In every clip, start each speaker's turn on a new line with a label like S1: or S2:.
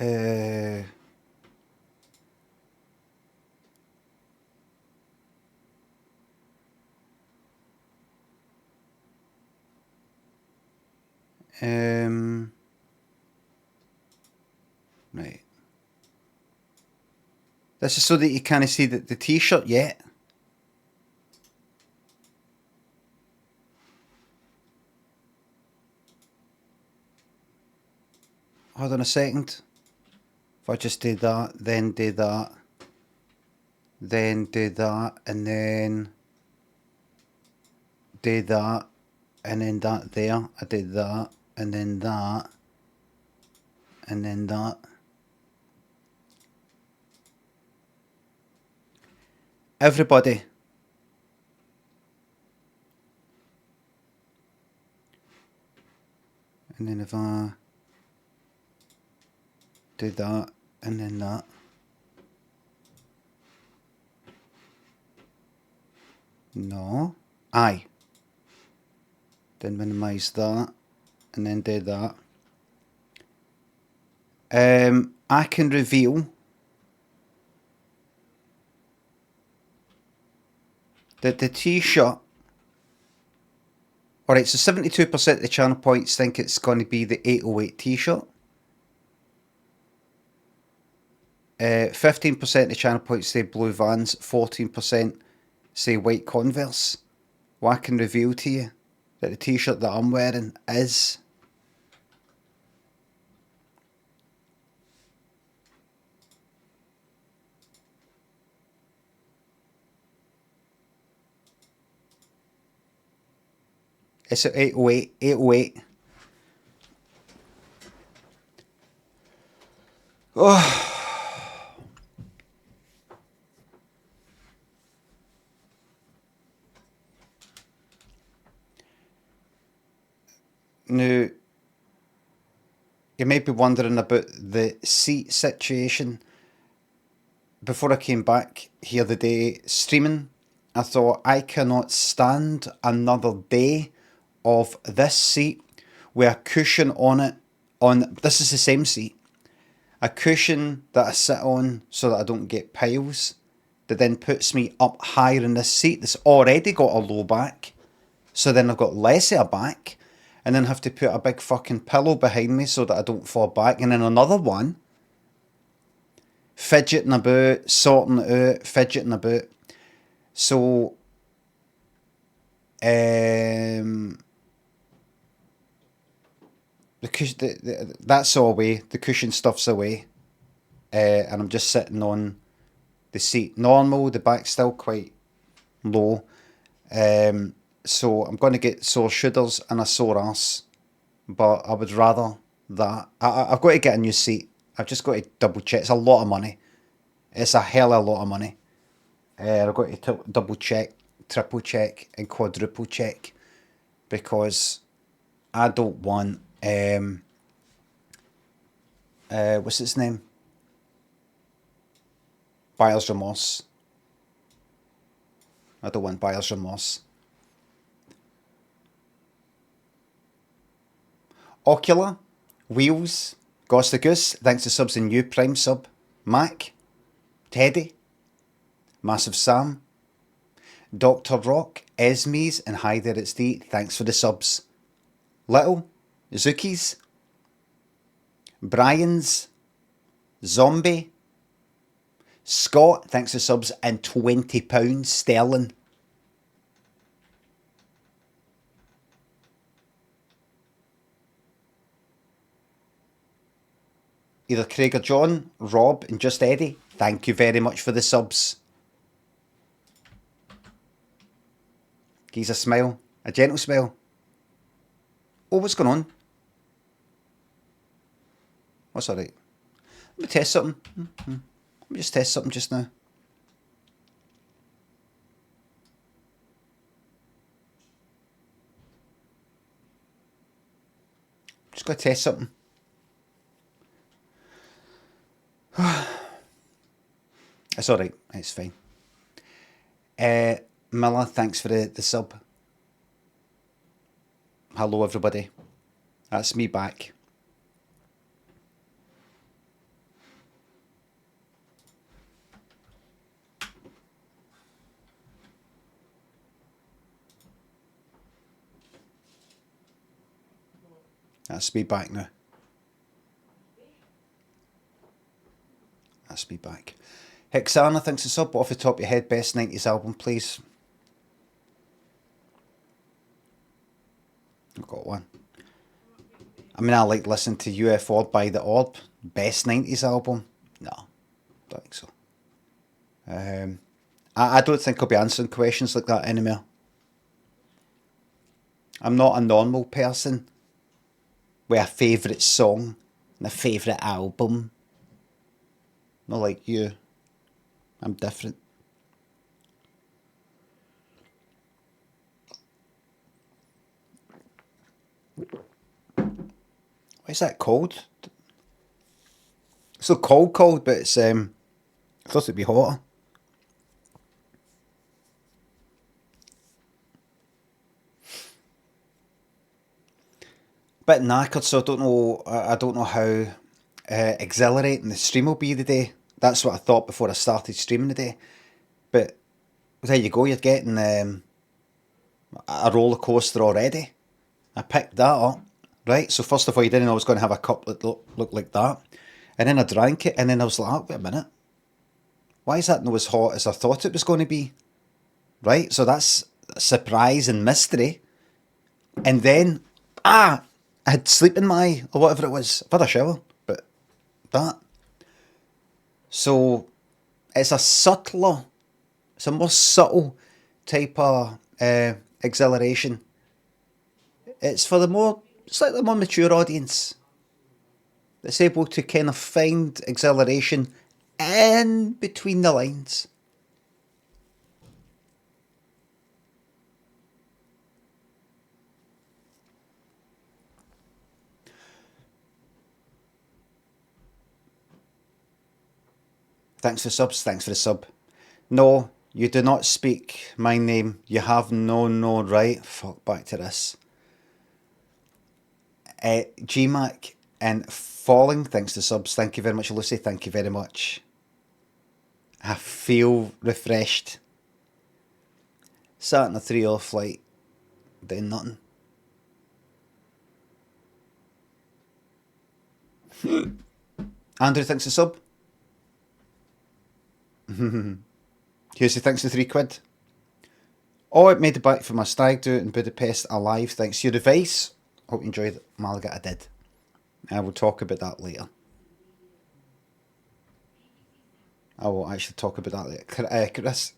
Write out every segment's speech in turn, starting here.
S1: Uh, right. This is so that you can't see the t-shirt yet. Hold on a second. If I just do that, then do that, then do that, and then do that, and then that there. I did that, and then that, and then that. Everybody. And then if I do that, and then that. No. Aye. Then minimise that, and then do that. I can reveal that the t-shirt, alright, so 72% of the channel points think it's going to be the 808 t-shirt. 15% of the channel points say blue Vans, 14% say white Converse. Well, I can reveal to you that the t-shirt that I'm wearing is it's at 808, 808. Oh. Now, you might be wondering about the seat situation. Before I came back here the day streaming, I thought I cannot stand another day of this seat with a cushion on it. This is the same seat. A cushion that I sit on so that I don't get piles, that then puts me up higher in this seat that's already got a low back. So then I've got less of a back, and then have to put a big fucking pillow behind me so that I don't fall back, and then another one, fidgeting about, sorting it out, fidgeting about. So, that's all away, the cushion stuff's away, and I'm just sitting on the seat normal, the back's still quite low. So I'm going to get sore shoulders and a sore ass, but I would rather that. I've got to get a new seat. I've just got to double check. It's a lot of money. It's a hell of a lot of money. I've got to double check, triple check, and quadruple check, because I don't want what's his name? Buyer's remorse. I don't want buyer's remorse. Ocular, Wheels, Goss the Goose, thanks to subs and new Prime sub. Mac, Teddy, Massive Sam, Dr. Rock, Esmes, and Hi There It's D, thanks for the subs. Little, Zookies, Brian's, Zombie, Scott, thanks for subs, and £20 sterling. Either Craig or John, Rob, and Just Eddie, thank you very much for the subs. He's a smile, a gentle smile. Oh, what's going on? What's alright? Let me test something. Let me just test something just now. Just got to test something. It's alright, it's fine. Miller, thanks for the sub. Hello everybody. That's me back. That's me back now. That's me back. Hexana thinks it's up. Off the top of your head, best 90s album, please. I've got one. I mean, I like listening to UF Orb by The Orb. Best 90s album? No, don't think so. I don't think I'll be answering questions like that anymore. I'm not a normal person with a favourite song and a favourite album. Not like you. I'm different. Why is that cold? It's so cold, but it's I thought it'd be hotter. Bit knackered, so I don't know how exhilarating the stream will be today. That's what I thought before I started streaming today. But there you go, you're getting a roller coaster already. I picked that up, right? So first of all, you didn't know I was going to have a cup that looked like that. And then I drank it, and then I was like, oh, wait a minute. Why is that not as hot as I thought it was going to be? Right? So that's a surprise and mystery. And then, I had sleep in my, or whatever it was. I've had a shower, but that. So it's a more subtle type of exhilaration. It's for the slightly more mature audience that's able to kind of find exhilaration in between the lines. Thanks for subs, thanks for the sub. No, you do not speak my name. You have no right. Fuck, back to this. GMAC and Falling, thanks to subs. Thank you very much, Lucy. Thank you very much. I feel refreshed. Sat in a 3-hour flight, doing nothing. Andrew thinks the sub. Husey thinks the £3. Oh, it made it back from my stag do in Budapest alive thanks to your advice. Hope you enjoyed Malaga. I did. I will talk about that later. I will actually talk about that later. Chris.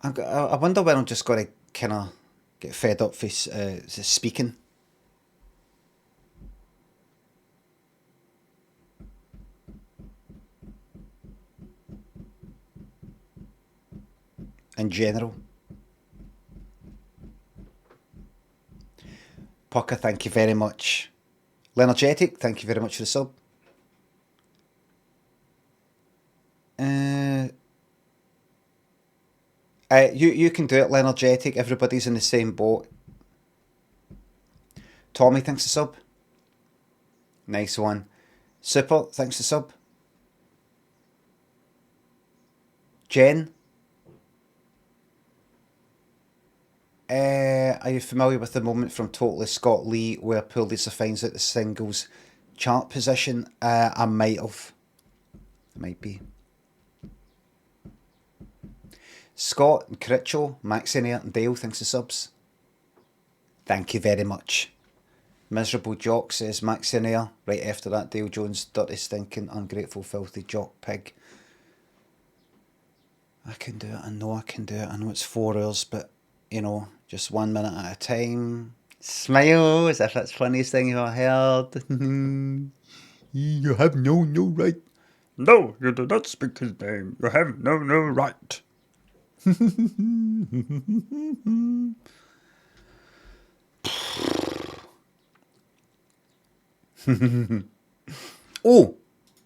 S1: I wonder when I'm just going to kind of get fed up for speaking. In general. Pucker, thank you very much. Lenergetic, thank you very much for the sub. You can do it, Lenergetic. Everybody's in the same boat. Tommy, thanks for sub. Nice one. Super, thanks for sub. Jen. Are you familiar with the moment from Totally Scott Lee where Pulitzer finds out the singles chart position? I might have. Might be. Scott and Critcho, Maxinair and Dale, thanks for subs. Thank you very much. Miserable Jock says Maxinair. Right after that, Dale Jones, dirty, stinking, ungrateful, filthy jock pig. I can do it. I know I can do it. I know it's 4 hours, but, you know, just 1 minute at a time. Smile as if that's the funniest thing you've ever heard. You have no right.
S2: No, you do not speak his name. You have no right.
S1: Oh!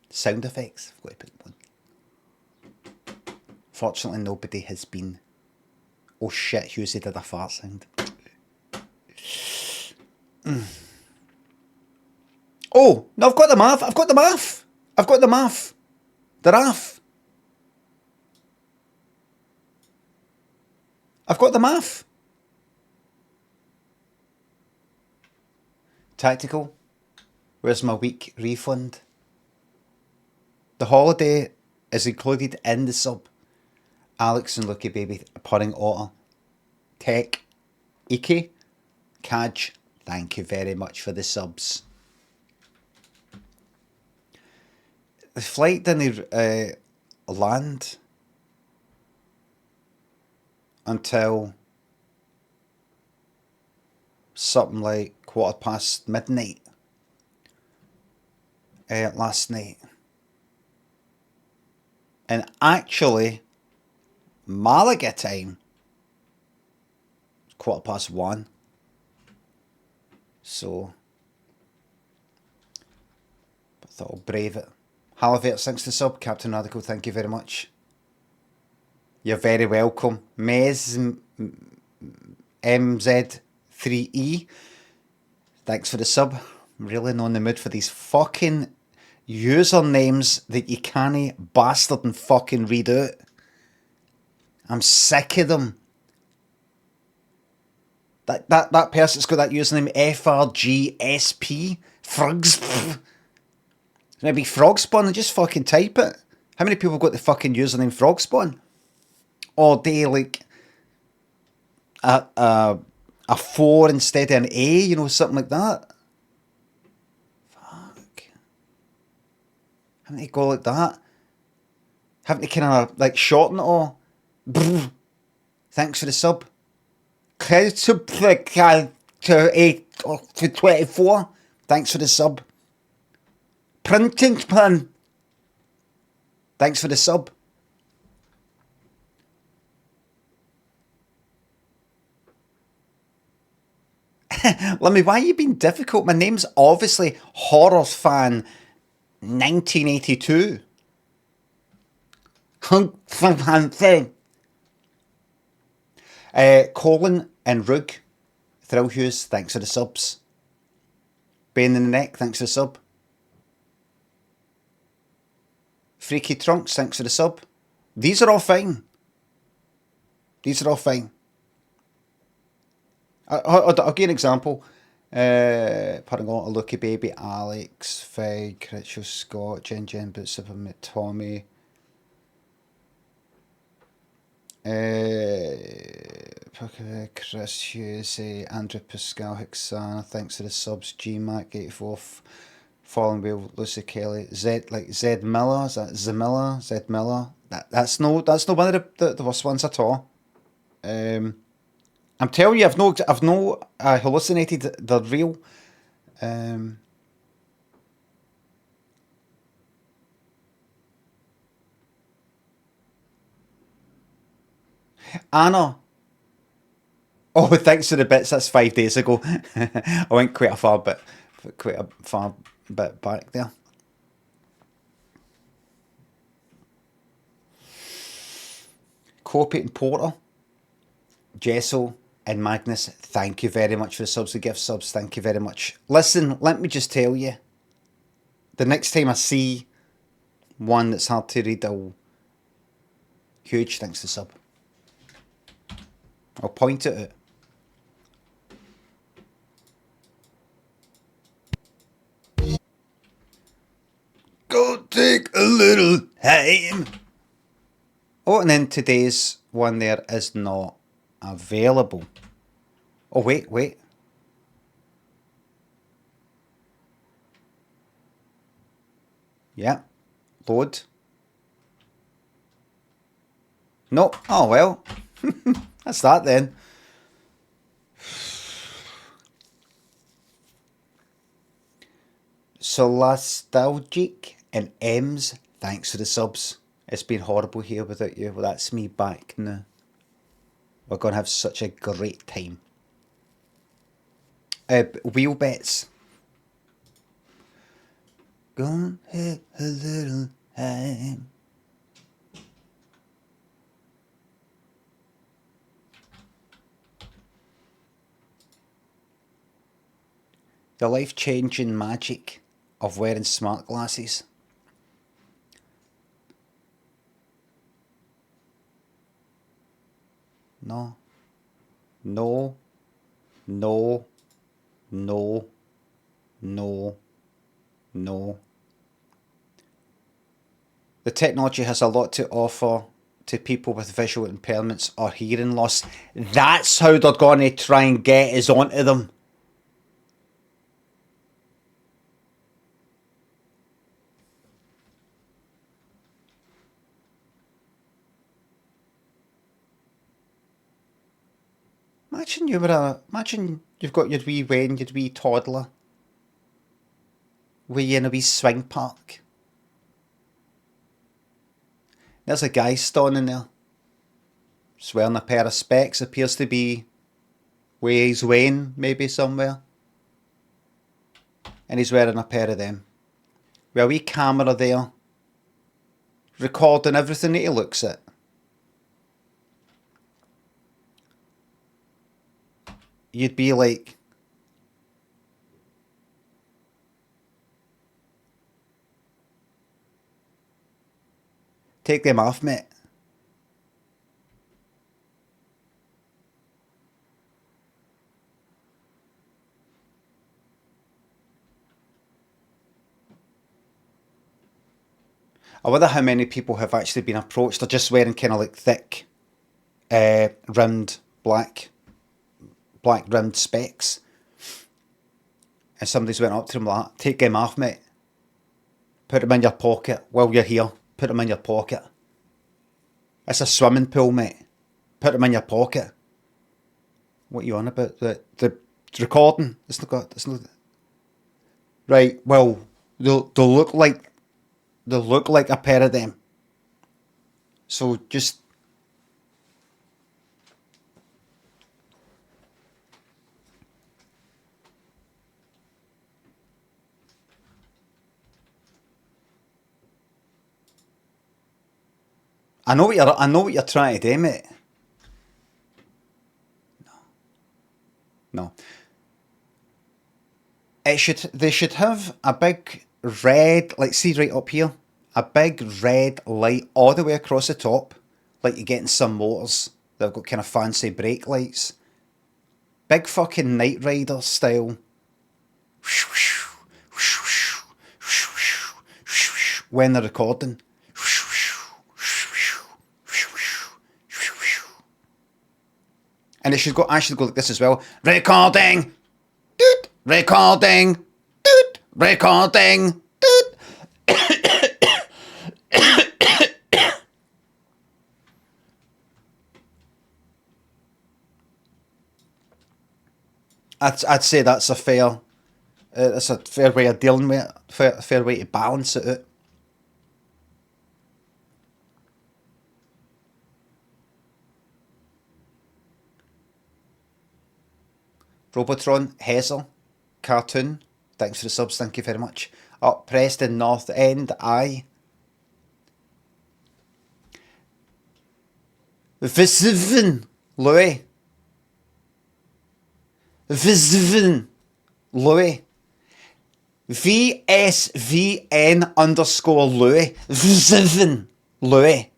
S1: Sound effects. I've got to put one. Fortunately, nobody has been. Oh shit, Husey did a fart sound. Oh! No, I've got the math! I've got the math! I've got the math! The RAF! I've got the math! Tactical, where's my week refund? The holiday is included in the sub. Alex and Lucky Baby, Pudding Otter, Tech, Ike, Kaj, thank you very much for the subs. The flight didn't land until something like midnight last night. And actually, Malaga time, 1:15. So, I thought I'll brave it. Halivert, thanks to sub. Captain Radical, thank you very much. You're very welcome. MZ3E, thanks for the sub. I'm really not in the mood for these fucking usernames that you can't bastard and fucking read out. I'm sick of them. That person's got that username FRGSP. Frugs. Maybe Frogspawn, and just fucking type it. How many people got the fucking username Frogspawn? Or they like a 4 instead of an A, you know, something like that. Fuck. Haven't they go like that? Haven't they kind of like shorten it all? Brr. Thanks for the sub. To 24. Thanks for the sub. Printing plan. Thanks for the sub. Limmy, why are you being difficult? My name's obviously Horror Fan 1982. Colin and Rug, Thrill Hughes, thanks for the subs. Bane in the Neck, thanks for the sub. Freaky Trunks, thanks for the sub. These are all fine. These are all fine. I'll give you an example. Putting on a Lucky Baby, Alex, Fig, Critchell, Scott, Jen, Boots of Tommy. Chris Hughes, Andrew Pascal, Hixana, thanks for the subs. GMac84, Fallen Wheel, Lucy Kelly, Zed Miller, is that Zemilla? Zed Miller. That's no one of the worst ones at all. I'm telling you, I've no hallucinated. They're real. Anna. Oh, thanks for the bits. That's 5 days ago. I went quite a far bit back there. Copiating Porter, Jessel, and Magnus, thank you very much for the subs, the gift subs, thank you very much. Listen, let me just tell you, the next time I see one that's hard to read, I'll... Huge thanks to sub. I'll point it out. Go take a little time. Oh, and then today's one there is not available. Oh, wait. Yeah. Load. No. Oh, well. That's that then. Solastalgic and M's, thanks for the subs. It's been horrible here without you. Well, that's me back now. We're going to have such a great time. Wheel bets. Gonna have a little time. The life-changing magic of wearing smart glasses. No. No. No. No. No. No. The technology has a lot to offer to people with visual impairments or hearing loss. That's how they're going to try and get us onto them. Imagine you've got your wee Wayne, your wee toddler, with you in a wee swing park. There's a guy standing there. He's wearing a pair of specs, appears to be where he's Wayne, maybe somewhere. And he's wearing a pair of them. With a wee camera there, recording everything that he looks at. You'd be like, take them off, mate. I wonder how many people have actually been approached. They're just wearing kind of like thick, rimmed, black rimmed specs. And somebody's went up to them like, take them off, mate. Put them in your pocket while you're here. Put them in your pocket. It's a swimming pool, mate. Put them in your pocket. What are you on about? The recording? It's not. Right. Well, they'll look like a pair of them. So just. I know what you're trying to do, mate. No. They should have a big red, like, see right up here, a big red light all the way across the top, like you get in some motors. They've got kind of fancy brake lights. Big fucking Knight Rider style. When they're recording. And it should actually go like this as well. Recording! Doot! Recording! Doot! Recording! Doot! I'd say that's a fair way of dealing with it, fair way to balance it out. Robotron, Hezer, Cartoon, thanks for the subs, thank you very much. Up Preston, North End, aye. Visivin, Louis. Visivin, Louis. VSVN_Louis. Visivin, Louis.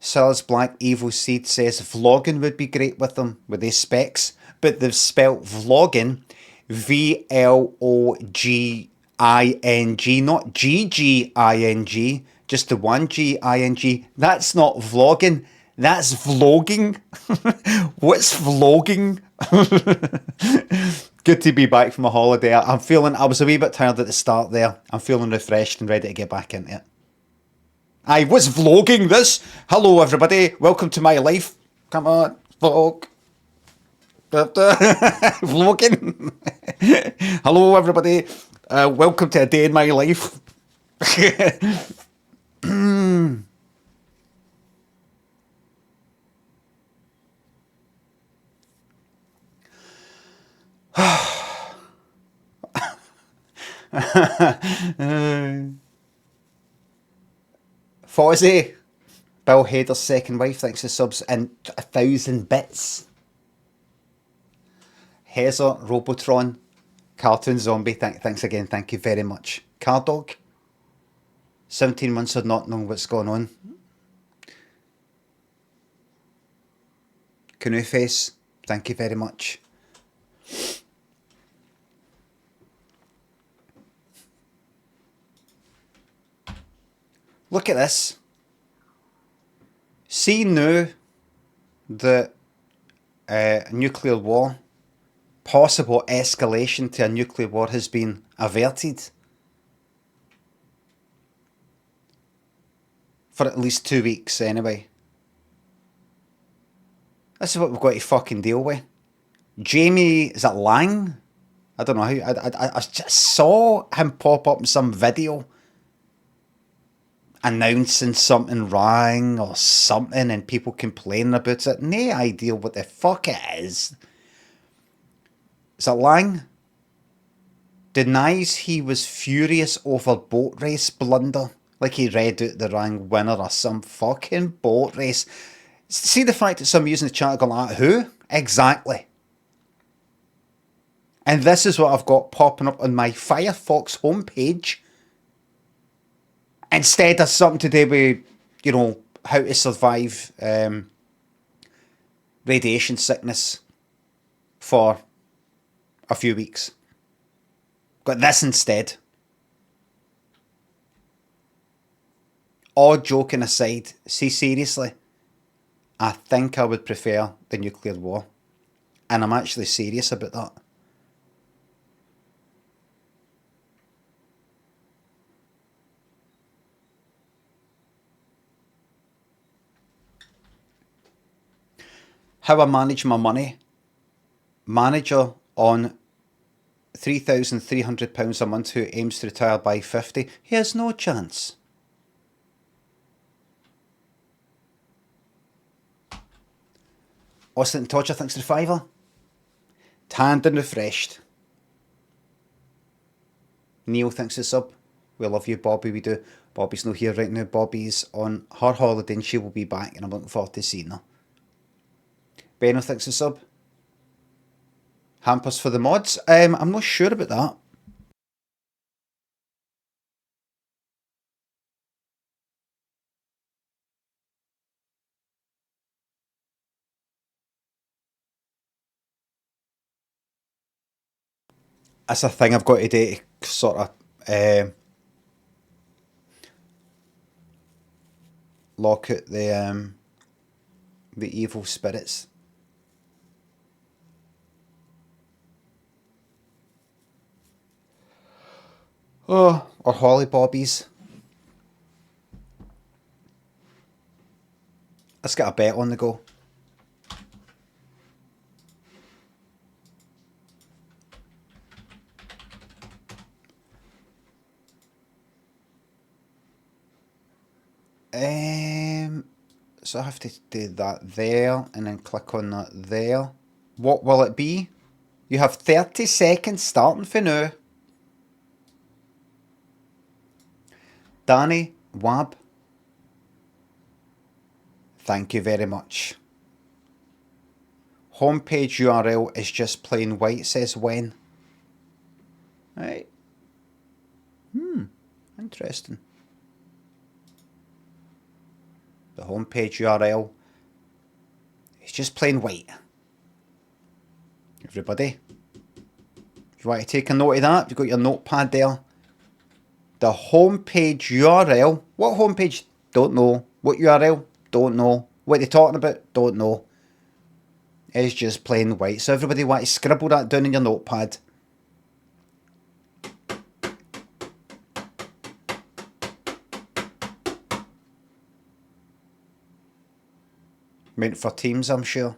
S1: Silas Black Evil Seed says vlogging would be great with them, with these specs, but they've spelt vlogging VLOGING, not GGING, just the one GING. That's not vlogging, that's vlogging. What's vlogging? Good to be back from a holiday. I was a wee bit tired at the start there. I'm feeling refreshed and ready to get back into it. I was vlogging this. Hello, everybody. Welcome to my life. Come on, vlog. Vlogging. Hello, everybody. Welcome to a day in my life. Fozzie, Bill Hader's second wife, thanks for subs, and 1,000 bits. Hezer, Robotron, Cartoon Zombie, thanks again, thank you very much. Cardog. 17 months of not knowing what's going on. Canoe Face, thank you very much. Look at this. See now that nuclear war, possible escalation to a nuclear war has been averted. For at least 2 weeks anyway. This is what we've got to fucking deal with. Jamie, is it Lang? I don't know how. I just saw him pop up in some video announcing something wrong or something and people complaining about it. No idea what the fuck it is. Is it Lang? Denies he was furious over boat race blunder. Like he read out the wrong winner or some fucking boat race. See the fact that some using the chat going like, who? Exactly. And this is what I've got popping up on my Firefox homepage. Instead of something to do with, you know, how to survive radiation sickness for a few weeks. Got this instead. All joking aside, see, seriously, I think I would prefer the nuclear war. And I'm actually serious about that. How I manage my money. Manager on £3,300 a month who aims to retire by 50. He has no chance. Austin Todger thinks the fiver. Tanned and refreshed. Neil thinks the sub. We love you, Bobby, we do. Bobby's not here right now. Bobby's on her holiday and she will be back and I'm looking forward to seeing her. Benno thinks the sub. Hampers for the mods. I'm not sure about that. That's a thing I've got to do to sort of lock out the evil spirits. Oh, or Holly Bobbies. Let's get a bet on the go. So I have to do that there and then click on that there. What will it be? You have 30 seconds starting for now. Danny Wab, thank you very much. Homepage URL is just plain white, says when. Right. Interesting. The homepage URL is just plain white. Everybody, if you want to take a note of that, you've got your notepad there. The homepage URL, what homepage? Don't know. What URL? Don't know. What they're talking about? Don't know. It's just plain white. So everybody want to scribble that down in your notepad. Meant for teams, I'm sure.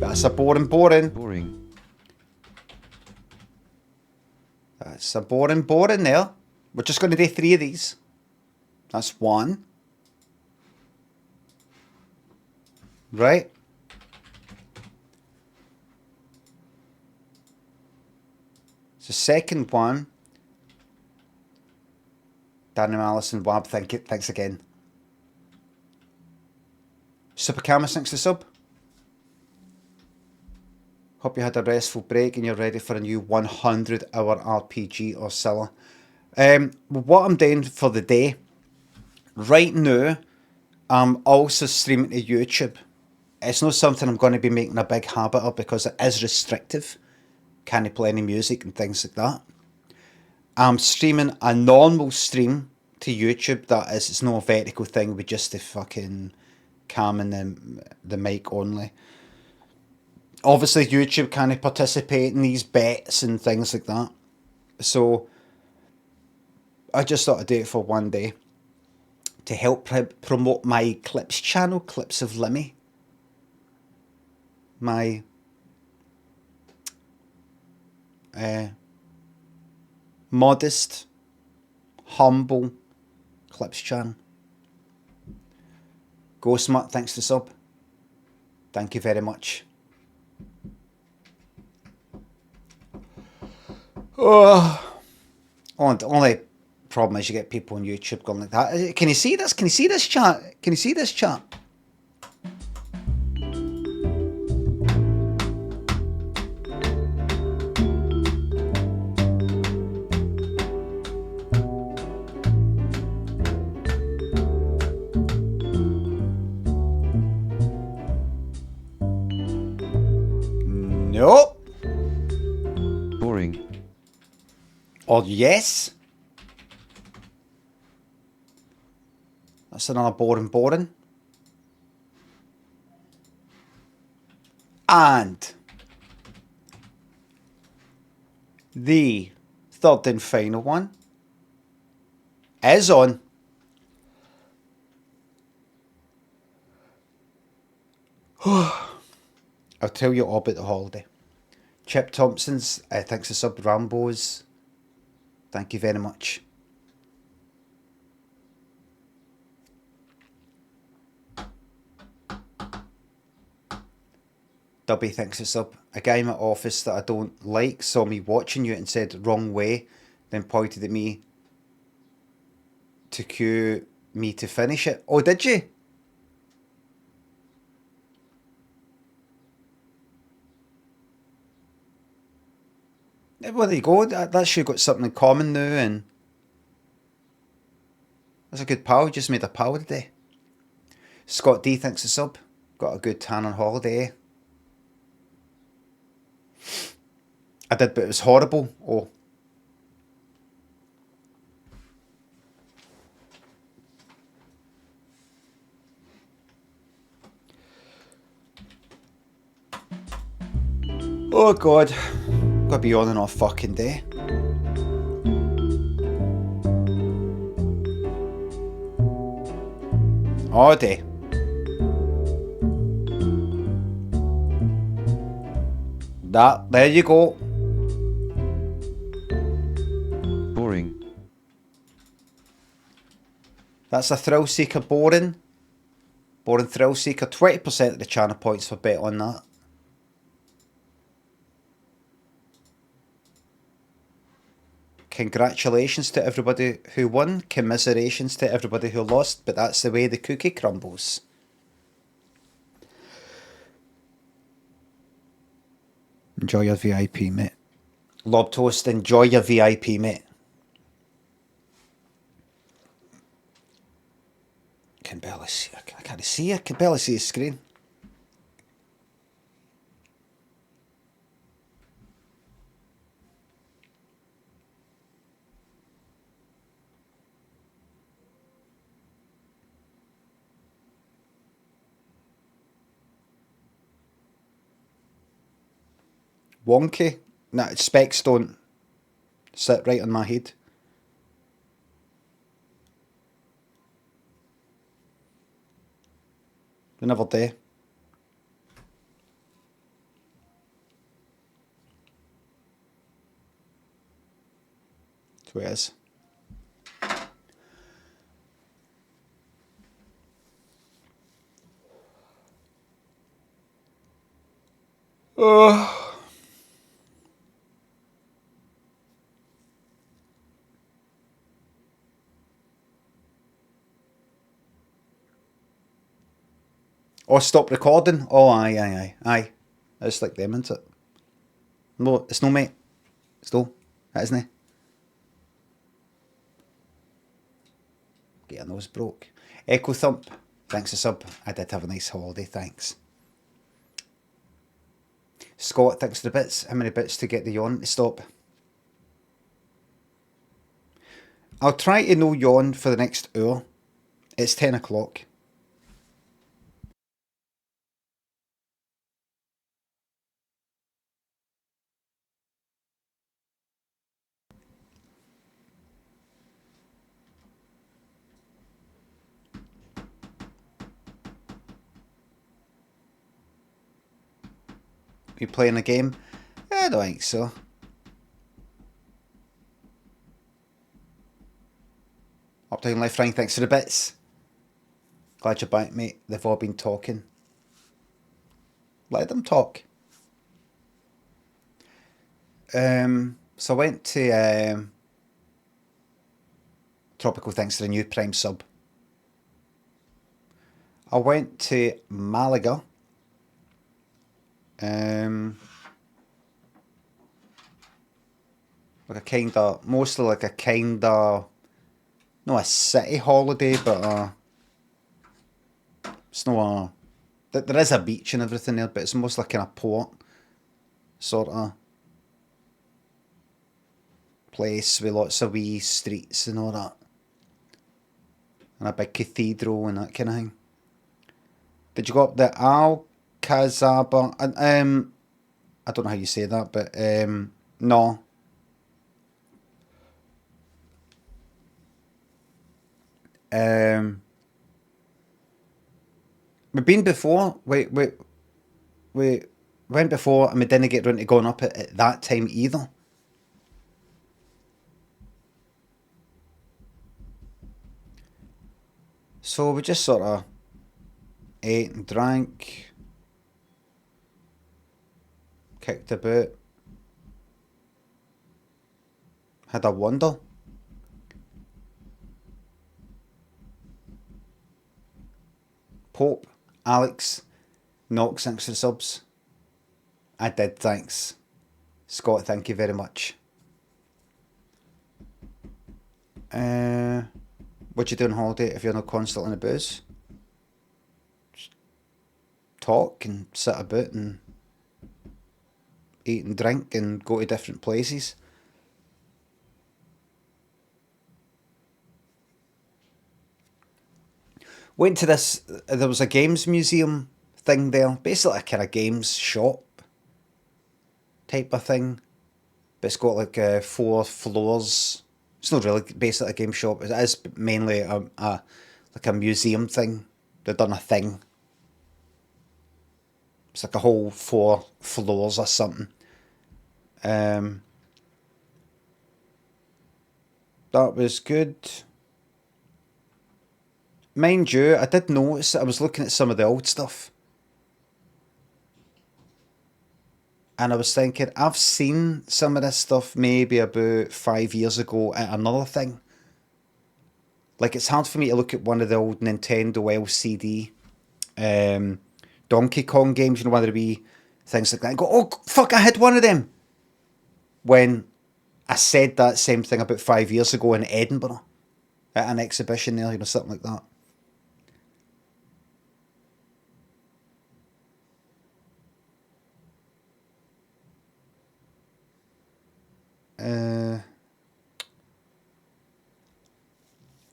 S1: That's a boring.
S3: Boring.
S1: That's a boring there. We're just going to do 3 of these. That's 1, right? The second one, Danny Allison Wab, thanks again. Super Camus, thanks to sub. Hope you had a restful break and you're ready for a new 100-hour RPG or Scylla. What I'm doing for the day, right now, I'm also streaming to YouTube. It's not something I'm going to be making a big habit of because it is restrictive. Can't play any music and things like that. I'm streaming a normal stream to YouTube that is, it's not a vertical thing with just the fucking cam and the mic only. Obviously YouTube can't participate in these bets and things like that. So I just thought I'd do it for one day to help promote my Clips channel, Clips of Limmy. My modest, humble Clips channel. Ghost Mutt, thanks to sub. Thank you very much. Oh, only problem is you get people on YouTube going like that. Can you see this? Can you see this chat? Can you see this chat? Nope.
S3: Boring.
S1: Or yes. That's another boring. And the third and final one is on. I'll tell you all about the holiday. Chip Thompson's, thanks to sub. Rambo's, thank you very much. Dubby, thanks to sub. A guy in my office that I don't like saw me watching you and said wrong way, then pointed at me to cue me to finish it. Oh, did you? Well, there you go. That's you got something in common now, and that's a good pal. You just made a pal today. Scott D, thanks to sub. Got a good tan on holiday. I did, but it was horrible. Oh. Oh God. Gotta be on and off fucking day. All day. There you go.
S3: Boring.
S1: That's a thrill seeker boring. Boring thrill seeker. 20% of the channel points for bet on that. Congratulations to everybody who won. Commiserations to everybody who lost. But that's the way the cookie crumbles. Enjoy your VIP, mate. Lob Toast, enjoy your VIP, mate. Can barely see. I can't see. I can barely see the screen. Wonky? Nah, specs don't sit right on my head. They never do. So it is. Oh, stop recording? Oh, aye. It's like them, isn't it? No, it's no, mate. It's no. That isn't it? Get your nose broke. Echo Thump. Thanks a sub. I did have a nice holiday, thanks. Scott, thanks for the bits. How many bits to get the yawn to stop? I'll try to no yawn for the next hour. It's 10 o'clock. We playing a game? I don't think so. Uptown Life Ring, thanks for the bits. Glad you're back, mate. They've all been talking. Let them talk. So I went to Tropical, thanks for the new Prime sub. I went to Malaga. Like a kinda, mostly like a kinda, not a city holiday, but it's not a, there is a beach and everything there, but it's mostly kind of port sort of place with lots of wee streets and all that, and a big cathedral and that kind of thing. Did you go up the Alcazaba? I don't know how you say that, but no. We've been before. We went before, and we didn't get round to going up at that time either. So we just sort of ate and drank, kicked about, had a wander. Pope, Alex, Knox, thanks for the subs. I did, thanks. Scott, thank you very much. What you do on holiday if you're not constantly in the booze? Just talk and sit about and eat and drink and go to different places. Went to this, there was a games museum thing there, basically a kind of games shop type of thing, but it's got like 4 floors. It's not really basically a game shop, it is mainly a like a museum thing. They've done a thing. It's like a whole 4 floors or something. That was good. Mind you, I did notice that I was looking at some of the old stuff. And I was thinking, I've seen some of this stuff maybe about 5 years ago at another thing. Like, it's hard for me to look at one of the old Nintendo LCD Donkey Kong games, you know, one of the wee things like that, and go, oh, fuck, I had one of them. When I said that same thing about 5 years ago in Edinburgh at an exhibition there, you know, something like that.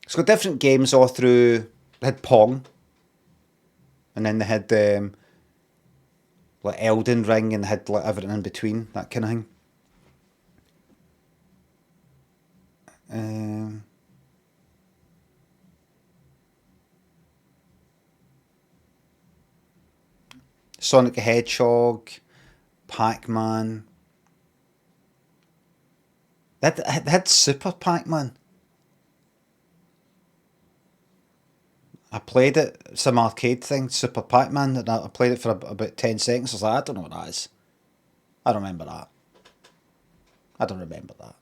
S1: It's got different games all through. They had Pong, and then they had like Elden Ring, and they had like everything in between, that kind of thing. Sonic the Hedgehog, Pac-Man. They had Super Pac-Man. I played it, some arcade thing, Super Pac-Man, and I played it for about 10 seconds. I was like, I don't know what that is. I don't remember that. I don't remember that.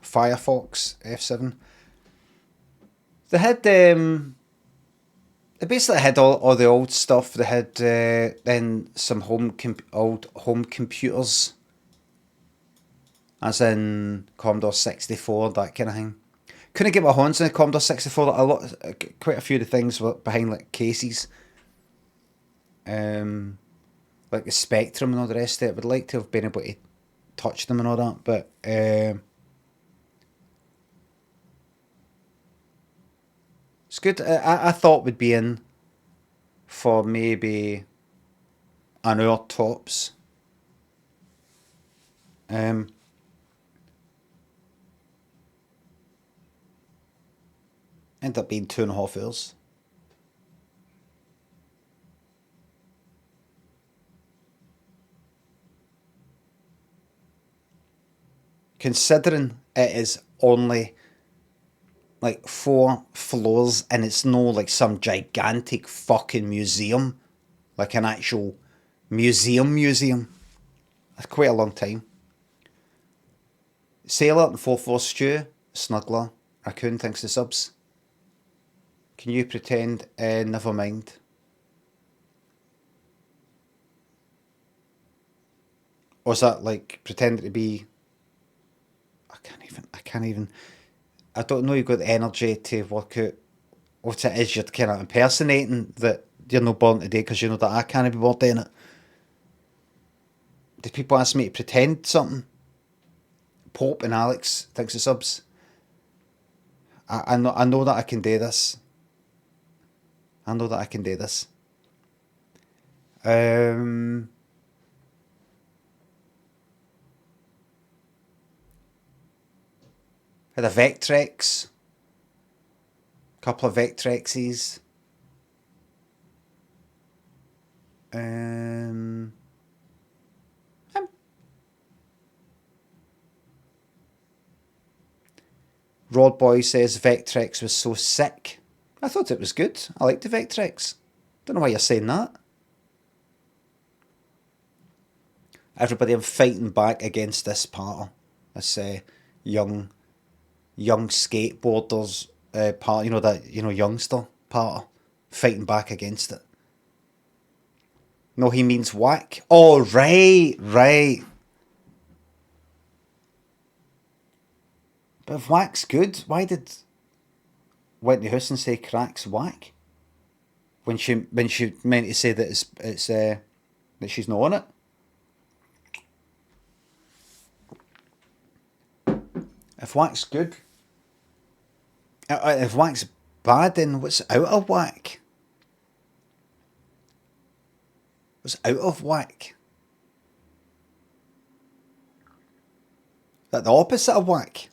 S1: Firefox F7. They had they basically had all the old stuff. They had then some old home computers, as in Commodore 64, that kind of thing. Couldn't get my hands on the Commodore 64. Quite a few of the things were behind like cases, like the Spectrum and all the rest of it. Would like to have been able to touch them and all that, but it's good. I thought we'd be in for maybe an hour tops. Ended up being 2.5 hours. Considering it is only like 4 floors and it's no like some gigantic fucking museum, like an actual museum. That's quite a long time. Sailor and 4-4 Stew, Snuggler, Raccoon thanks the subs. Can you pretend? Never mind. Or is that like pretending to be? I can't even. I don't know. You've got the energy to work out what it is you're kind of impersonating that you're not born today because you know that I can't be born doing it. Did people ask me to pretend something? Pope and Alex thanks the subs. I know that I can do this. I know that I can do this. Had a Vectrex. Couple of Vectrexes. Rod Boy says Vectrex was so sick. I thought it was good. I liked the Vectrex. Don't know why you're saying that. Everybody, I'm fighting back against this part. This young skateboarders part. You know that youngster part. Fighting back against it. No, he means whack. Oh, right. But if whack's good, why did Whitney Houston say crack's whack? When she meant to say that it's that she's not on it. If whack's good, if whack's bad, then what's out of whack? What's out of whack? That the opposite of whack?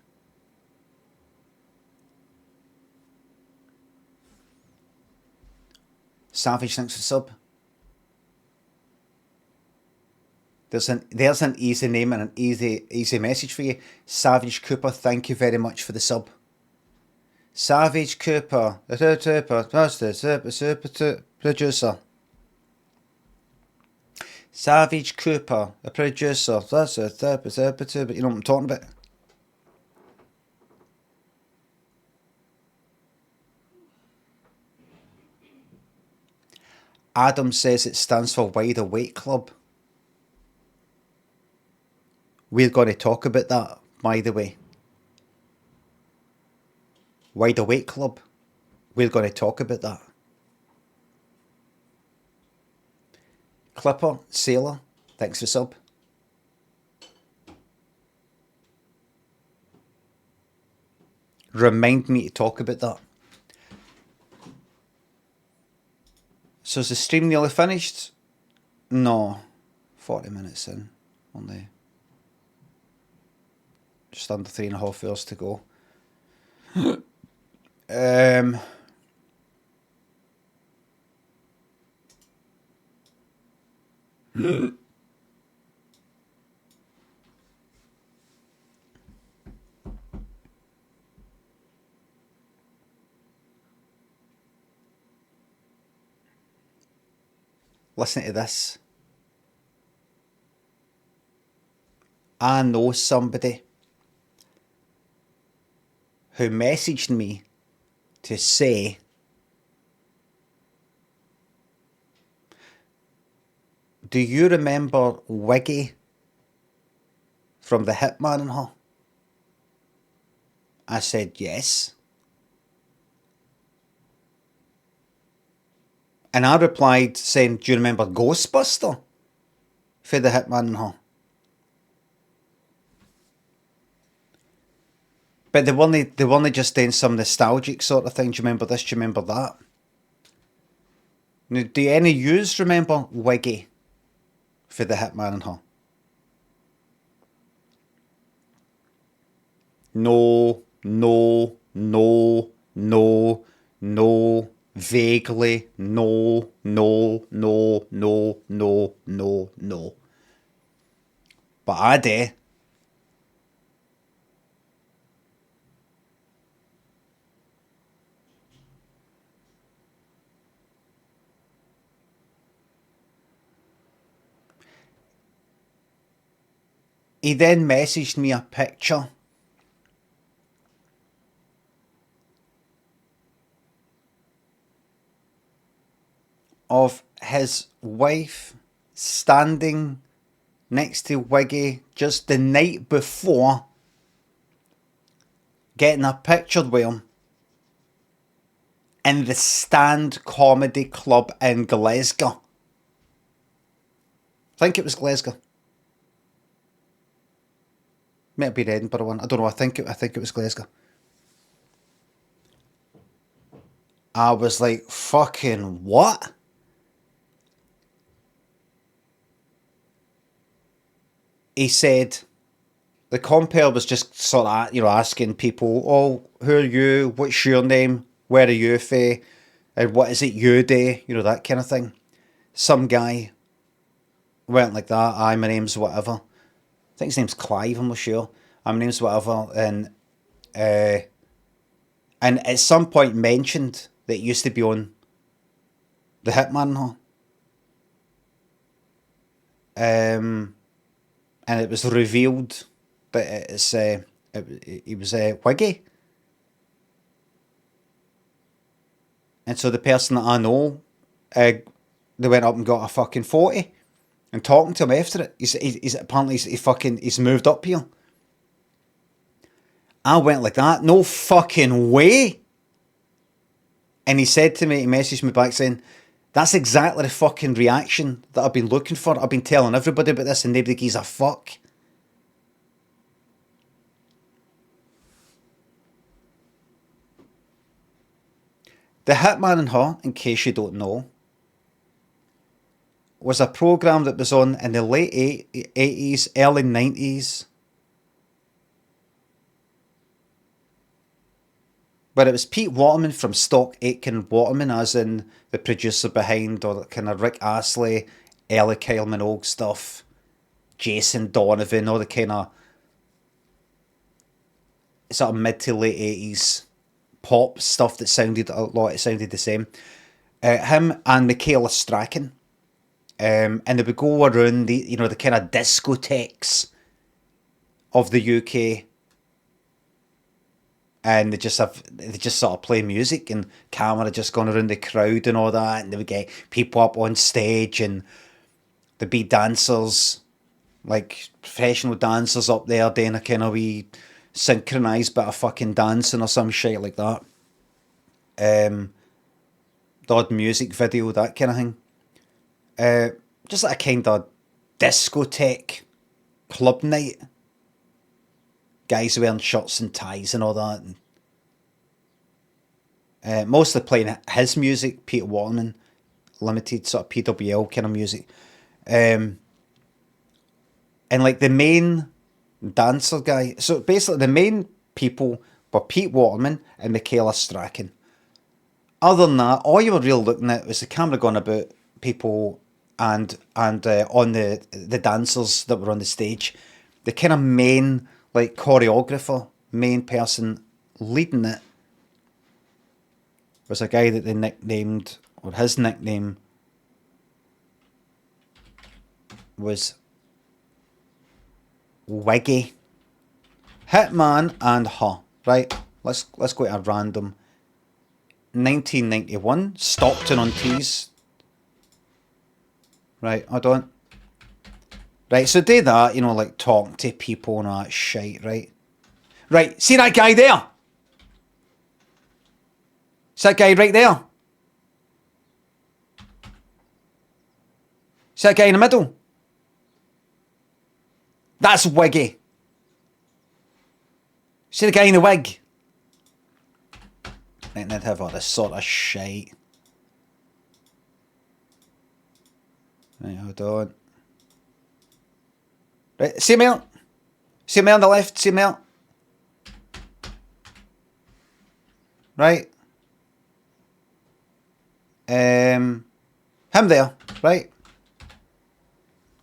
S1: Savage, thanks for sub. There's an easy name and an easy message for you. Savage Cooper, thank you very much for the sub. Savage Cooper, producer. Savage Cooper, a producer. But you know what I'm talking about. Adam says it stands for Wide Awake Club. We're going to talk about that, by the way. Wide Awake Club. We're going to talk about that. Clipper, Sailor, thanks for sub. Remind me to talk about that. So is the stream nearly finished? No. 40 minutes in. Only just under 3.5 hours to go. listen to this. I know somebody who messaged me to say do you remember Wiggy from the Hitman and Her? I said yes. And I replied saying, do you remember Ghostbuster for the Hitman and Her? But they weren't just doing some nostalgic sort of thing. Do you remember this? Do you remember that? Now, do any of yous remember Wiggy for the Hitman and Her? No, no, no, no, no, vaguely, no, no, no, no, no, no, no. But I do. He then messaged me a picture of his wife standing next to Wiggy just the night before, getting a picture with him in the Stand Comedy Club in Glasgow. I think it was Glasgow. Might have been Edinburgh one. I don't know. I think it was Glasgow. I was like, fucking what? He said the compere was just sort of, asking people, oh, who are you? What's your name? Where are you from? And what is it you do? That kind of thing. Some guy went like that. Aye, my name's whatever. I think his name's Clive, I'm not sure. My name's whatever. And at some point mentioned that it used to be on the Hitman and Her. And it was revealed that it was Wiggy. And so the person that I know, they went up and got a fucking 40 and talking to him after it. He's apparently he's moved up here. I went like that, no fucking way. And he said to me, he messaged me back saying, that's exactly the fucking reaction that I've been looking for. I've been telling everybody about this and nobody gives a fuck. The Hitman and Her, in case you don't know, was a programme that was on in the late 80s, early 90s. But it was Pete Waterman from Stock Aitken Waterman, as in the producer behind all that kind of Rick Astley, Ellie Kyle Minogue stuff, Jason Donovan, all the kind of sort of mid to late 80s pop stuff that sounded a lot, it sounded the same. Him and Michaela Strachan. And they would go around the the kind of discotheques of the UK. And they just sort of play music and camera just going around the crowd and all that, and they would get people up on stage and there'd be dancers, like professional dancers up there doing a kind of wee synchronised bit of fucking dancing or some shit like that. The odd music video, that kind of thing. Just like a kind of discotheque club night. Guys wearing shirts and ties and all that. And, mostly playing his music, Peter Waterman, limited sort of PWL kind of music. And like the main dancer guy, so basically the main people were Pete Waterman and Michaela Strachan. Other than that, all you were really looking at was the camera going about people and on the dancers that were on the stage. The kind of main like choreographer, main person leading it was a guy that they nicknamed, or his nickname was Wiggy. Hitman and Her. Right, let's go to a random. 1991, Stockton-on-Tees. Right, hold on. Right, so do that, you know, like talking to people and all that shit, right? Right, see that guy there? See that guy right there? See that guy in the middle? That's Wiggy. See the guy in the wig? Right, they'd have all this sort of shite. Right, hold on. Right, see me out? See me on the left? See me out? Right? Him there, right?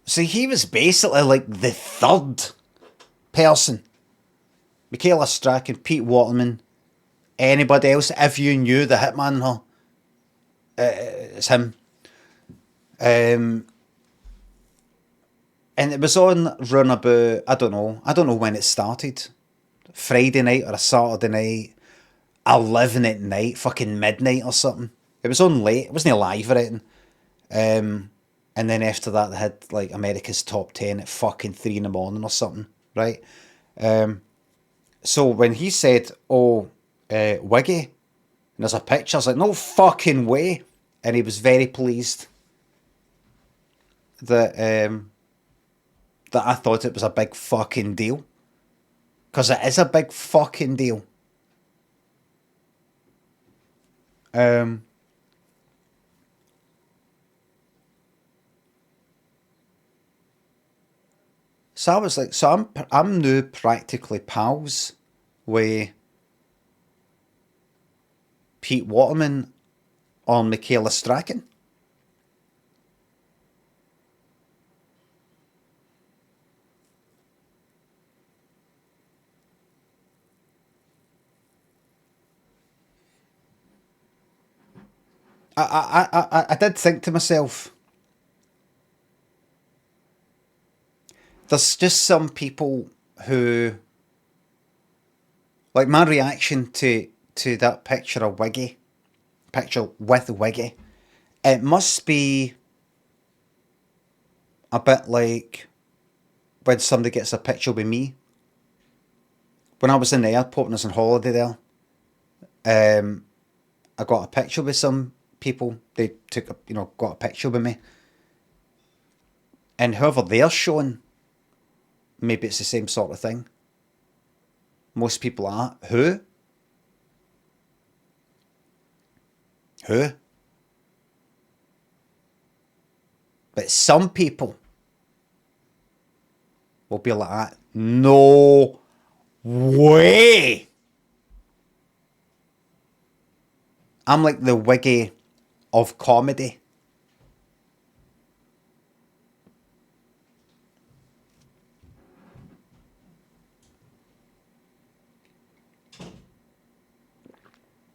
S1: So he was basically like the third person. Michaela Strachan, Pete Waterman, anybody else, if you knew the Hitman and Her, it's him. And it was on run about, I don't know when it started. Friday night or a Saturday night, 11 at night, fucking midnight or something. It was on late, it wasn't live or anything. And then after that they had like America's Top 10 at fucking 3 in the morning or something, right? So when he said, oh, Wiggy, and there's a picture, I was like, no fucking way. And he was very pleased that that I thought it was a big fucking deal. Because it is a big fucking deal. So I was like, so I'm now practically pals with Pete Waterman or Michaela Strachan. I did think to myself, there's just some people who, like my reaction to that picture of Wiggy, picture with Wiggy, it must be a bit like when somebody gets a picture with me. When I was in the airport and I was on holiday there, I got a picture with some people. They took got a picture with me. And whoever they're showing, maybe it's the same sort of thing. Most people are. Who? But some people will be like that. No way! I'm like the Wiggy of comedy.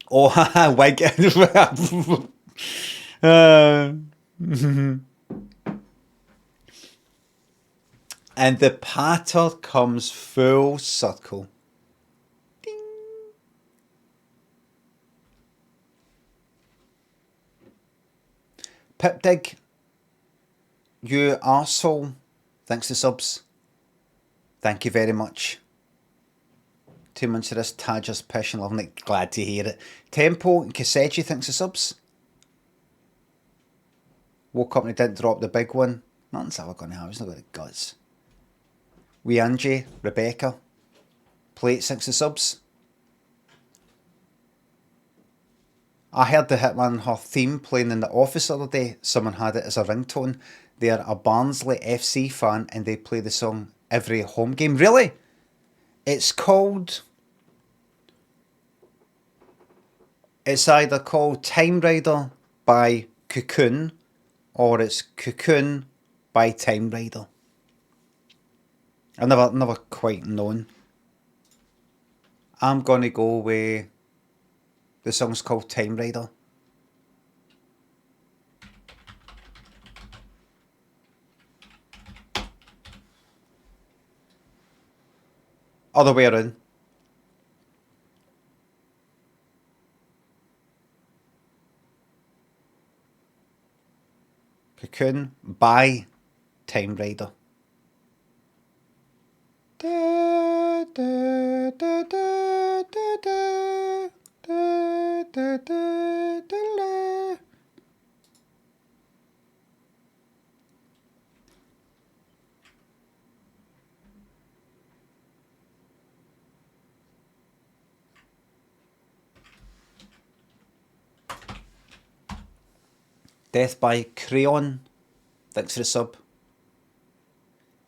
S1: Oh, haha, Wiggy. And the patter comes full circle. Ding. Pipdig, you arsehole. Thanks for subs. Thank you very much. 2 months of this, Taja's pish and loving it. Glad to hear it. Tempo and Kaseji, thanks for subs. Woke up and he didn't drop the big one. Nothing's ever going to happen. He's not got the guts. We Angie, Rebecca, Plate, thanks for subs. I heard the Hitman and Her theme playing in the office the other day. Someone had it as a ringtone. They're a Barnsley FC fan and they play the song every home game. Really? It's called... It's either called Time Rider by Cocoon or it's Cocoon by Time Rider. I've never quite known. I'm gonna go with the song's called Time Rider. Other way around. Cocoon by Time Rider. Da, da, da, da, da, da, da, da, da, da. Death by Crayon. Thanks for the sub.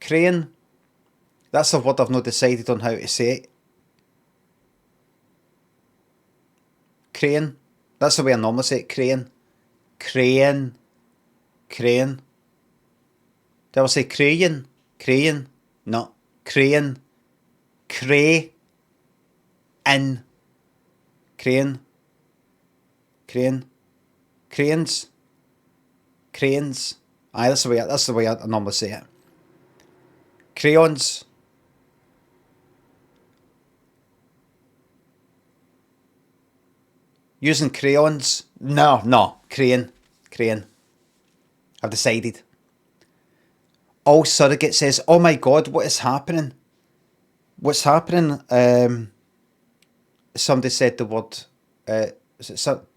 S1: Crayon. That's a word I've not decided on how to say it. Crayon. That's the way I normally say it. Crayon. Crayon. Crayon. Do I ever say crayon? Crayon. No. Crayon. Cray. In. Crayon. Crayon. Crayons. Crayons. Aye, that's the way I normally say it. Crayons. Using crayons? No. Crayon. Crayon. I've decided. All Surrogate says, oh my god, what is happening? What's happening? Somebody said the word,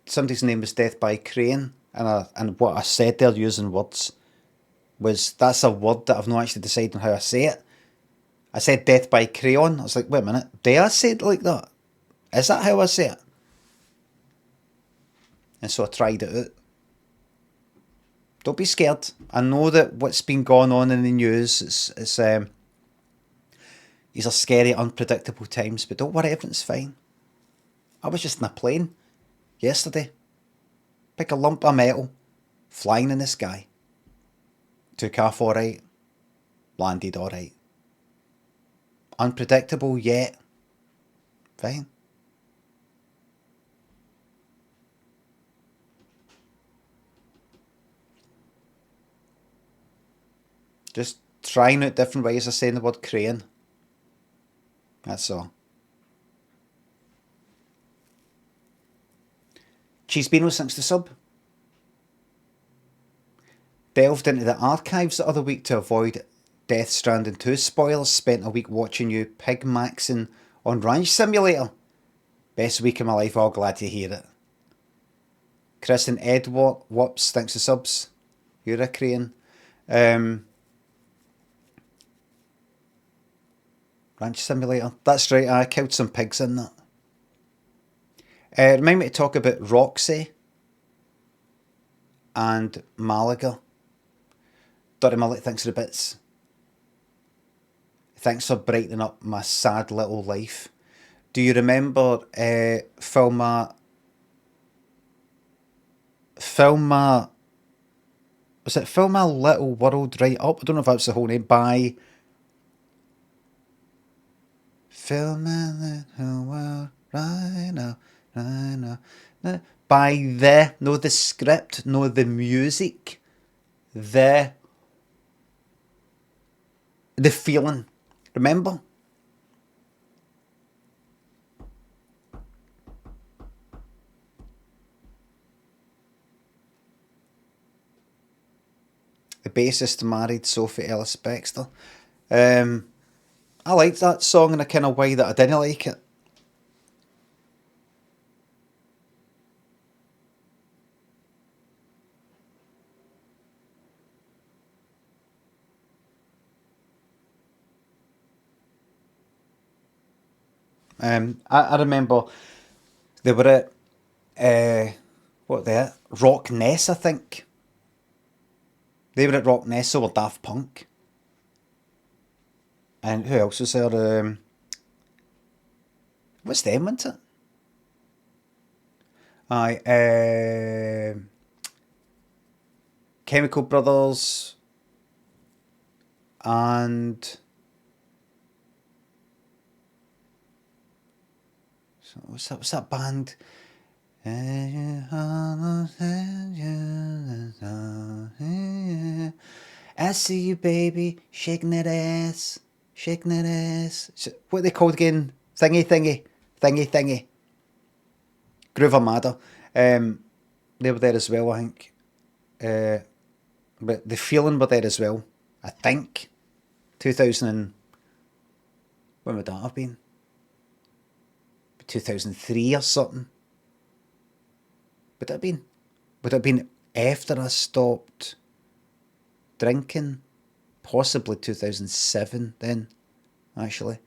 S1: somebody's name was Death by Crayon, and what I said there using words was, that's a word that I've not actually decided on how I say it. I said Death by Crayon. I was like, wait a minute, do I say it like that? Is that how I say it? And so I tried it out. Don't be scared. I know that what's been going on in the news, these are scary, unpredictable times, but don't worry, everything's fine. I was just in a plane yesterday. Pick a lump of metal, flying in the sky. Took off alright. Landed alright. Unpredictable yet. Fine. Just trying out different ways of saying the word crayon. That's all. Cheese Beano, thanks to sub. Delved into the archives the other week to avoid Death Stranding 2 spoilers. Spent a week watching you pig maxing on Ranch Simulator. Best week of my life, all glad to hear it. Chris and Edward, whoops, thanks to subs. You're a crayon. Ranch Simulator. That's right, I killed some pigs in that. Remind me to talk about Roxy and Malaga. Dirty Mullet, thanks for the bits. Thanks for brightening up my sad little life. Do you remember Filma, was it Filma Little World Right Up? I don't know if that's the whole name. By Filma Little World Right Now. By the script, no the music, the feeling. Remember? The bassist married Sophie Ellis Bextor. I liked that song in a kind of way that I didn't like it. I remember they were at Rock Ness, I think. They were at Rock Ness, so were Daft Punk. And who else was there? What's them, wasn't it? Aye, Chemical Brothers and what's that band? I see you, baby, shaking that ass. Shaking that ass. What are they called again? Thingy. Groove Armada. They were there as well, I think. But The Feeling were there as well. I think. 2000 and... When would that have been? 2003 or something. Would it have been? Would it have been after I stopped drinking? Possibly 2007 then, actually.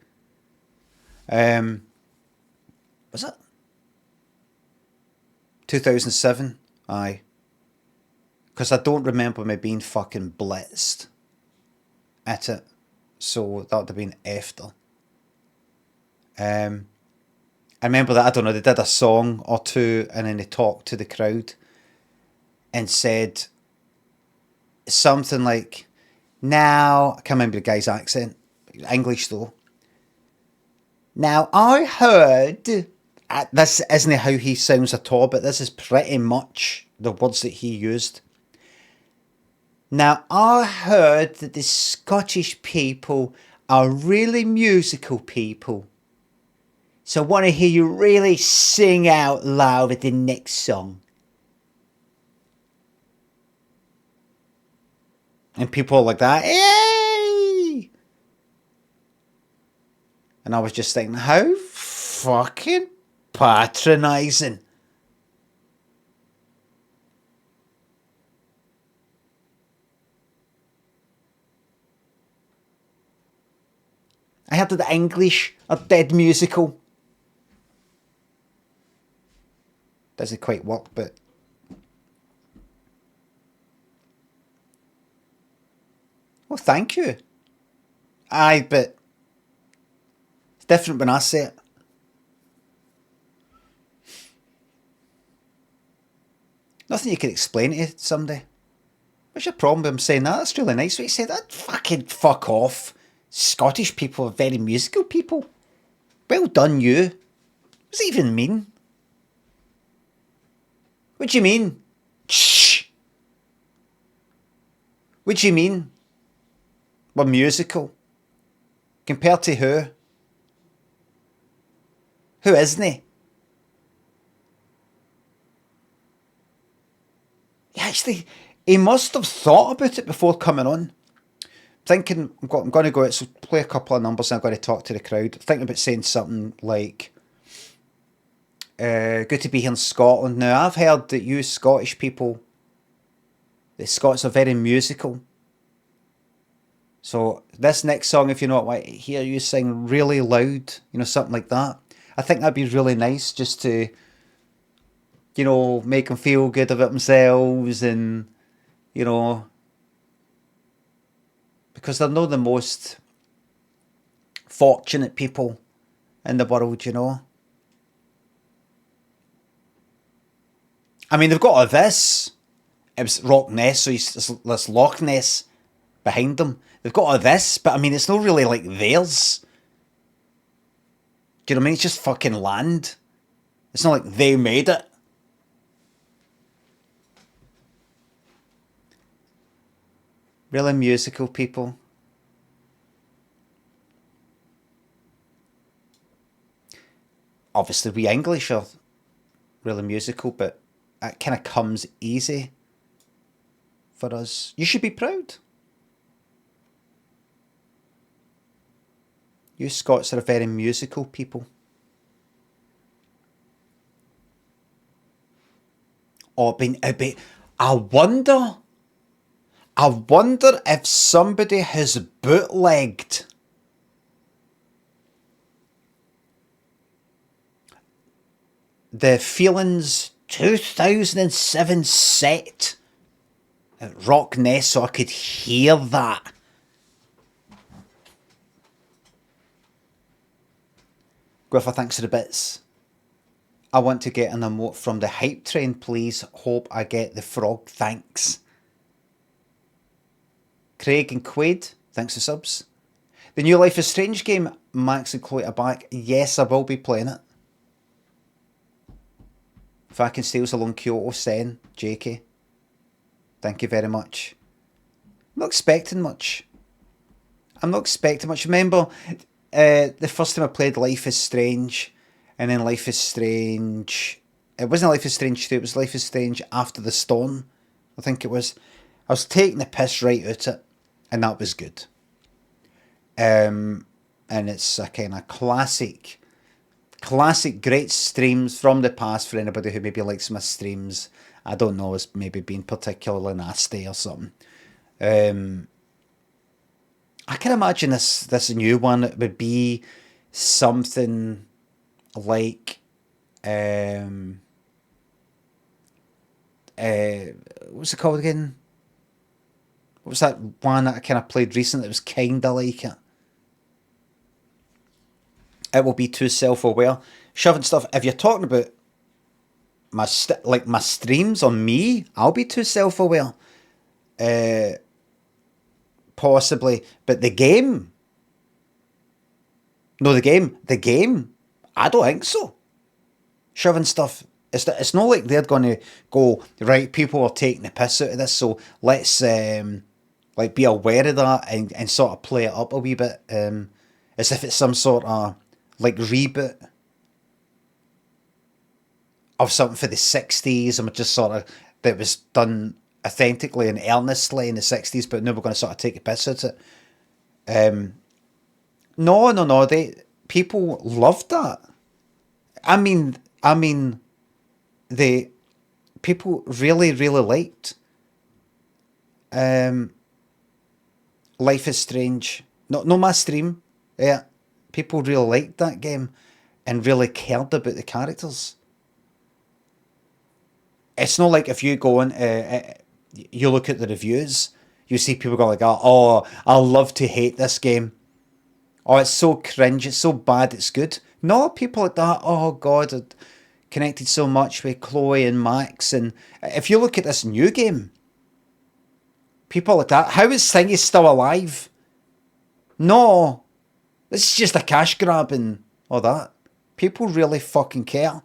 S1: Was it? 2007? Aye. Because I don't remember me being fucking blitzed at it. So that would have been after. I remember that, I don't know, they did a song or two and then they talked to the crowd and said something like, now, I can't remember the guy's accent, English though. Now, I heard, this isn't how he sounds at all, but this is pretty much the words that he used. Now, I heard that the Scottish people are really musical people. So I want to hear you really sing out loud at the next song. And people like that, yay! And I was just thinking, how fucking patronising. I heard that the English are dead musical. Doesn't quite work, but... Well, thank you. Aye, but... It's different when I say it. Nothing you can explain to somebody. What's your problem with him saying that? That's really nice what you said. That fucking fuck off. Scottish people are very musical people. Well done, you. What does it even mean? What do you mean? Shh. What do you mean? We're musical. Compared to who? Who isn't he? Actually, he must have thought about it before coming on. Thinking, I'm going to go out, so play a couple of numbers and I'm going to talk to the crowd. Thinking about saying something like, good to be here in Scotland. Now, I've heard that you Scottish people, the Scots are very musical. So this next song, if you not want to hear you sing really loud, you know, something like that. I think that'd be really nice just to, you know, make them feel good about themselves and, you know, because they're not the most fortunate people in the world, you know. I mean, they've got all this. It was Rock Ness, so there's Loch Ness behind them. They've got all this, but I mean, it's not really like theirs. Do you know what I mean? It's just fucking land. It's not like they made it. Really musical people. Obviously, we English are really musical, but it kind of comes easy for us. You should be proud. You Scots are a very musical people. Oh, I wonder if somebody has bootlegged the Feelings 2007 set at Rock Ness so I could hear that. Griffer, thanks for the bits. I want to get an emote from the hype train, please. Hope I get the frog, thanks. Craig and Quaid, thanks for subs. The new Life is Strange game, Max and Chloe are back. Yes, I will be playing it. If I can steals along Kyoto, Sen, JK. Thank you very much. I'm not expecting much. I'm not expecting much. Remember, the first time I played Life is Strange, and then Life is Strange. It wasn't Life is Strange 2, it was Life is Strange After the Storm, I think it was. I was taking the piss right out it, and that was good. And it's a kind of classic, great streams from the past for anybody who maybe likes my streams. I don't know, as maybe being particularly nasty or something. I can imagine this new one would be something like what's it called again? What was that one that I kind of played recently that was kind of like it? It will be too self-aware. Shoving stuff. If you're talking about my streams on me, I'll be too self-aware. Possibly. But the game. No, the game. I don't think so. Shoving stuff. It's not like they're going to go, right, people are taking the piss out of this, so let's be aware of that and sort of play it up a wee bit. As if it's some sort of reboot of something for the 60s, and just sort of that was done authentically and earnestly in the 60s, but now we're going to sort of take a piss at it. No. People loved that. I mean, the people really liked Life is Strange. No, my stream. Yeah, people really liked that game and really cared about the characters. It's not like if you go on, you look at the reviews, you see people go like, "Oh, I love to hate this game. Oh, it's so cringe. It's so bad. It's good." No, people like that. Oh God, I connected so much with Chloe and Max. And if you look at this new game, people like that. How is Thingy still alive? No, this is just a cash grab and all that. People really fucking care.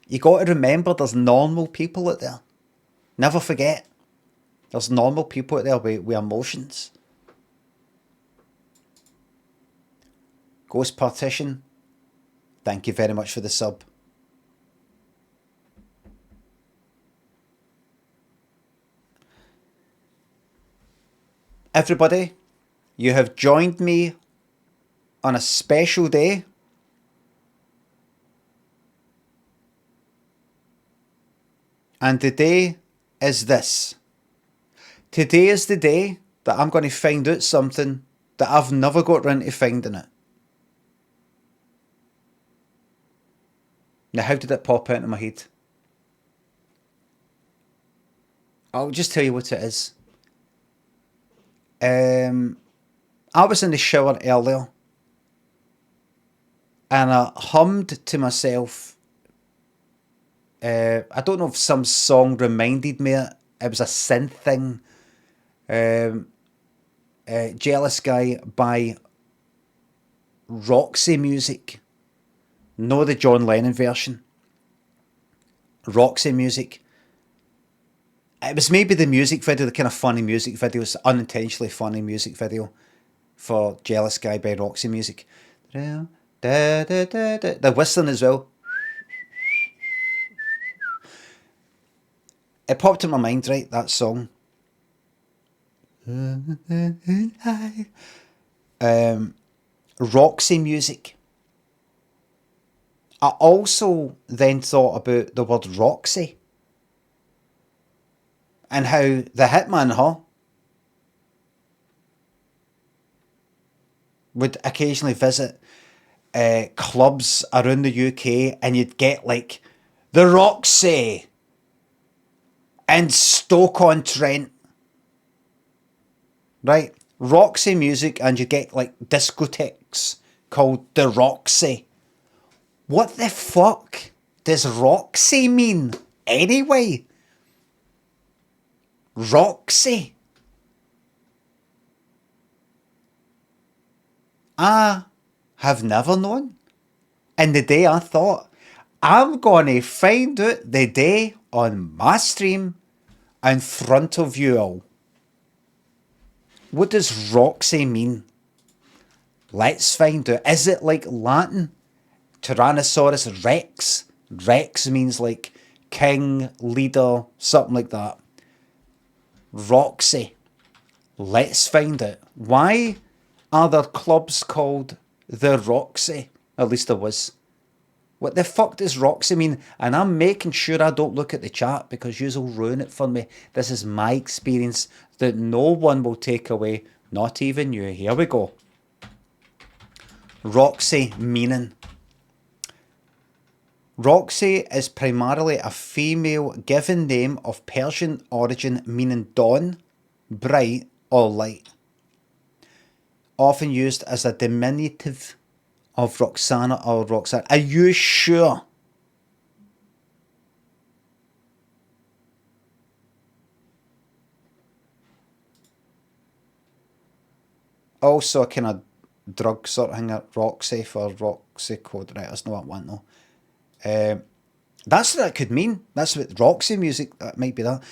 S1: You got to remember, there's normal people out there. Never forget, there's normal people out there with emotions. Ghost Partition, thank you very much for the sub. Everybody, you have joined me on a special day. And the day is this. Today is the day that I'm going to find out something that I've never got around to finding it. Now, how did it pop out of my head? I'll just tell you what it is. I was in the shower earlier and I hummed to myself. I don't know if some song reminded me it. It was a synth thing. Jealous Guy by Roxy Music. No, the John Lennon version. Roxy Music. It was maybe the music video, the kind of funny music video, it's unintentionally funny music video for Jealous Guy by Roxy Music. The whistling as well. It popped in my mind, right, that song. Roxy Music. I also then thought about the word Roxy and how the Hitman and Her would occasionally visit clubs around the UK, and you'd get like the Roxy in Stoke-on-Trent, right? Roxy Music, and you get like discotheques called the Roxy. What the fuck does Roxy mean anyway? Roxy. I have never known. And the day I thought, I'm going to find out the day on my stream in front of you all. What does Roxy mean? Let's find out. Is it like Latin? Tyrannosaurus Rex? Rex means like king, leader, something like that. Roxy. Let's find out. Why are there clubs called the Roxy? At least there was. What the fuck does Roxy mean? And I'm making sure I don't look at the chat because you'll ruin it for me. This is my experience that no one will take away, not even you. Here we go. Roxy meaning. Roxy is primarily a female given name of Persian origin meaning dawn, bright or light. Often used as a diminutive of Roxana or Roxanne. Are you sure? Also a kind of drug sort of thing at Roxy for Roxy code. Right, that's not what I want though. That's what it could mean. That's what Roxy music, that might be that.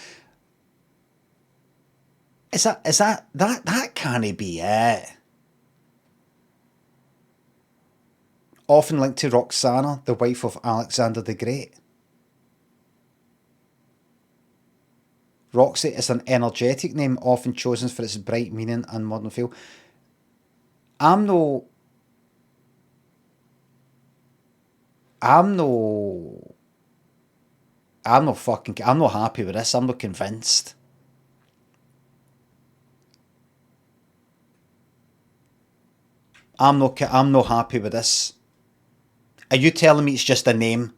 S1: Is that can't be it. Often linked to Roxana, the wife of Alexander the Great. Roxy is an energetic name often chosen for its bright meaning and modern feel. I'm no happy with this. I'm not convinced. I'm not happy with this. Are you telling me it's just a name?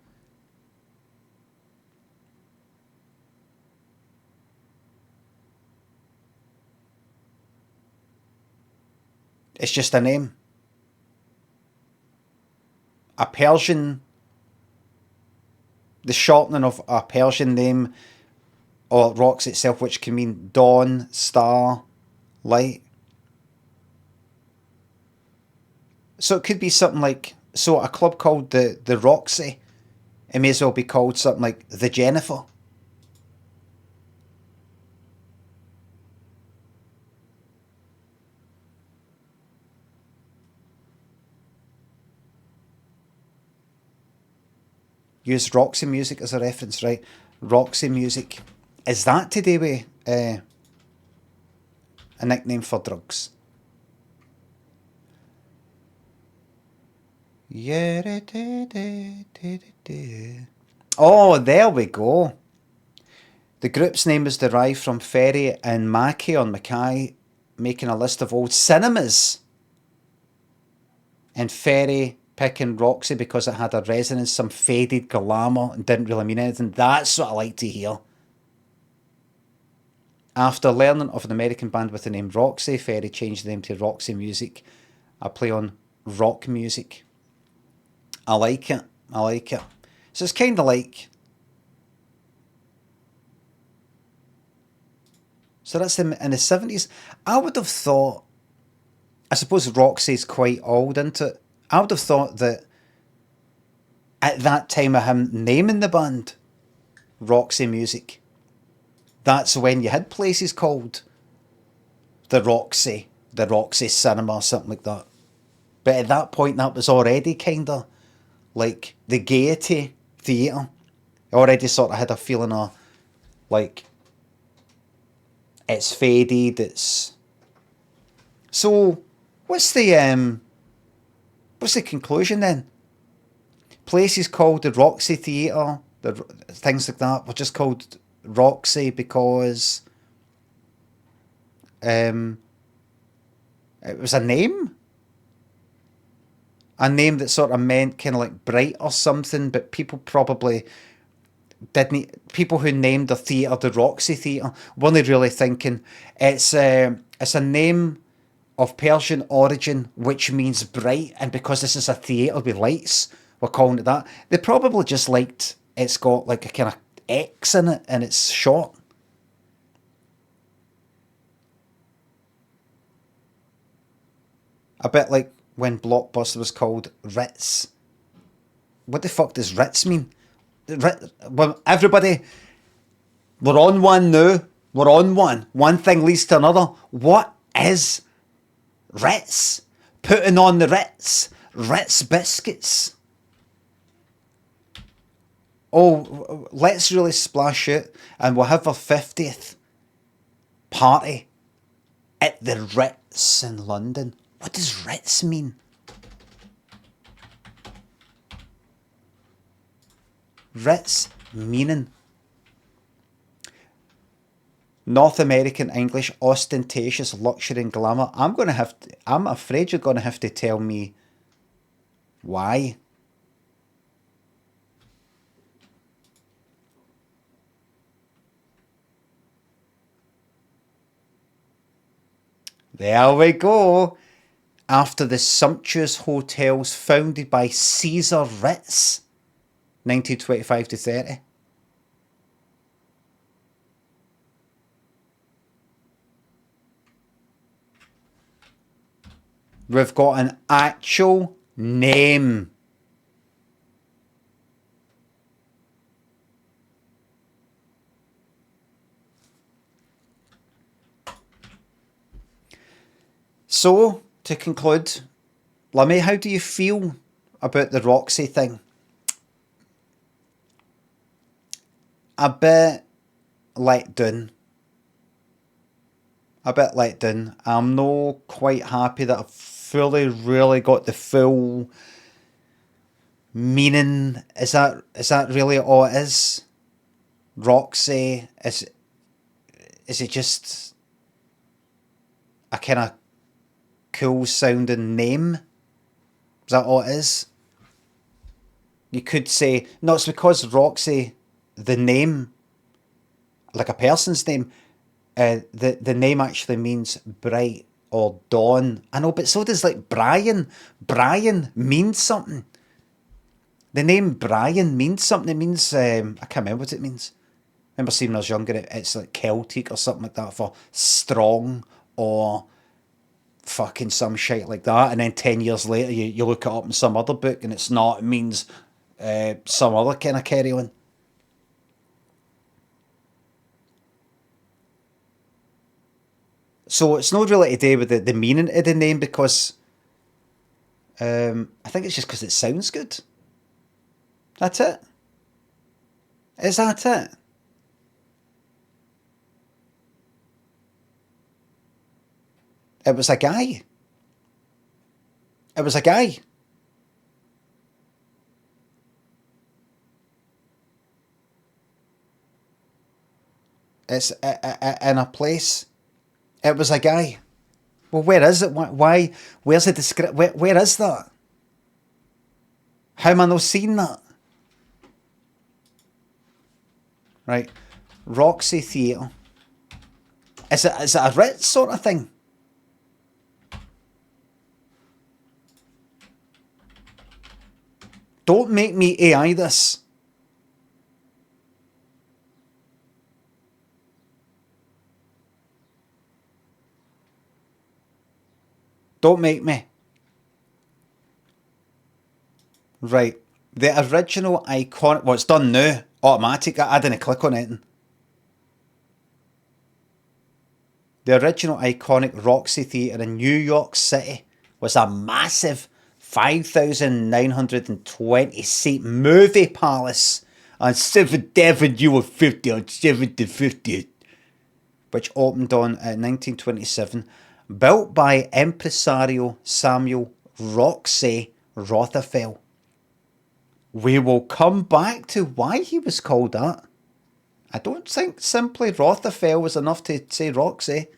S1: It's just a name. A Persian, the shortening of a Persian name, or Rox itself, which can mean dawn, star, light. So it could be something like, so a club called the Roxy, it may as well be called something like the Jennifer. Use Roxy music as a reference, right? Roxy music. Is that to do with a nickname for drugs? Oh, there we go. The group's name is derived from Ferry and Mackie on Mackay making a list of old cinemas. And Ferry picking Roxy because it had a resonance, some faded glamour and didn't really mean anything. That's what I like to hear. After learning of an American band with the name Roxy, Ferry changed the name to Roxy Music, a play on rock music. I like it. I like it. So it's kind of like... So that's in the 70s. I would have thought... I suppose Roxy's quite old, isn't it? I would have thought that at that time of him naming the band Roxy Music, that's when you had places called the Roxy Cinema or something like that. But at that point, that was already kind of like the Gaiety Theatre. Already sort of had a feeling of like it's faded, it's... So what's the conclusion then? Places called the Roxy Theatre, the things like that, were just called Roxy because it was a name that sort of meant kind of like bright or something, but people probably didn't. People who named the theatre the Roxy Theatre weren't really thinking it's a name of Persian origin which means bright, and because this is a theatre with lights, we're calling it that. They probably just liked it's got like a kind of X in it and it's short. A bit like when Blockbuster was called Ritz. What the fuck does Ritz mean? Well, everybody, we're on one now. We're on one. One thing leads to another. What is Ritz? Putting on the Ritz. Ritz biscuits. Oh, let's really splash out and we'll have our 50th party at the Ritz in London. What does Ritz mean? Ritz meaning North American English, ostentatious luxury and glamour. I'm afraid you're gonna have to tell me why. There we go. After the sumptuous hotels founded by Caesar Ritz, 1925 to 30. We've got an actual name. So, to conclude, Limmy, how do you feel about the Roxy thing? A bit let down. I'm not quite happy that I've fully really got the full meaning. Is that really all it is? Roxy, is it just a kind of cool sounding name? Is that all it is? You could say, no, it's because Roxy, the name, like a person's name, the name actually means bright or dawn. I know, but so does like Brian. Brian means something. The name Brian means something. It means, I can't remember what it means. I remember seeing when I was younger, it's like Celtic or something like that for strong or fucking some shit like that. And then 10 years later, you look it up in some other book and it's not. It means some other kind of carry on. So it's not really to do with the meaning of the name because I think it's just because it sounds good. That's it. Is that it? It was a guy. It was a guy. It's in a place. It was a guy. Well, where is it? Why? Where's the description? Where is that? How am I not seeing that? Right. Roxy Theatre. Is it a Ritz sort of thing? Don't make me AI this. Don't make me. Right. The original iconic... Well, it's done now. Automatic. I didn't click on anything. The original iconic Roxy Theatre in New York City was a massive 5,920 seat movie palace on 7th Avenue of 50 on 7th and 50th, which opened on 1927, built by impresario Samuel Roxy Rothafel. We will come back to why he was called that. I don't think simply Rothafel was enough to say Roxy.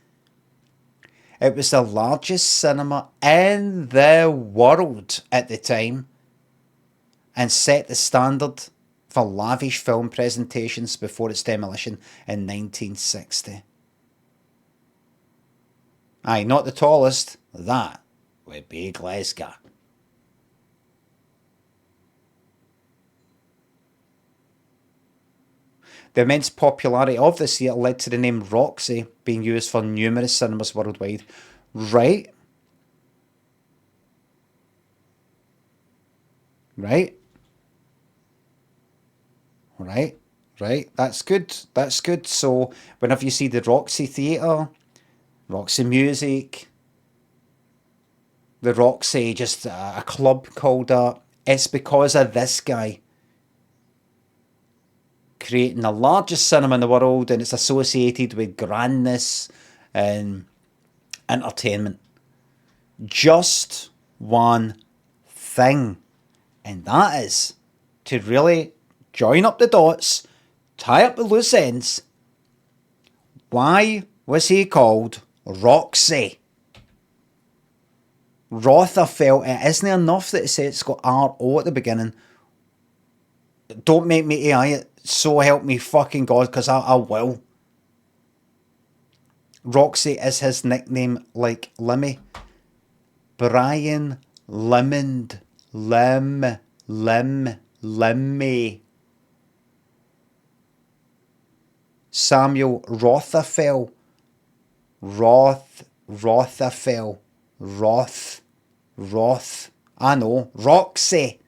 S1: It was the largest cinema in the world at the time and set the standard for lavish film presentations before its demolition in 1960. Aye, not the tallest. That would be Glasgow. The immense popularity of this theatre led to the name Roxy being used for numerous cinemas worldwide. Right? Right? Right? right? That's good. That's good. So whenever you see the Roxy Theatre, Roxy Music, the Roxy, just a club called that, it's because of this guy creating the largest cinema in the world, and it's associated with grandness and entertainment. Just one thing, and that is to really join up the dots, tie up the loose ends. Why was he called Roxy? Rotha felt it isn't enough that it says it's got R-O at the beginning. Don't make me AI it. So help me fucking God, because I will. Roxy is his nickname, like Limmy. Brian Limond. Limmy. Samuel Rothafel. Rothafel. Roth. I know. Roxy.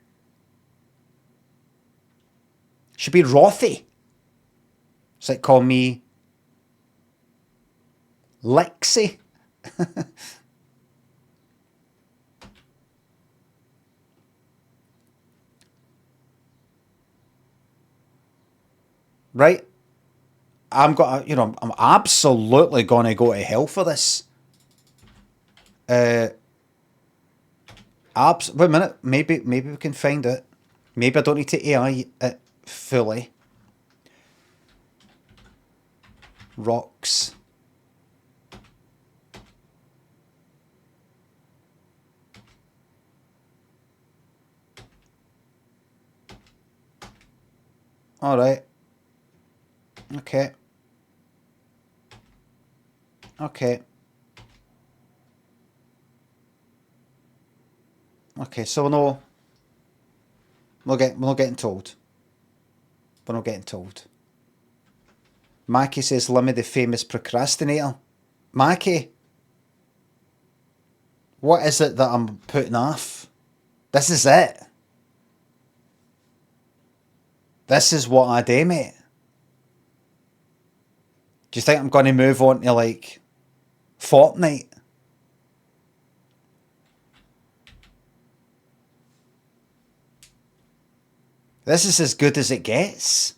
S1: Should be Rothy. It's like call me Lexi. Right? I'm absolutely gonna go to hell for this. Wait a minute. Maybe we can find it. Maybe I don't need to AI it fully. Rocks. All right. Okay. Okay. Okay, so we're not getting told. We're not getting told. Mackie says Limmy the famous procrastinator. Mackie, what is it that I'm putting off? This is it. This is what I do, mate. Do you think I'm going to move on to like Fortnite? This is as good as it gets.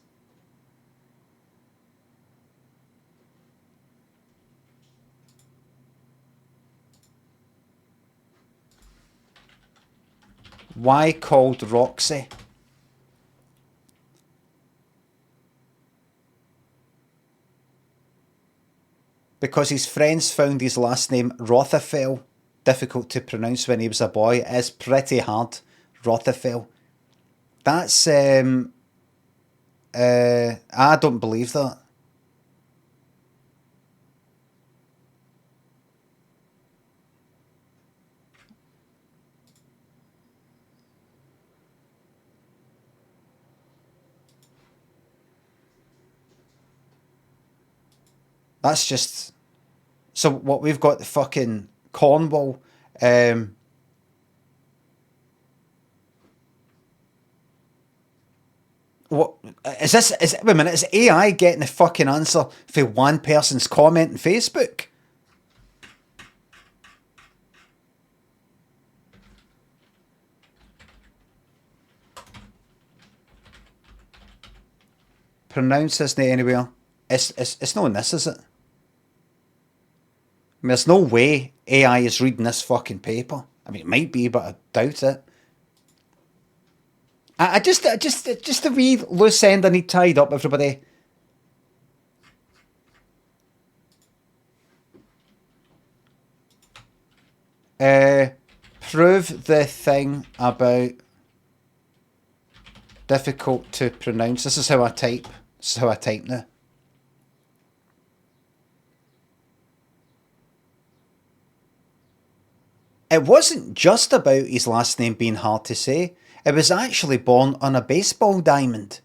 S1: Why called Roxy? Because his friends found his last name Rothafel difficult to pronounce when he was a boy. It's pretty hard. Rothafel. That's I don't believe that. That's just so what we've got the fucking Cornwall. What is this? Wait a minute, is AI getting the fucking answer for one person's comment on Facebook? Pronounce this name anywhere. It's not in this, is it? I mean, there's no way AI is reading this fucking paper. I mean, it might be, but I doubt it. I just a wee loose end I need tied up, everybody. Prove the thing about difficult to pronounce. This is how I type. This is how I type now. It wasn't just about his last name being hard to say. It was actually born on a baseball diamond.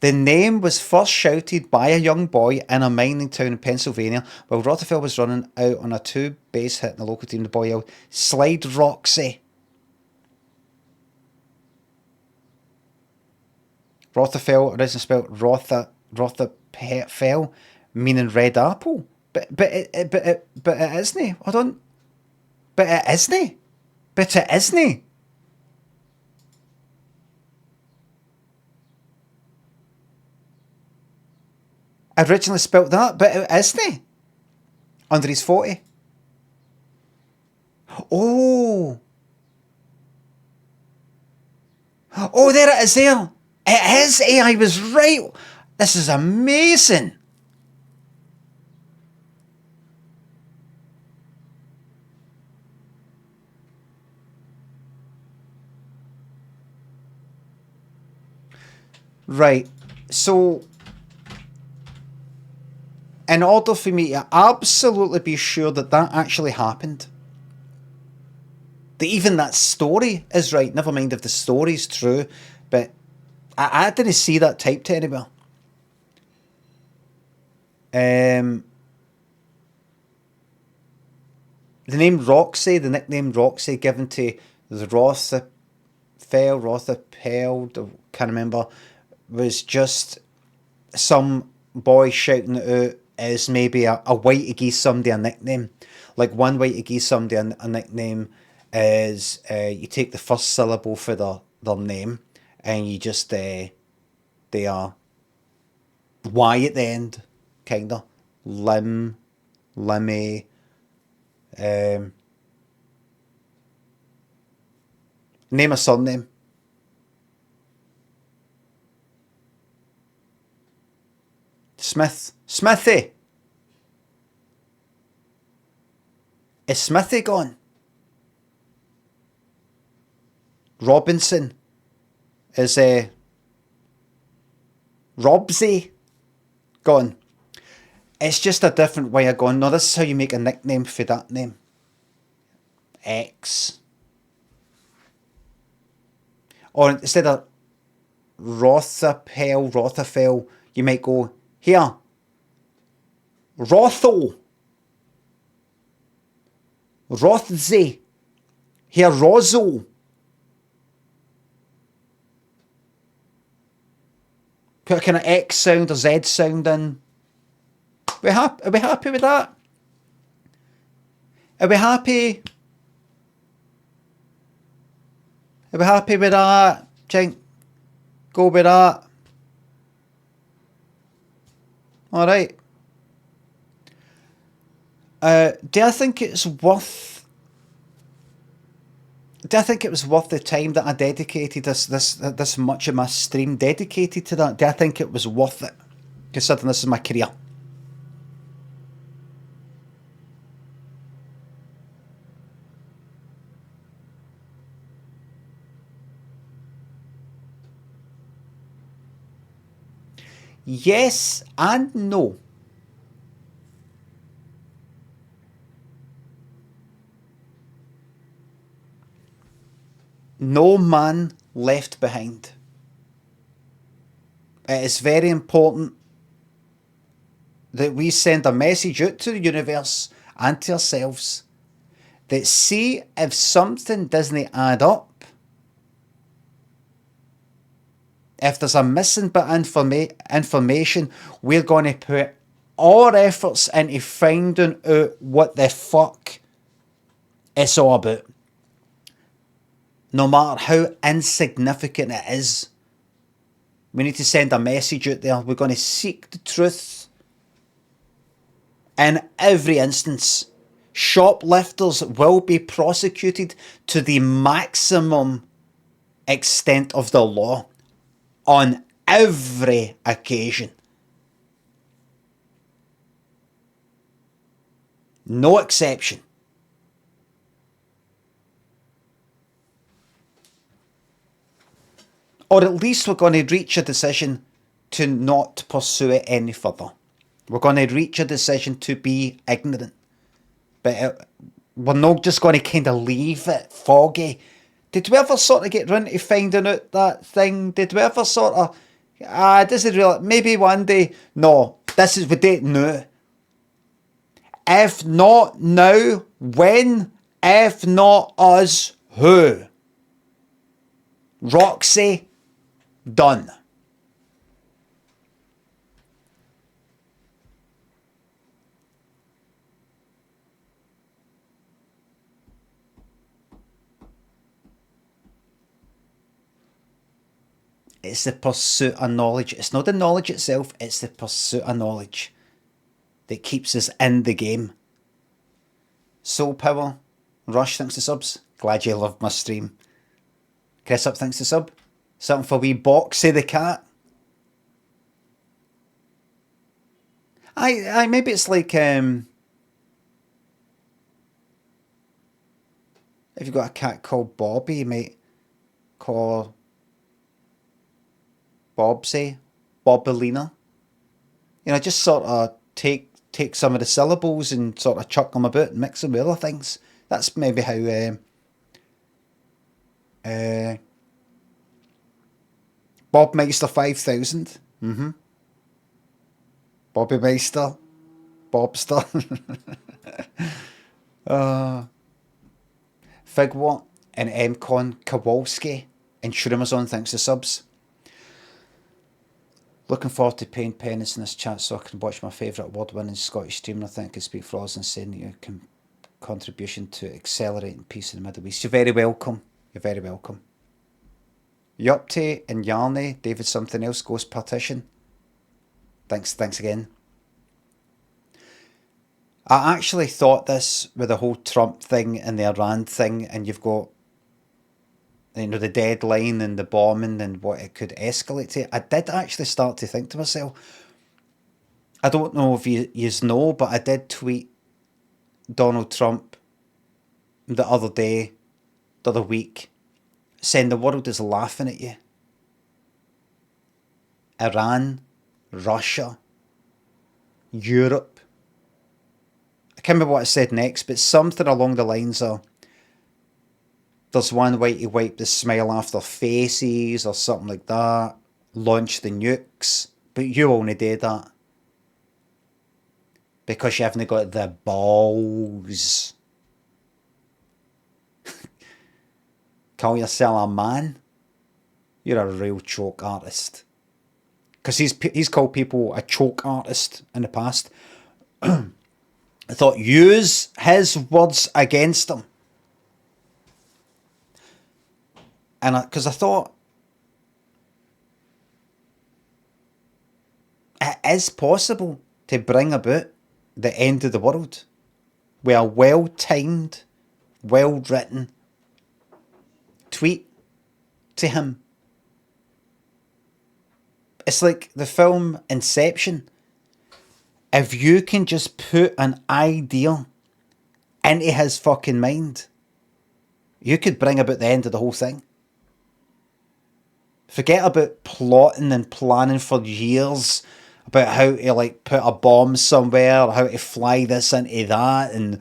S1: The name was first shouted by a young boy in a mining town in Pennsylvania while Rotherfeld was running out on a two-base hit in the local team. The boy yelled, "Slide Roxy." Rothafel, originally spelled Rothafel, meaning red apple. But it isn't. Hold on. But it isn't. But it isn't. Originally spelt that, but it isn't. Under his 40. Oh. Oh, there it is there. It is. I was right. This is amazing. Right. So, in order for me to absolutely be sure that that actually happened, that even that story is right, never mind if the story's true, but I didn't see that typed anywhere. The name Roxy, the nickname Roxy, given to the Rothapel, can't remember, was just some boy shouting it out as maybe a way to give somebody a nickname. Like one way to give somebody a nickname is you take the first syllable for their name and you just they are Y at the end, kinda. Limmy, name a surname. Smithy. Is Smithy gone? Robinson. Is Robsy gone? It's just a different way of going. No, this is how you make a nickname for that name. X. Or instead of Rothafel, you might go, here, Rotho, Rothzy, here, Rozo. Put a kind of X sound or Z sound in. Are we happy with that? Are we happy? Are we happy with that? Chink, go with that. Alright. Do I think it was worth the time that I dedicated this much of my stream dedicated to that? Do I think it was worth it, considering this is my career? Yes and no. No man left behind. It is very important that we send a message out to the universe and to ourselves that see if something doesn't add up, if there's a missing bit of information, we're going to put our efforts into finding out what the fuck it's all about. No matter how insignificant it is, we need to send a message out there. We're going to seek the truth. In every instance, shoplifters will be prosecuted to the maximum extent of the law. On every occasion. No exception. Or at least we're going to reach a decision to not pursue it any further. We're going to reach a decision to be ignorant. But we're not just going to kind of leave it foggy. Did we ever sort of get round to finding out that thing? Did we ever sort of, this is real, maybe one day? No, this is, we don't know. If not now, when? If not us, who? Roxy, done. It's the pursuit of knowledge. It's not the knowledge itself, it's the pursuit of knowledge that keeps us in the game. Soul Power, Rush, thanks to subs. Glad you loved my stream. Chris up, thanks to sub. Something for wee Boxy the cat. I maybe it's like if you've got a cat called Bobby, you might call Bobsy, Bobalina. You know, just sort of take some of the syllables and sort of chuck them about and mix them with other things. That's maybe how Bob Meister 5000. Bobby Meister. Bobster. Figwat and MCon Kowalski and Shroomazon, thanks to subs. Looking forward to paying pennies in this chat so I can watch my favourite award-winning Scottish streamer. I think I can speak for us in saying that your contribution to accelerating peace in the Middle East. You're very welcome. You're very welcome. Yupty and Yarny, David something else, Ghost Partition. Thanks again. I actually thought this with the whole Trump thing and the Iran thing, and you've got, you know, the deadline and the bombing and what it could escalate to. I did actually start to think to myself, I don't know if you know, but I did tweet Donald Trump the other week, saying the world is laughing at you. Iran, Russia, Europe. I can't remember what I said next, but something along the lines of, there's one way to wipe the smile off their faces or something like that, launch the nukes, but you only did that because you haven't got the balls. Call yourself a man? You're a real choke artist. Because he's called people a choke artist in the past. I thought, use his words against him. And because I thought, it is possible to bring about the end of the world with a well-timed, well-written tweet to him. It's like the film Inception. If you can just put an idea into his fucking mind, you could bring about the end of the whole thing. Forget about plotting and planning for years about how to like put a bomb somewhere or how to fly this into that and,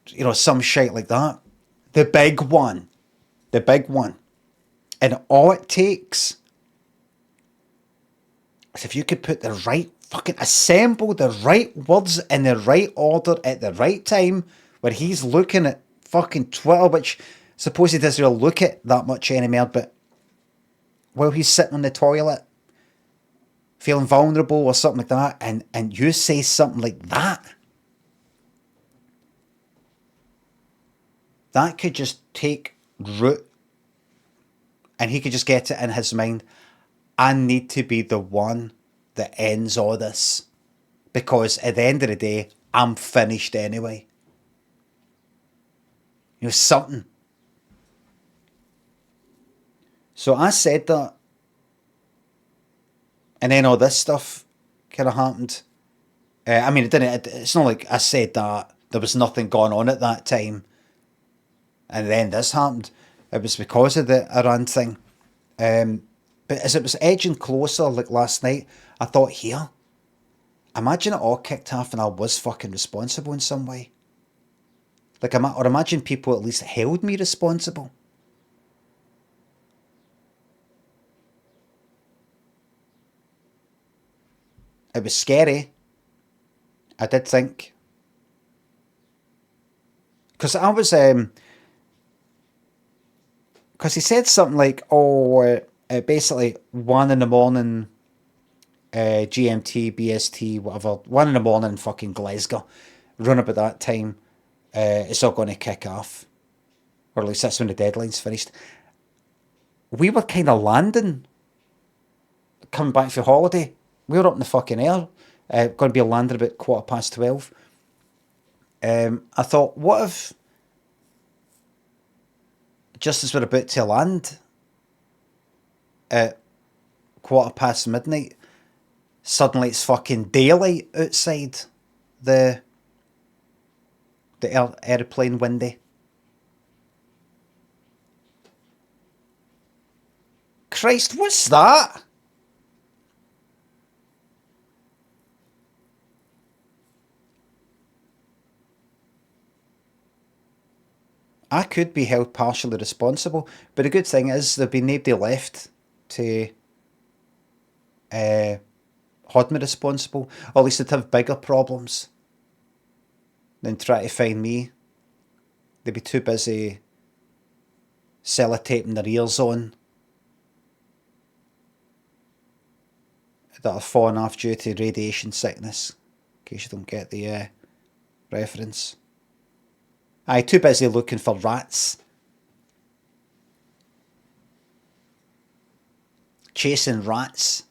S1: you know, some shit like that. The big one. And all it takes is if you could put the right fucking, assemble the right words in the right order at the right time where he's looking at fucking Twitter, which I suppose he doesn't really look at that much anymore, but while he's sitting on the toilet, feeling vulnerable or something like that, and you say something like that, that could just take root, and he could just get it in his mind, I need to be the one that ends all this, because at the end of the day, I'm finished anyway. You know, something. So I said that, and then all this stuff kind of happened. I mean, it didn't. It's not like I said that there was nothing going on at that time, and then this happened. It was because of the Iran thing. But as it was edging closer, like last night, I thought, here, imagine it all kicked off and I was fucking responsible in some way. Like, or imagine people at least held me responsible. It was scary. I did think. Because I was, because he said something like, basically 1 a.m, GMT, BST, whatever, 1 a.m. in fucking Glasgow, run about that time, it's all going to kick off. Or at least that's when the deadline's finished. We were kind of landing coming back for holiday. We were up in the fucking air. Going to be landing about 12:15. I thought, what if, just as we're about to land at midnight, suddenly it's fucking daylight outside the aeroplane window. Christ, what's that? I could be held partially responsible, but the good thing is there'll be nobody left to hold me responsible. Or at least they'd have bigger problems than try to find me. They'd be too busy sellotaping their ears on that are falling off due to radiation sickness, in case you don't get the reference. Aye, too busy looking for rats. Chasing rats.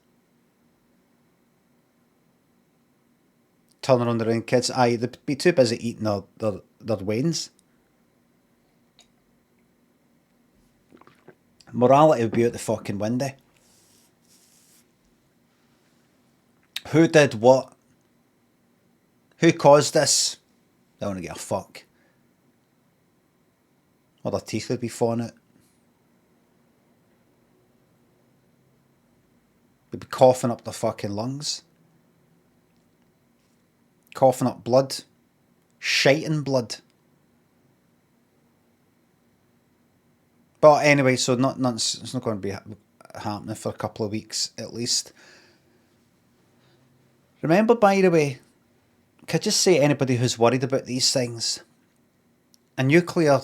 S1: Turning around kids. Aye, they'd be too busy eating their wains. Morality would be out the fucking window. Who did what? Who caused this? They don't give a fuck. Or their teeth would be falling out. They'd be coughing up their fucking lungs. Coughing up blood. Shiting blood. But anyway, so it's not going to be happening for a couple of weeks at least. Remember, by the way, could I just say anybody who's worried about these things, a nuclear,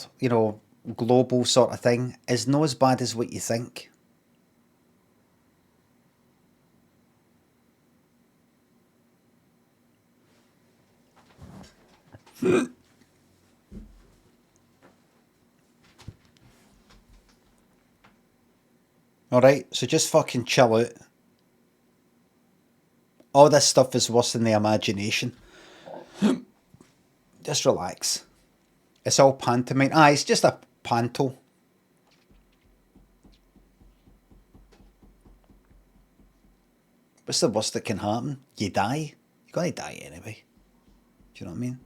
S1: global sort of thing is not as bad as what you think. Alright, so just fucking chill out. All this stuff is worse than the imagination. Just relax. It's all pantomime. Aye, it's just a panto. What's the worst that can happen? You die. You're going to die anyway. Do you know what I mean?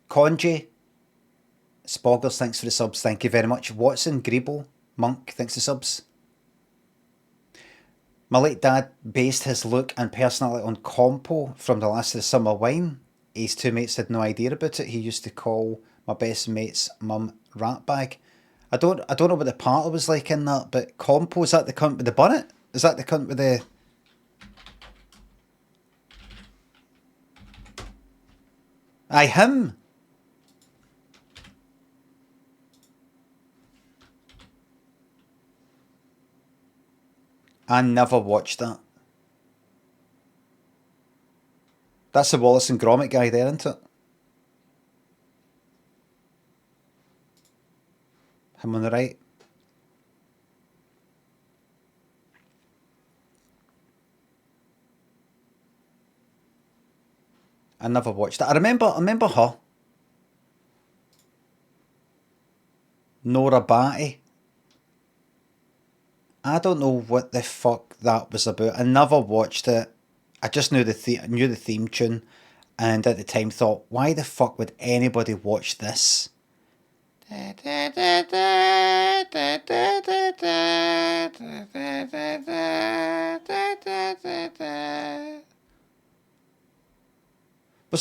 S1: Conji. Spoggers, thanks for the subs. Thank you very much. Watson, Grebo, Monk, thanks for the subs. My late dad based his look and personality on Compo from The Last of the Summer Wine. His two mates had no idea about it. He used to call my best mate's mum ratbag. I don't know what the party was like in that, but Compo, is that the cunt with the bonnet? Is that the cunt with the... Aye, him. I never watched that. That's the Wallace and Gromit guy there, isn't it? Him on the right. I never watched that. I remember her. Nora Batty. I don't know what the fuck that was about. I never watched it. I just knew the theme tune, and at the time thought, why the fuck would anybody watch this? Was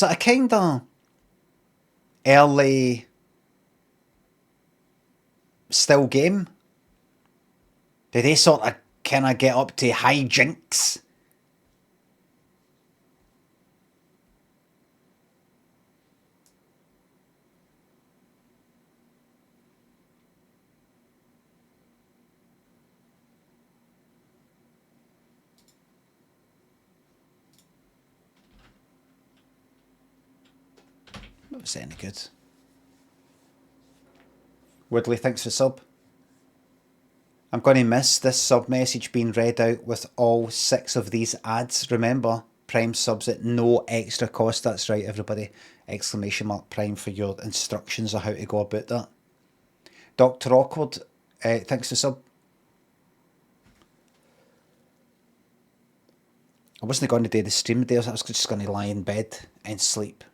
S1: that a kind of early still game? Did they sort of kind of get up to hijinks? That was any good. Woodley, thanks for sub. I'm going to miss this sub message being read out with all 6 of these ads. Remember, Prime subs at no extra cost. That's right, everybody. Exclamation mark Prime for your instructions on how to go about that. Dr. Awkward, thanks for sub. I wasn't going to do the stream there, so I was just going to lie in bed and sleep.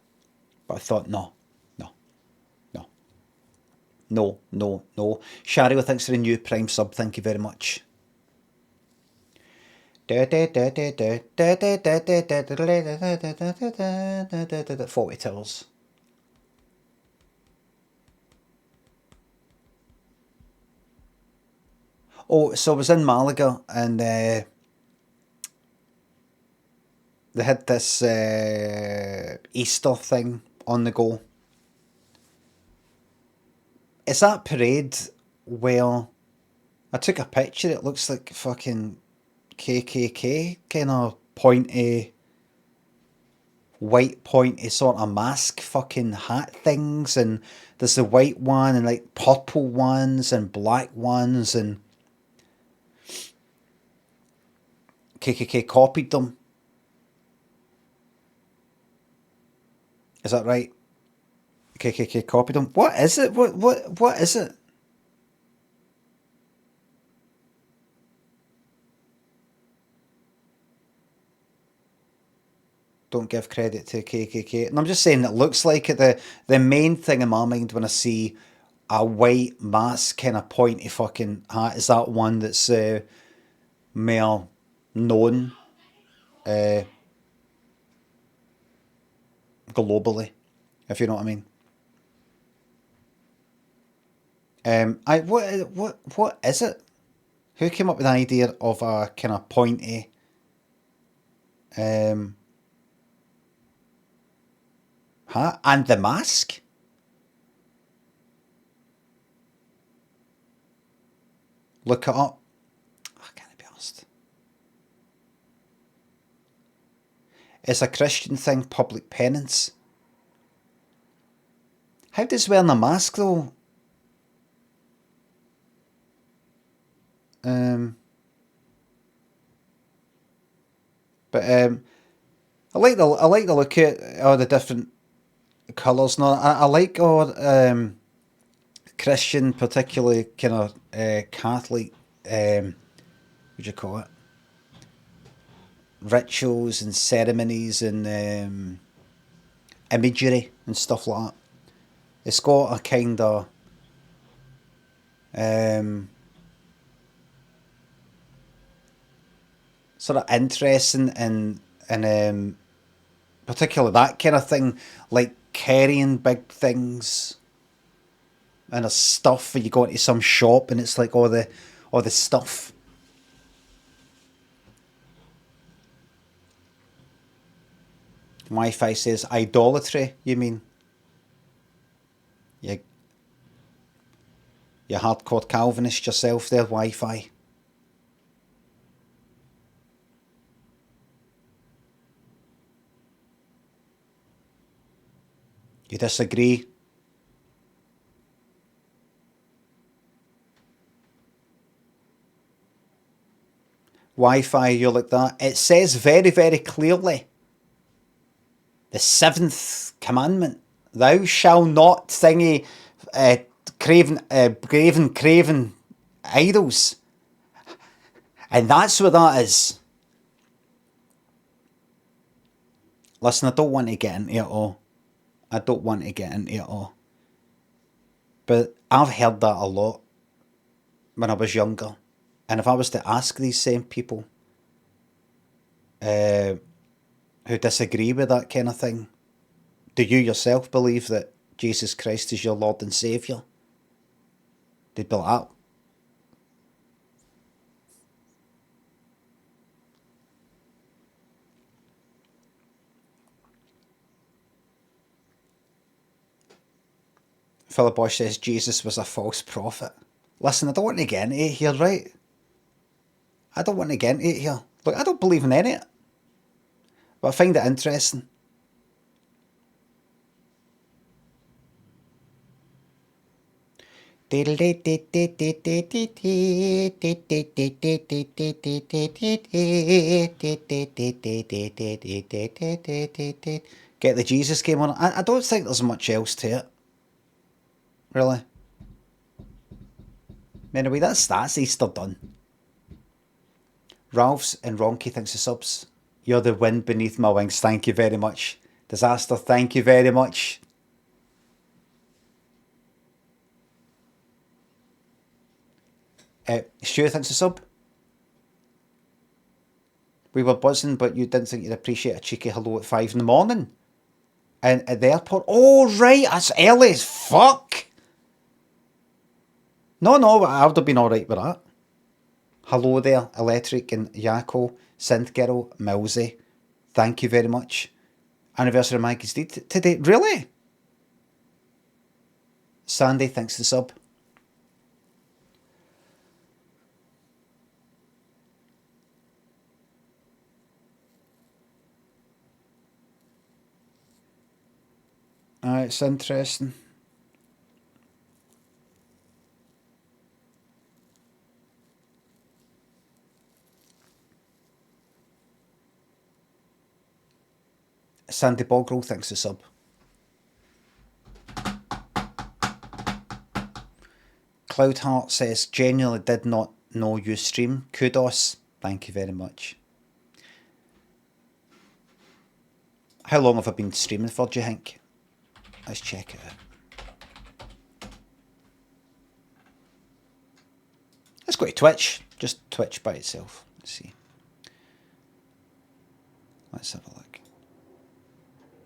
S1: But I thought, no. Shariel, thanks for the new Prime sub. Thank you very much. 40 towers. Oh, so I was in Malaga and they had this Easter thing on the go. Is that parade where I took a picture, it looks like fucking KKK, kind of pointy, white pointy sort of mask fucking hat things, and there's the white one and like purple ones and black ones, and KKK copied them. Is that right? KKK copied them. What is it? What is it? Don't give credit to KKK. And I'm just saying it looks like it. The main thing in my mind when I see a white mask kind of pointy fucking hat is that one that's more known globally, if you know what I mean. What is it? Who came up with the idea of a kind of pointy hat and the mask? Look it up. I can't be honest. It's a Christian thing, public penance. How does wearing a mask though? But I like the look at all the different colours. No, I like all Christian, particularly kind of Catholic. What do you call it? Rituals and ceremonies and imagery and stuff like that. It's got a kind of sort of interesting and particularly that kind of thing, like carrying big things and a stuff where you go into some shop and it's like all the stuff. Wi-Fi says idolatry, you mean? You hardcore Calvinist yourself there, Wi-Fi. You disagree? Wi-Fi, you're like that. It says very, very clearly, the 7th commandment, thou shalt not thingy graven idols. And that's what that is. Listen, I don't want to get into it all. But I've heard that a lot when I was younger. And if I was to ask these same people who disagree with that kind of thing, do you yourself believe that Jesus Christ is your Lord and Saviour? They'd be like, Philip Bosch says Jesus was a false prophet. Listen, I don't want to get into it here, right? I don't want to get into it here. Look, I don't believe in any of it. But I find it interesting. Get the Jesus game on. I don't think there's much else to it. Really. Anyway, that's Easter done. Ralph's and Ronky thinks of subs. You're the wind beneath my wings. Thank you very much. Disaster, thank you very much. Stu thinks of sub. We were buzzing, but you didn't think you'd appreciate a cheeky hello at 5 in the morning. And at the airport. Oh, right, that's early as fuck. No, I would have been alright with that. Hello there, Electric and Yako, Synth Girl, Milsey. Thank you very much. Anniversary of Maggie's deed today. Really? Sandy thanks the sub. It's interesting. Sandy Bogrel thanks the sub. Cloudheart says, genuinely did not know you stream. Kudos. Thank you very much. How long have I been streaming for, do you think? Let's check it out. Let's go to Twitch. Just Twitch by itself. Let's see. Let's have a look.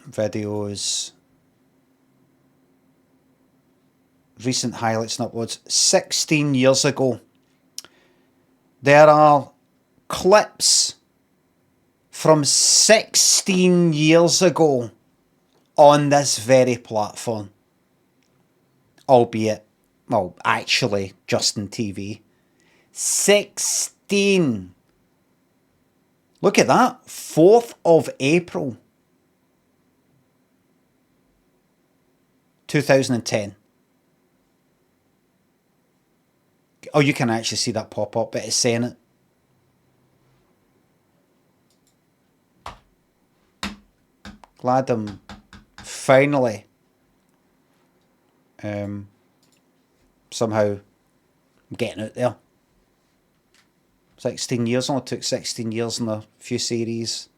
S1: Videos. Recent highlights and uploads. 16 years ago. There are clips from 16 years ago on this very platform. Albeit, well, actually, just in TV. 16. Look at that. 4th of April. 2010. Oh, you can actually see that pop up, but it's saying it. Glad I'm finally somehow getting out there. 16 years, only took 16 years in a few series.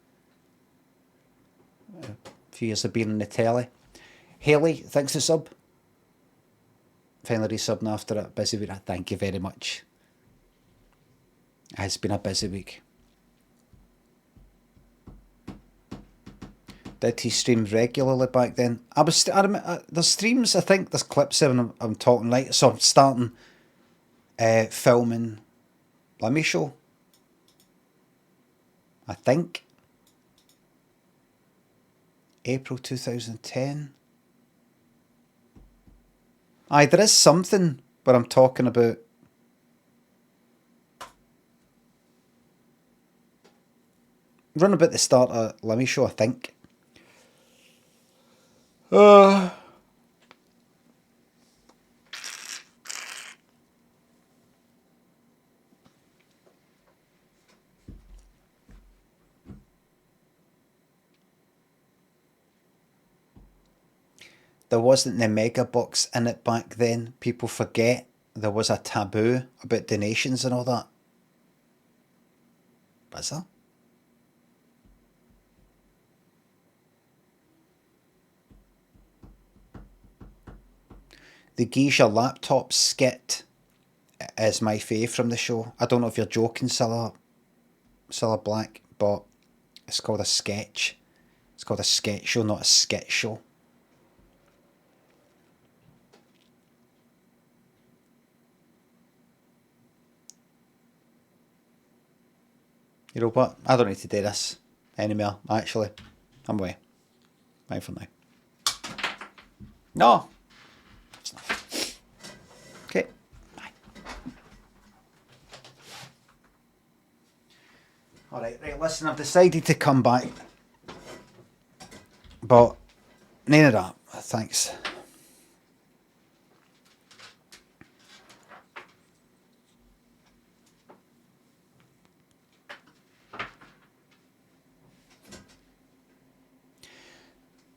S1: A few years of being in the telly. Haley, thanks for sub. Finally resubbing after a busy week. Thank you very much. It's been a busy week. Did he stream regularly back then? There's streams, I think, there's clips there when I'm talking like, so I'm starting filming Limmy show. I think. April 2010. Aye, there is something where I'm talking about run about the start of Limmy show, I think. There wasn't the mega box in it back then. People forget there was a taboo about donations and all that. Was there? The Geisha laptop skit is my fave from the show. I don't know if you're joking, Silla Black, but it's called a sketch. It's called a sketch show, not a skit show. You know what? I don't need to do this anymore, actually. I'm away. Bye for now. No! It's not. Okay. Bye. Alright, right, listen, I've decided to come back. But, none of that. Thanks.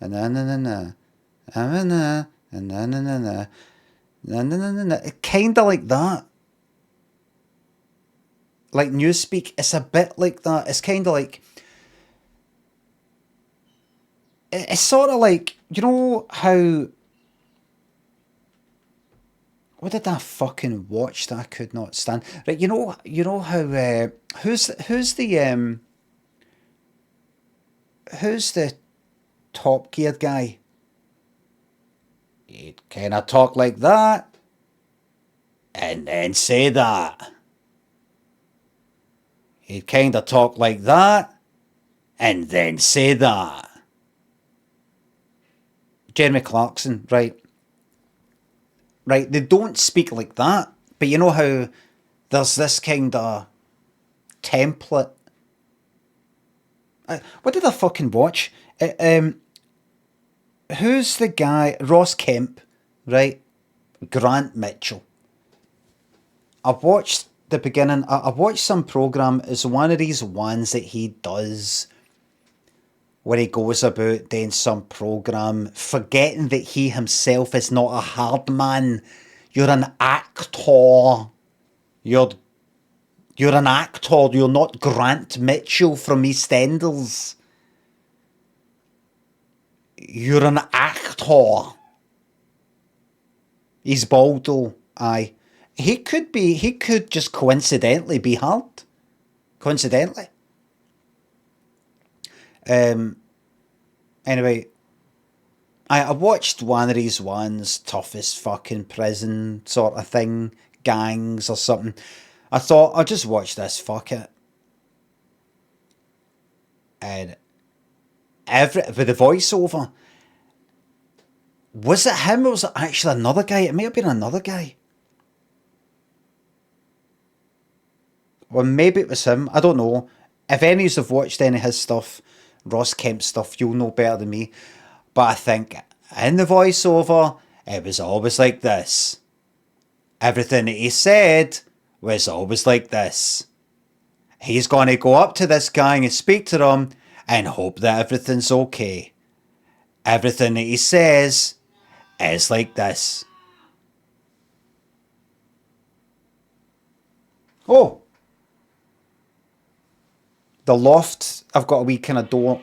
S1: Kind of like that. Like Newspeak, it's a bit like that. It's kind of like... It's sort of like, you know how... What did I fucking watch that I could not stand? Right, you know how... who's the Top Gear guy? He'd kind of talk like that, and then say that. He'd kind of talk like that, and then say that. Jeremy Clarkson, right? Right, they don't speak like that, but you know how there's this kind of template. What did I fucking watch? Who's the guy? Ross Kemp, right? Grant Mitchell. I've watched the beginning. I've watched some program. It's one of these ones that he does where he goes about doing some program, forgetting that he himself is not a hard man. You're an actor. You're an actor. You're not Grant Mitchell from EastEnders. You're an actor. He's bald though, aye. He could just coincidentally be hard. Coincidentally. Anyway, I watched one of these ones, toughest fucking prison sort of thing, gangs or something. I thought, I'll just watch this, fuck it. and with the voiceover, was it him or was it actually another guy? It may have been another guy. Well, maybe it was him. I don't know. If any of you have watched any of his stuff, Ross Kemp stuff, you'll know better than me. But I think in the voiceover, it was always like this. Everything that he said was always like this. He's going to go up to this guy and speak to him and hope that everything's okay. Everything that he says is like this. Oh! The loft, I've got a wee kind of door.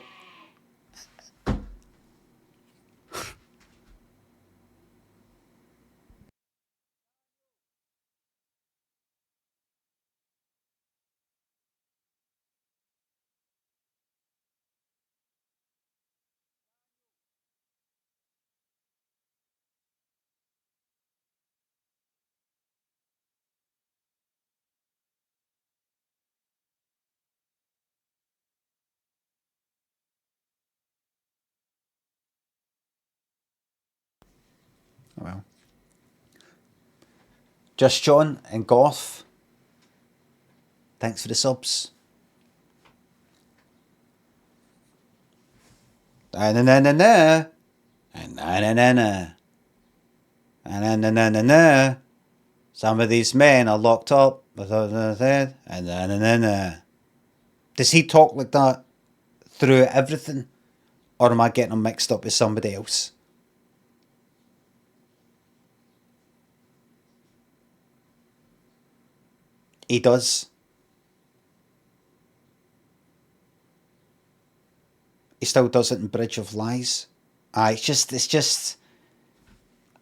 S1: Well. Just John and Goth. Thanks for the subs. Na-na-na-na-na. Na-na-na-na. Na-na-na-na-na. Some of these men are locked up. And na-na-na-na. Does he talk like that through everything? Or am I getting him mixed up with somebody else? He does. He still does it in Bridge of Lies. It's just.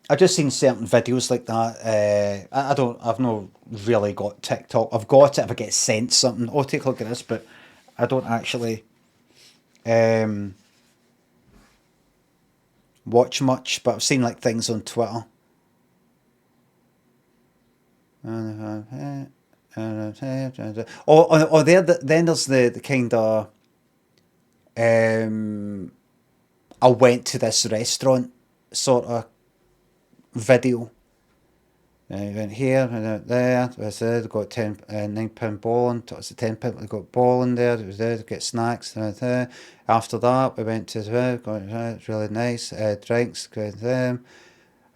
S1: I've just seen certain videos like that. I've not really got TikTok. I've got it if I get sent something. Oh, take a look at this, but I don't actually watch much. But I've seen like things on Twitter. Oh, there. Then there's the kind of. I went to this restaurant sort of video. I went here and there. I said, got £9 bowling. It was £10. We got bowling there. It was there to get snacks. After that, we went to got really nice drinks.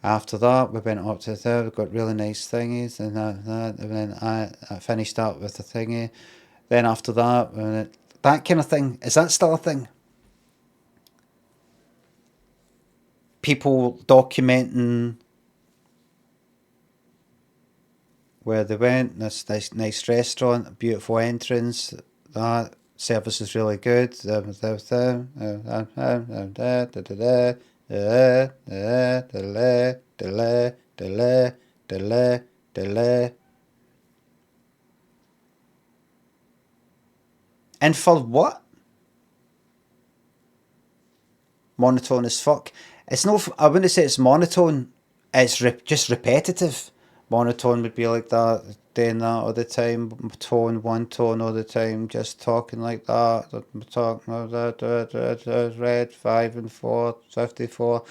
S1: After that, we went up to there. We got really nice thingies, and then I finished up with the thingy. Then after that, that kind of thing. Is that still a thing? People documenting where they went. This nice restaurant, a beautiful entrance. That service is really good. And for what? Monotone as fuck. It's no. I wouldn't say it's monotone. It's just repetitive. Monotone would be like that, doing that all the time. One tone all the time, just talking like that. Talking red 5 and 4, 54.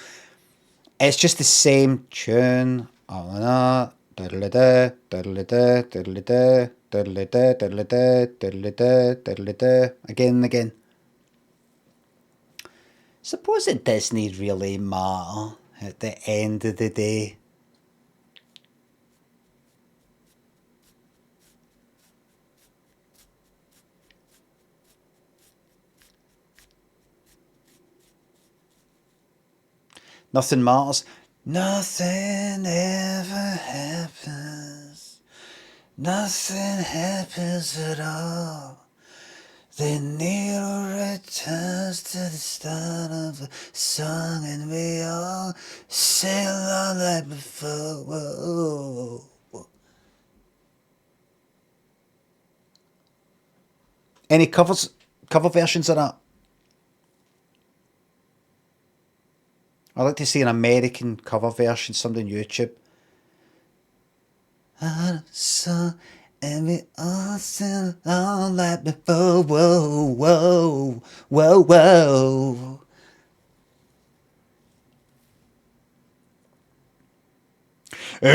S1: It's just the same tune. All that. Again and again. Suppose it doesn't really matter at the end of the day. Nothing matters. Nothing ever happens. Nothing happens at all. Then Nero returns to the start of a song, and we all sing along like before. Whoa. Any cover versions of that? I'd like to see an American cover version, something on YouTube. And we all sound all like before. Whoa, whoa, whoa, whoa.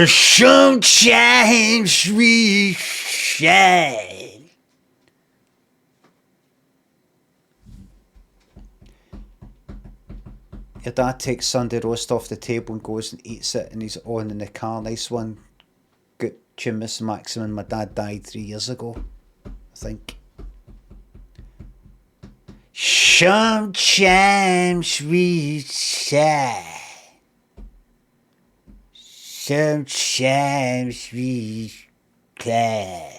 S1: Sometimes we shine. Your dad takes Sunday roast off the table and goes and eats it, and he's on in the car. Nice one. Good to Miss Maximum. My dad died 3 years ago, I think. Sometimes we shine. Sometimes we cry.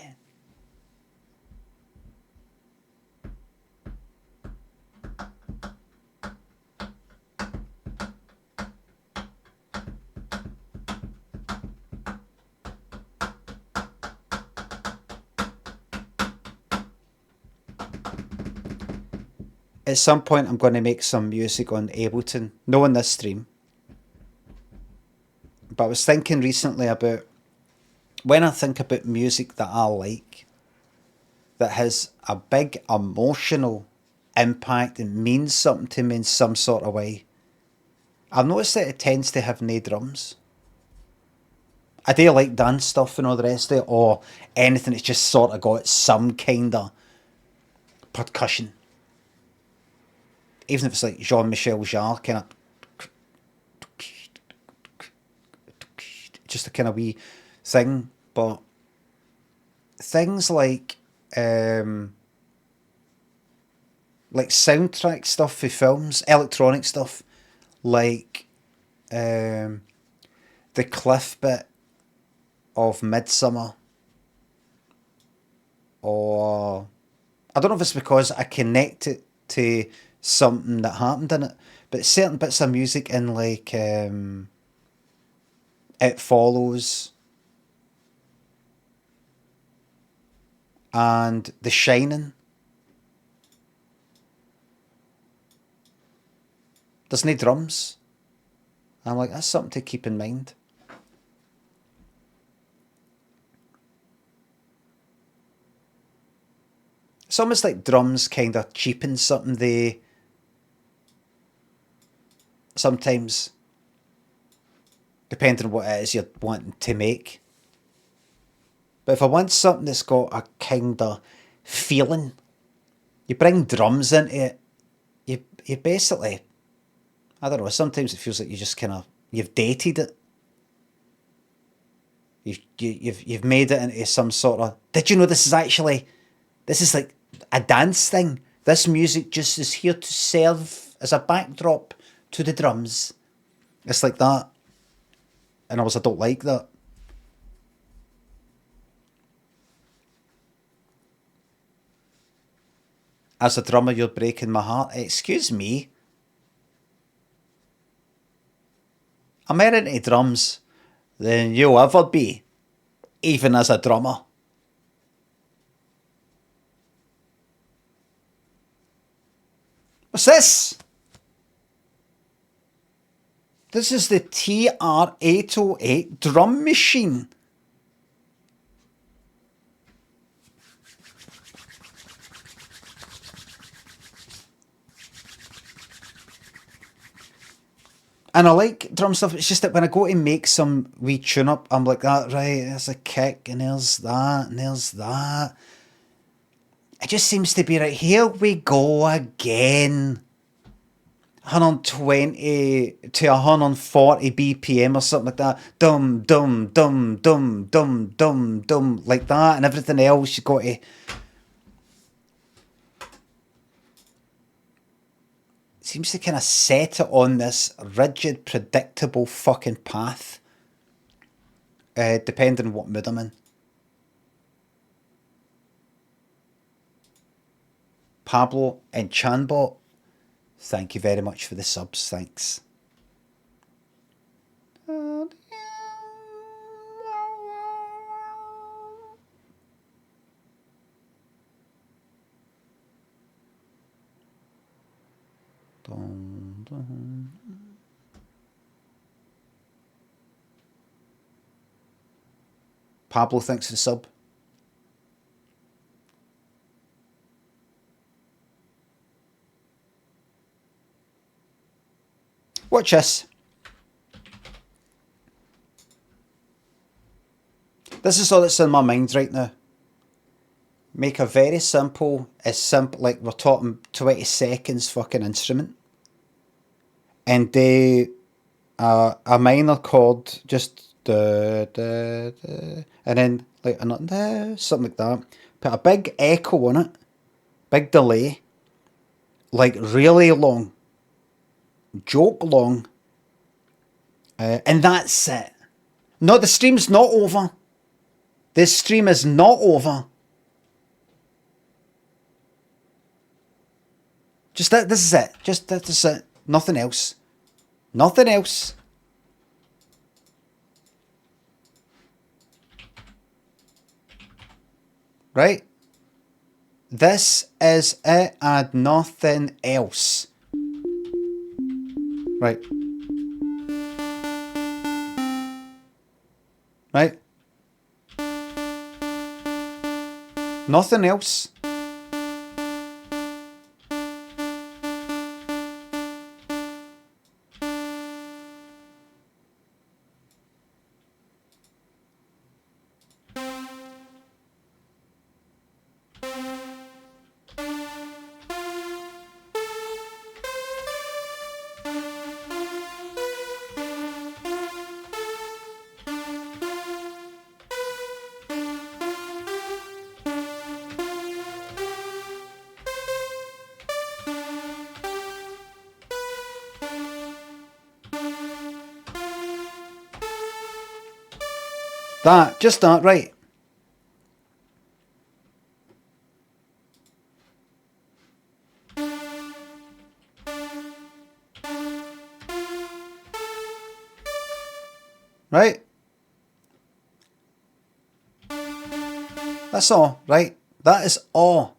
S1: At some point, I'm going to make some music on Ableton. No on this stream. But I was thinking recently about when I think about music that I like, that has a big emotional impact and means something to me in some sort of way. I've noticed that it tends to have no drums. I do like dance stuff and all the rest of it, or anything that's just sort of got some kind of percussion. Even if it's like Jean-Michel Jarre, kind of just a kind of wee thing. But things like soundtrack stuff for films, electronic stuff, like the cliff bit of Midsummer, or I don't know if it's because I connect it to something that happened in it, but certain bits of music in like It Follows and The Shining, there's no drums. I'm like, that's something to keep in mind. It's almost like drums kind of cheapen something they sometimes, depending on what it is you're wanting to make. But if I want something that's got a kind of feeling, you bring drums into it, you basically, I don't know, sometimes it feels like you just kind of, you've dated it. You've made it into some sort of, did you know this is like a dance thing? This music just is here to serve as a backdrop to the drums. It's like that. And I don't like that. As a drummer, you're breaking my heart. Excuse me. I'm more into drums than you'll ever be, even as a drummer. What's this? This is the TR-808 drum machine. And I like drum stuff. It's just that when I go to make some wee tune up, I'm like, right, there's a kick, and there's that, and there's that. It just seems to be right, here we go again. 120 to 140 BPM or something like that. Dum, dum, dum, dum, dum, dum, dum, like that. And everything else you got to... seems to kind of set it on this rigid, predictable fucking path. Depending on what mood I'm in. Pablo and Chanbot, thank you very much for the subs, thanks. Pablo, thanks for the sub. Watch this. This is all that's in my mind right now. Make a very simple, like we're talking 20 seconds fucking instrument. And do a minor chord, just da, da, da, and then like another something like that. Put a big echo on it, big delay, like really long, joke long, and that's it. No, the stream's not over. This stream is not over. Just that. This is it. Just this is it. Nothing else. Nothing else. Right? This is it and nothing else. Right. Right? Nothing else. That, just that, right. Right? That's all, right? That is all.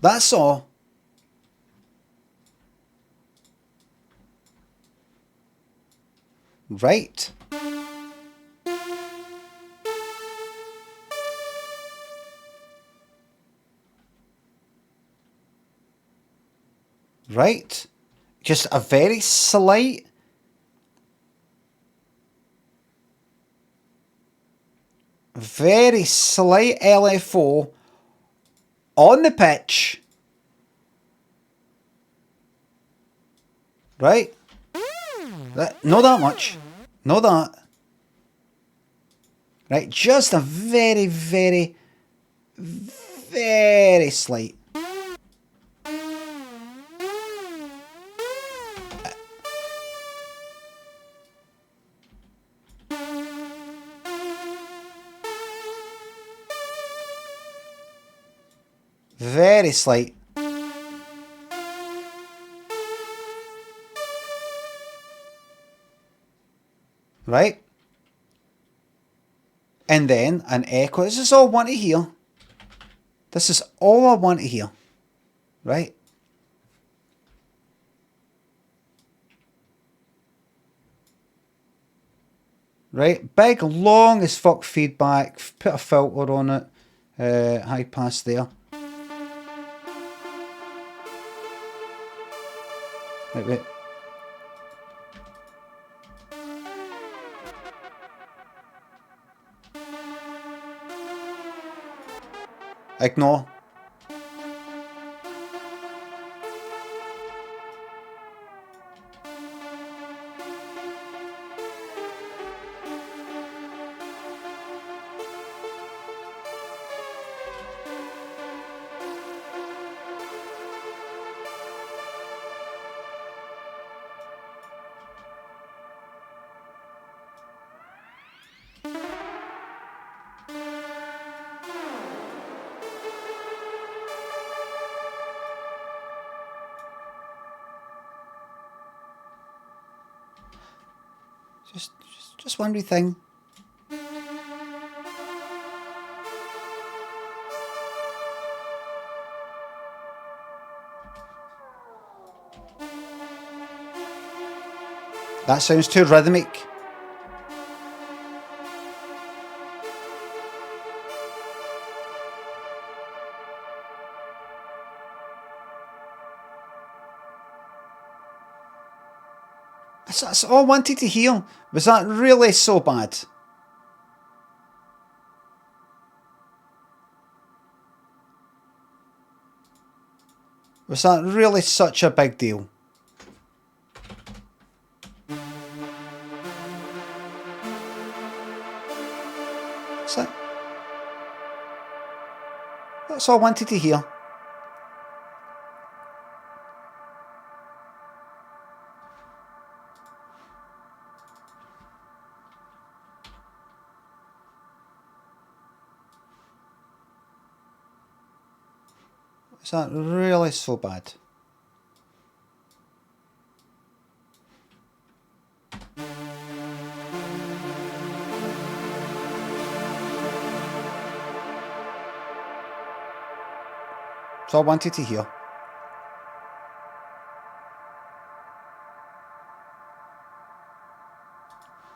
S1: That's all. Right. Right. Just a very slight LFO on the pitch. Right? Not that much. Not that. Right? Just a very, very, very slight. Very slight. Right? And then an echo. This is all I want to hear. This is all I want to hear. Right? Right? Big, long as fuck feedback. Put a filter on it. High pass there. Wait. Ignore. Just one wee thing. That sounds too rhythmic. That's all I wanted to hear. Was that really so bad? Was that really such a big deal? That's all I wanted to hear. Is that really so bad? That's all I wanted to hear.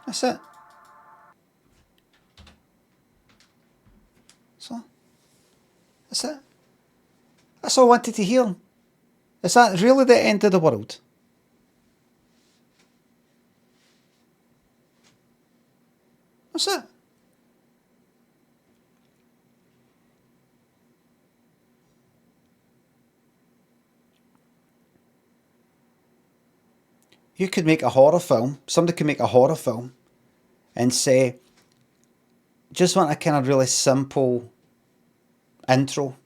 S1: That's it. That's it. That's all I wanted to hear. Is that really the end of the world? That's it. You could make a horror film. Somebody could make a horror film and say, just want a kind of really simple intro.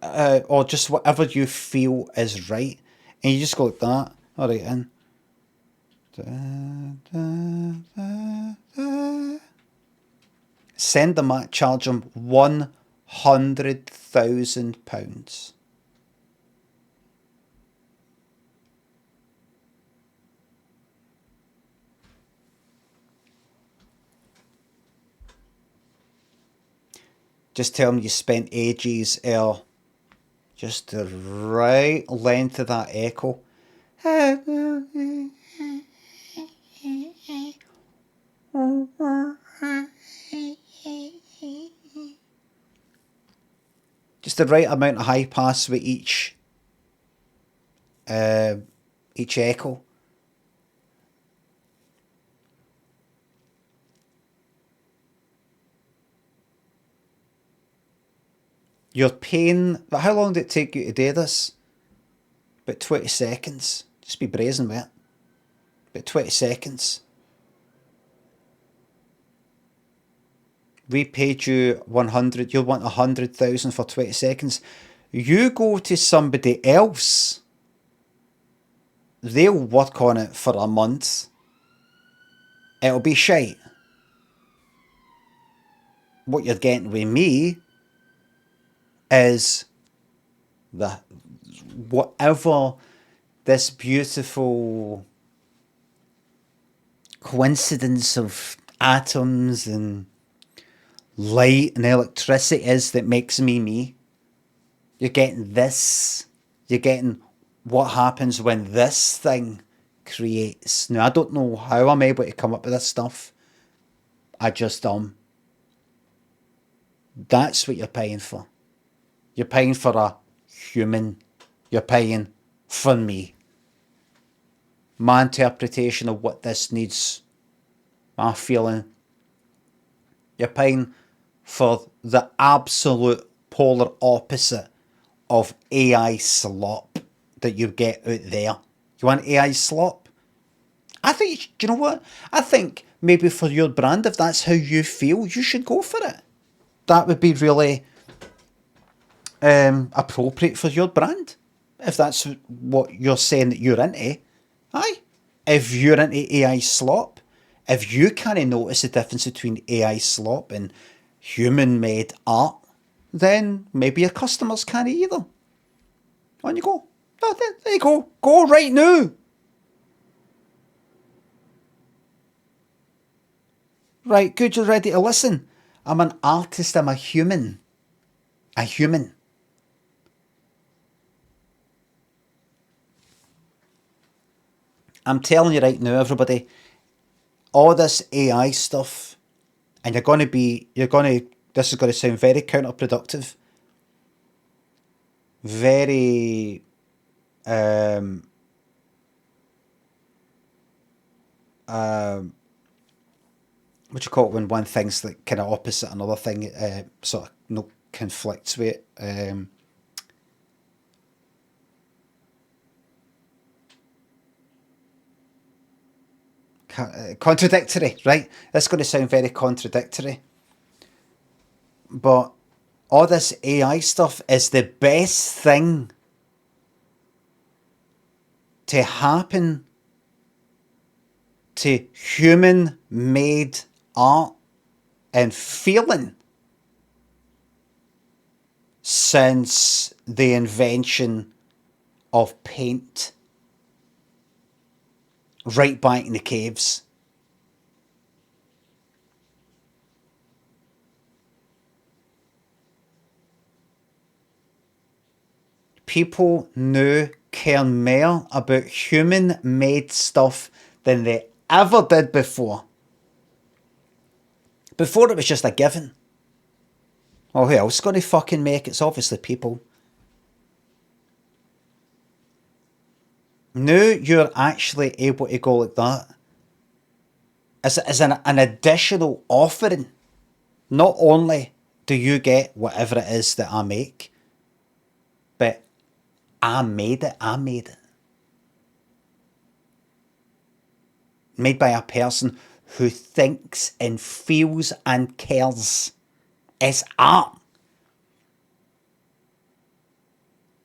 S1: Or just whatever you feel is right. And you just go like that. Alright, in. Send them that, charge them £100,000. Just tell them you spent ages just the right length of that echo. Just the right amount of high pass with each echo. You're paying... How long did it take you to do this? About 20 seconds. Just be brazen with it. About 20 seconds. We paid you 100. You'll want 100,000 for 20 seconds. You go to somebody else. They'll work on it for a month. It'll be shite. What you're getting with me is whatever this beautiful coincidence of atoms and light and electricity is that makes me me. You're getting this. You're getting what happens when this thing creates. Now, I don't know how I'm able to come up with this stuff. I just That's what you're paying for. You're paying for a human. You're paying for me. My interpretation of what this needs. My feeling. You're paying for the absolute polar opposite of AI slop that you get out there. You want AI slop? I think, do you know what? I think maybe for your brand, if that's how you feel, you should go for it. That would be really appropriate for your brand. If that's what you're saying that you're into. Aye. If you're into AI slop, if you can't notice the difference between AI slop and human-made art, then maybe your customers can't either. On you go. Oh, there you go. Go right now. Right, good, you're ready to listen. I'm an artist, I'm a human. A human. I'm telling you right now, everybody, all this AI stuff, and this is going to sound very counterproductive, very what you call it when one thing's like kind of opposite another thing, sort of no conflicts with it. Contradictory, right? That's going to sound very contradictory. But all this AI stuff is the best thing to happen to human-made art and feeling since the invention of paint. Right back in the caves. People now care more about human-made stuff than they ever did before. Before it was just a given. Oh, who else is going to fucking make it? It's obviously people. Now you're actually able to go like that as an additional offering. Not only do you get whatever it is that I make, but I made it. Made by a person who thinks and feels and cares. It's art.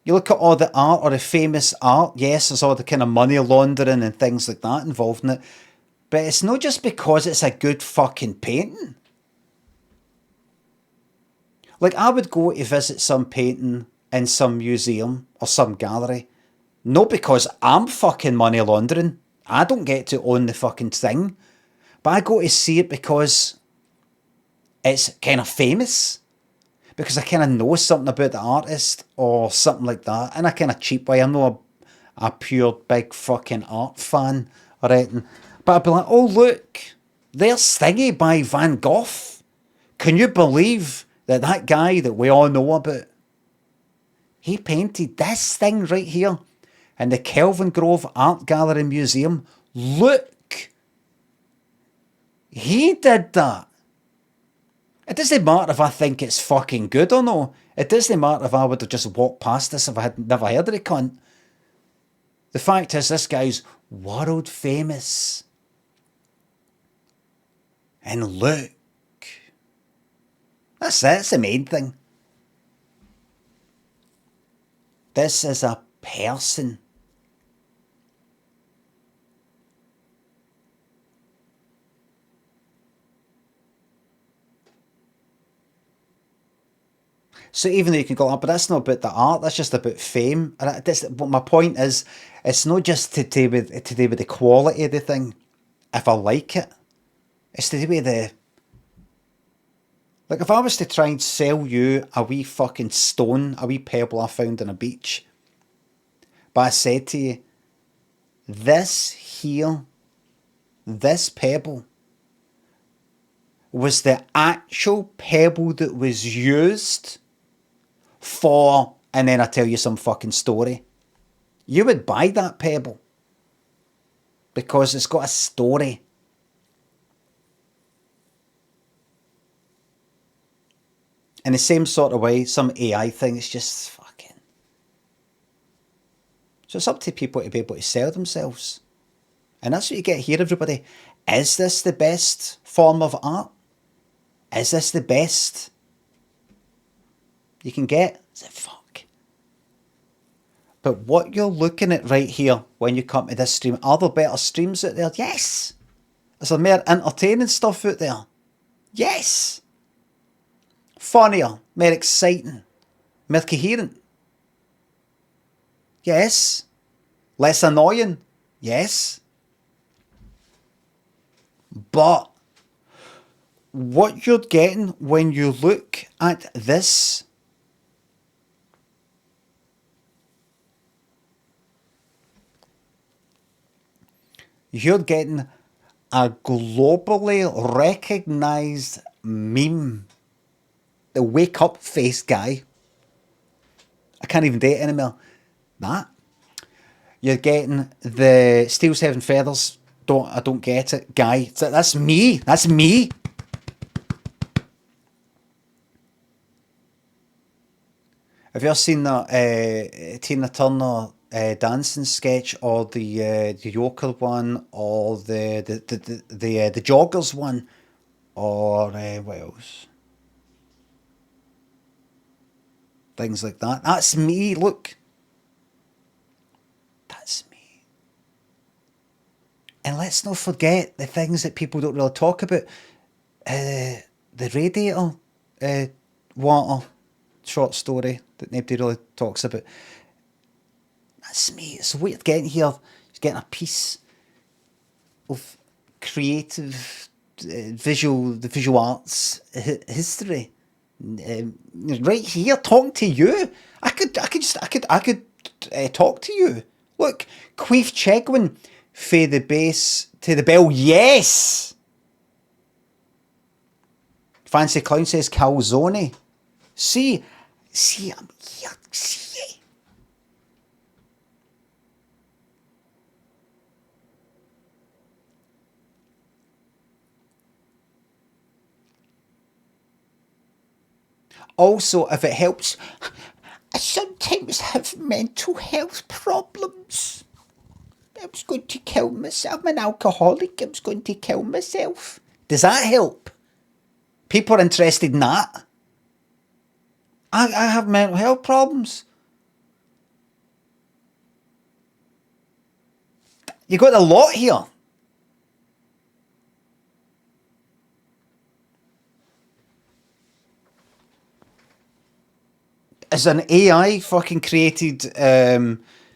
S1: You look at all the art or the famous art, yes, there's all the kind of money laundering and things like that involved in it. But it's not just because it's a good fucking painting. Like, I would go to visit some painting in some museum or some gallery, not because I'm fucking money laundering. I don't get to own the fucking thing. But I go to see it because it's kind of famous. Because I kind of know something about the artist or something like that. In a kind of cheap way. I'm not a pure big fucking art fan or anything. But I'd be like, oh look, there's Stingy by Van Gogh. Can you believe that guy that we all know about, he painted this thing right here in the Kelvin Grove Art Gallery Museum. Look, he did that. It doesn't matter if I think it's fucking good or no. It doesn't matter if I would have just walked past this if I had never heard of the cunt. The fact is, this guy's world famous. And look. That's it. That's the main thing. This is a person. So even though you can go, oh, but that's not about the art, that's just about fame. And but my point is, it's not just to do with the quality of the thing, if I like it. It's to do with the... Like, if I was to try and sell you a wee fucking stone, a wee pebble I found on a beach, but I said to you, this here, this pebble, was the actual pebble that was used for, and then I tell you some fucking story, you would buy that pebble because it's got a story. In the same sort of way, some AI thing is just fucking... So it's up to people to be able to sell themselves. And that's what you get here, everybody. Is this the best form of art? Is this the best you can get? Is it fuck? But what you're looking at right here when you come to this stream, are there better streams out there? Yes. Is there more entertaining stuff out there? Yes. Funnier, more exciting, more coherent. Yes. Less annoying. Yes. But what you're getting when you look at this, you're getting a globally recognized meme. The wake up face guy. I can't even date anymore. That. You're getting the Steel Seven Feathers don't get it, guy. That's me. That's me. Have you ever seen that Tina Turner dancing sketch, or the Joker one, or the Joggers one, or what else? Things like that. That's me. Look, that's me. And let's not forget the things that people don't really talk about. The radiator water short story that nobody really talks about. That's me. It's weird getting here, getting a piece of creative the visual arts history right here, talking to you. I could talk to you. Look, Queef Chegwin, fae the bass to the bell. Yes. Fancy Clown says calzone. See, I'm here. See. Also, if it helps, I sometimes have mental health problems. I was going to kill myself. I'm an alcoholic. I was going to kill myself. Does that help? People are interested in that. I have mental health problems. You got a lot here. Is an AI fucking created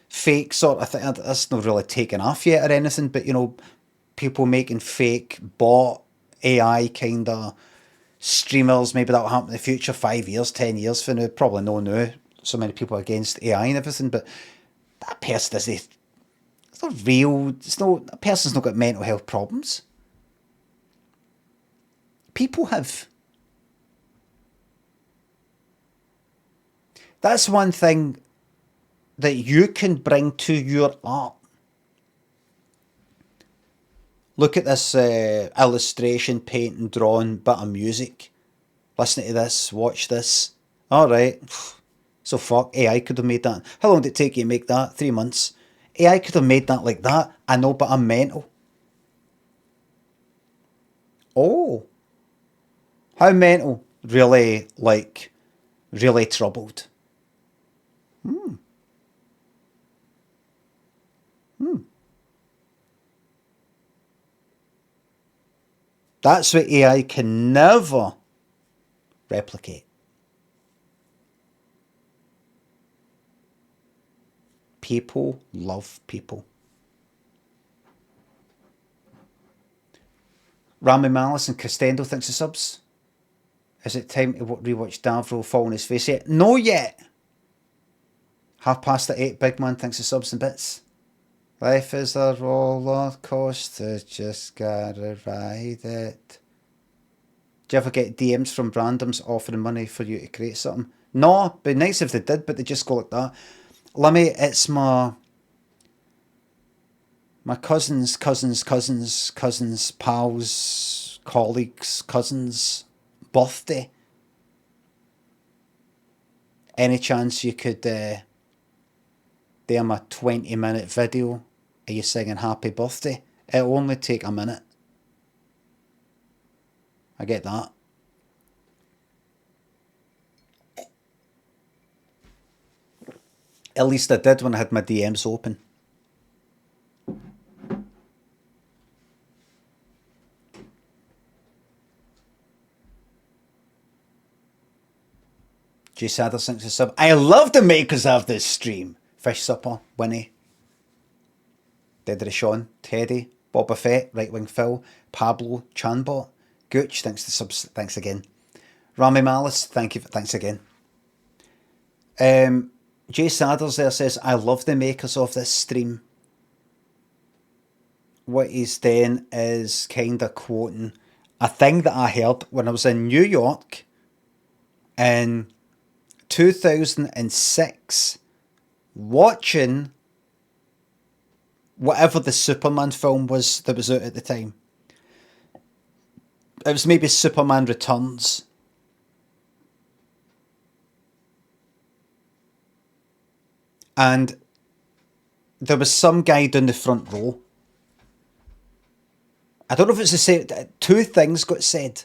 S1: fake sort of thing? That's not really taken off yet or anything, but you know, people making fake bot AI kind of streamers, maybe that'll happen in the future, 5 years, 10 years from now, probably no now. So many people are against AI and everything, but that person it's not real. That person's not got mental health problems. People have. That's one thing that you can bring to your art. Look at this illustration, painting, drawing, bit of music. Listen to this, watch this. Alright. So fuck, AI could have made that. How long did it take you to make that? 3 months. AI could have made that like that. I know, but I'm mental. Oh. How mental? Really, really troubled. That's what AI can never replicate. People love people. Rami Malice and Costendo thinks of subs. Is it time to rewatch Davro fall on his face yet? No yet. 8:30, big man thinks of subs and bits. Life is a roller coaster, just gotta ride it. Do you ever get DMs from randoms offering money for you to create something? No, it'd be nice if they did, but they just go like that. Limmy, it's my cousin's pals, colleagues, cousins' birthday. Any chance you could do him a 20-minute video of you singing happy birthday? It'll only take a minute. I get that. At least I did when I had my DMs open. Jay Sadder thinks of sub. I love the makers of this stream. Fish Supper, Winnie, Dedry Sean, Teddy, Boba Fett, Right Wing Phil, Pablo, Chanbot, Gooch, thanks to subs, thanks again. Rami Malice, thanks again. Jay Sadders there says, I love the makers of this stream. What he's doing is kind of quoting a thing that I heard when I was in New York in 2006, watching whatever the Superman film was that was out at the time. It was maybe Superman Returns. And there was some guy down the front row. I don't know if it's the same. Two things got said.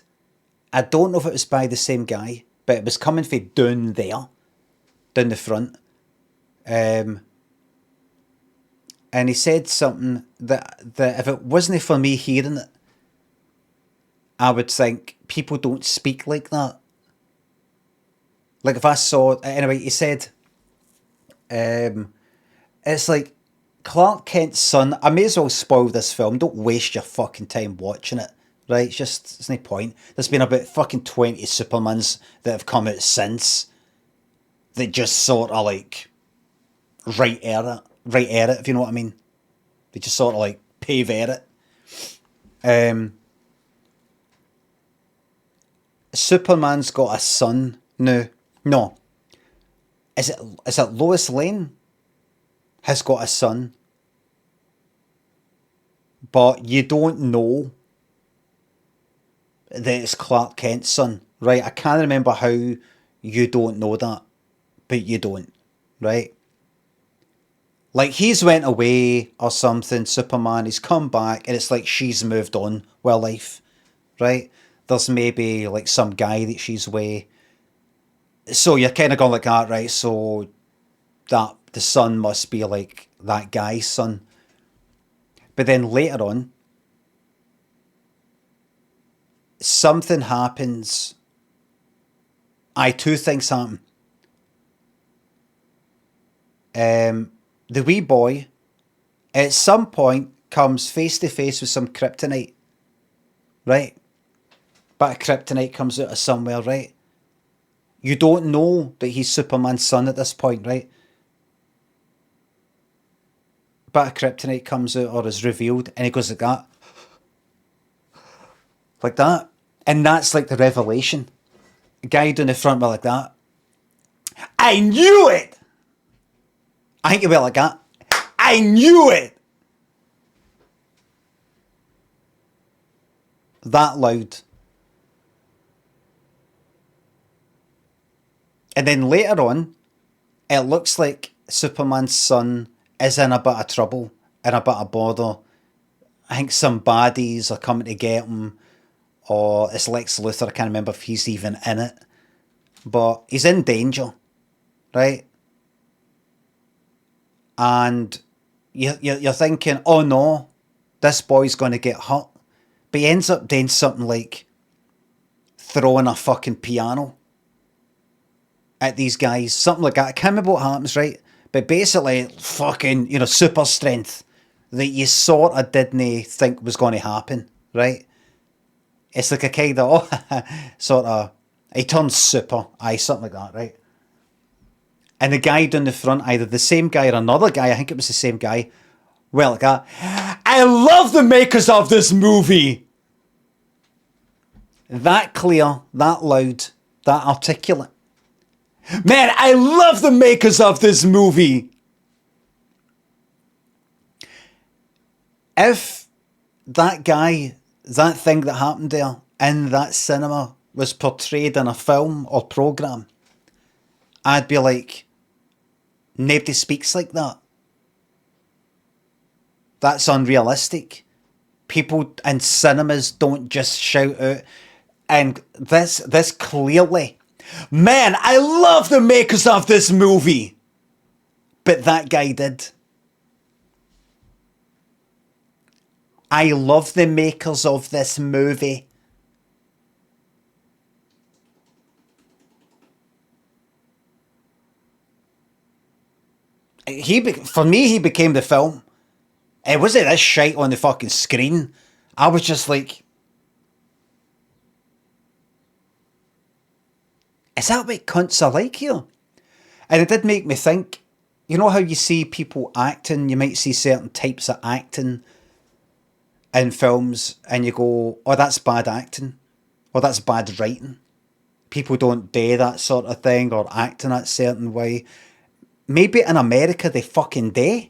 S1: I don't know if it was by the same guy, but it was coming from down there, down the front. And he said something that if it wasn't for me hearing it, I would think people don't speak like that. Like if I saw, anyway, he said, it's like Clark Kent's son. I may as well spoil this film. Don't waste your fucking time watching it. Right? It's just, there's no point. There's been about fucking 20 Supermans that have come out since that just sort of like right at it, if you know what I mean. They just sort of like pave at it. Superman's got a son now. No. Is it Lois Lane has got a son? But you don't know that it's Clark Kent's son, right? I can't remember how you don't know that, but you don't, right? Like he's went away or something, Superman, he's come back, and it's like she's moved on with life, right? There's maybe like some guy that she's with. So you're kind of going like that, right? So that the son must be like that guy's son. But then later on, something happens. Two things happen. The wee boy, at some point, comes face to face with some kryptonite. Right? But a kryptonite comes out of somewhere, right? You don't know that he's Superman's son at this point, right? But a kryptonite comes out or is revealed, and he goes like that. Like that. And that's like the revelation. A guy down the front went like that. I knew it! I think he went like that. I knew it! That loud. And then later on, it looks like Superman's son is in a bit of trouble, in a bit of bother. I think some baddies are coming to get him, or it's Lex Luthor, I can't remember if he's even in it. But he's in danger, right? And you're thinking, oh no, this boy's going to get hurt. But he ends up doing something like throwing a fucking piano at these guys, something like that. I can't remember what happens, right? But basically, fucking, super strength that you sort of didn't think was going to happen, right? It's like a kind of, sort of, he turns super, something like that, right? And the guy down the front, either the same guy or another guy, I think it was the same guy, well, like that, I love the makers of this movie! That clear, that loud, that articulate. Man, I love the makers of this movie. If that guy, that thing that happened there in that cinema was portrayed in a film or programme, I'd be like, nobody speaks like that. That's unrealistic. People in cinemas don't just shout out. And this clearly, man, I love the makers of this movie. But that guy did. I love the makers of this movie. For me, he became the film. It wasn't this shite on the fucking screen. I was just like, is that what cunts are like here? And it did make me think, you know how you see people acting, you might see certain types of acting in films and you go, oh, that's bad acting, or that's bad writing. People don't do that sort of thing or act in that certain way. Maybe in America they fucking do.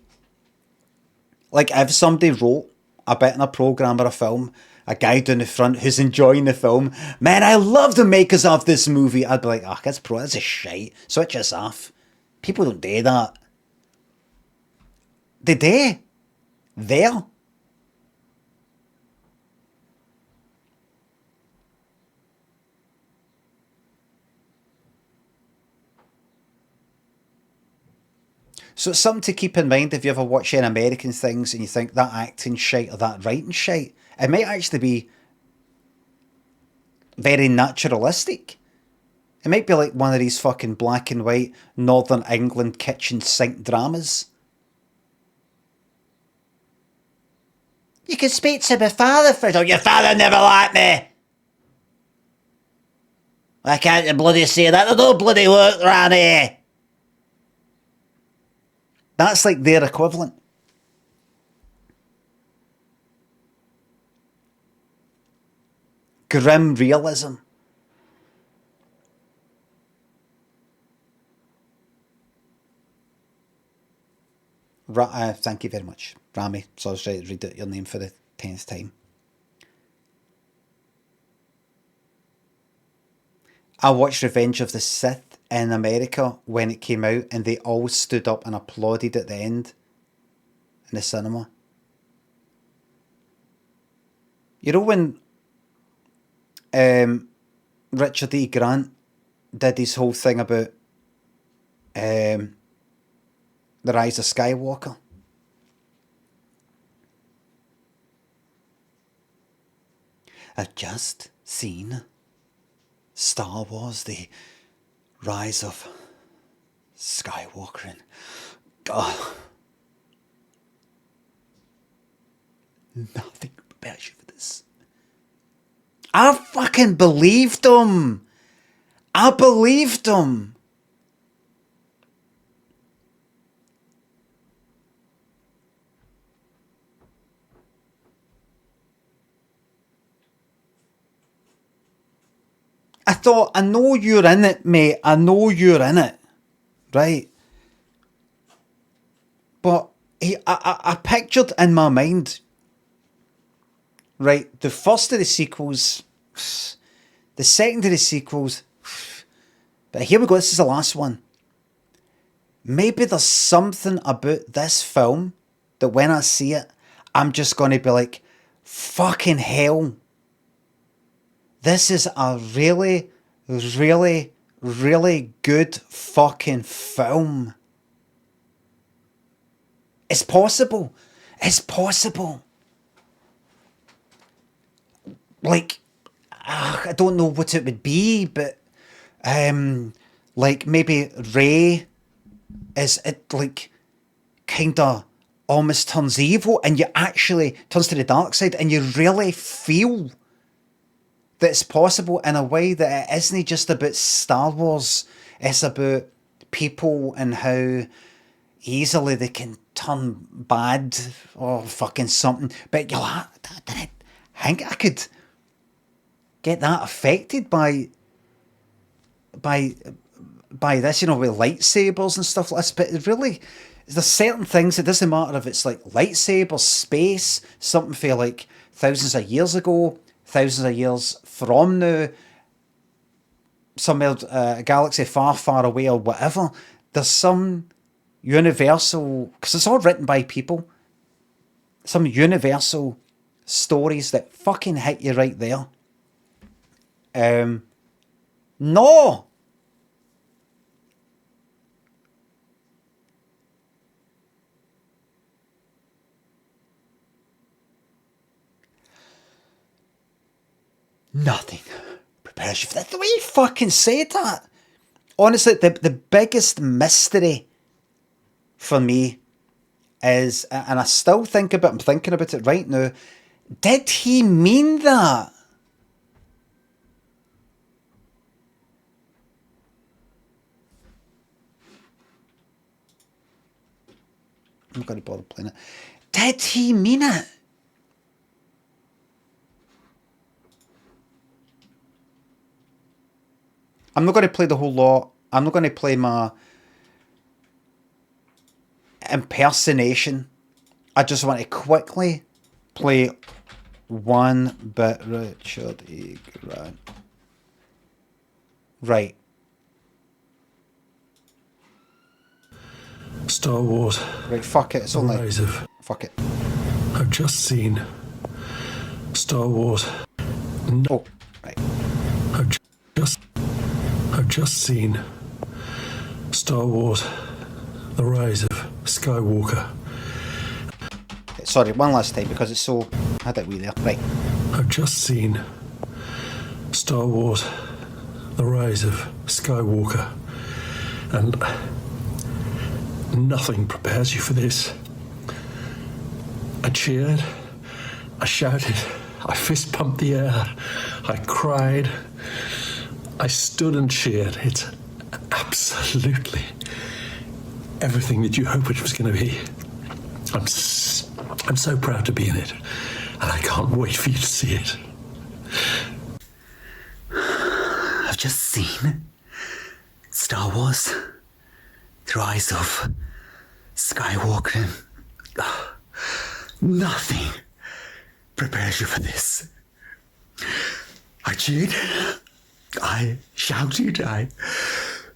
S1: Like, if somebody wrote a bit in a programme or a film, a guy down the front who's enjoying the film, man, I love the makers of this movie, I'd be like, oh, that's a shite. Switch us off. People don't do that. They do. There. So it's something to keep in mind if you ever watch any American things and you think that acting shite or that writing shite. It might actually be very naturalistic. It might be like one of these fucking black and white Northern England kitchen sink dramas. You can speak to my father for... Oh, your father never liked me! Why can't you bloody say that? There's no bloody work around here! That's like their equivalent. Grim realism. Thank you very much, Rami. So I was trying to read out your name for the 10th time. I watched Revenge of the Sith in America when it came out, and they all stood up and applauded at the end in the cinema. You know when Richard E. Grant did his whole thing about the Rise of Skywalker? I've just seen Star Wars, the Rise of Skywalker, and nothing prepares you for this. I fucking believed him. I believed him. I thought, I know you're in it, mate. I know you're in it. Right? But I pictured in my mind, right, the first of the sequels, the second of the sequels, but here we go, this is the last one. Maybe there's something about this film that when I see it, I'm just going to be like, fucking hell. This is a really, really, really good fucking film. It's possible. It's possible. Like, I don't know what it would be, but like maybe Rey is it like kind of almost turns evil, and you actually turns to the dark side, and you really feel that it's possible in a way that it isn't just about Star Wars. It's about people and how easily they can turn bad or fucking something. But you're like, I think I could get that affected by this, you know, with lightsabers and stuff like this. But it really, there's certain things, it doesn't matter if it's like lightsabers, space, something for like thousands of years ago, thousands of years from now, somewhere, a galaxy far, far away or whatever. There's some universal, because it's all written by people, some universal stories that fucking hit you right there. No! Nothing prepares you for that. The way you fucking said that. Honestly, the biggest mystery for me is, and I still think about, I'm thinking about it right now, did he mean that? I'm not going to bother playing it. Did he mean it? I'm not going to play the whole lot. I'm not going to play my impersonation I just want to quickly play one bit. Richard E. Grant. Right.
S4: Star Wars.
S1: Right, fuck it. It's
S4: The
S1: only...
S4: Rise of.
S1: Fuck it.
S4: I've just seen Star Wars.
S1: Oh, right.
S4: I've just seen Star Wars. The Rise of Skywalker.
S1: Sorry, one last time because it's so... I had it wee there. Right.
S4: I've just seen Star Wars. The Rise of Skywalker. And nothing prepares you for this. I cheered, I shouted, I fist pumped the air, I cried, I stood and cheered. It's absolutely everything that you hoped it was going to be. I'm so proud to be in it, and I can't wait for you to see it.
S5: I've just seen Star Wars, The Rise of Skywalker. Nothing prepares you for this. I cheered, I shouted, I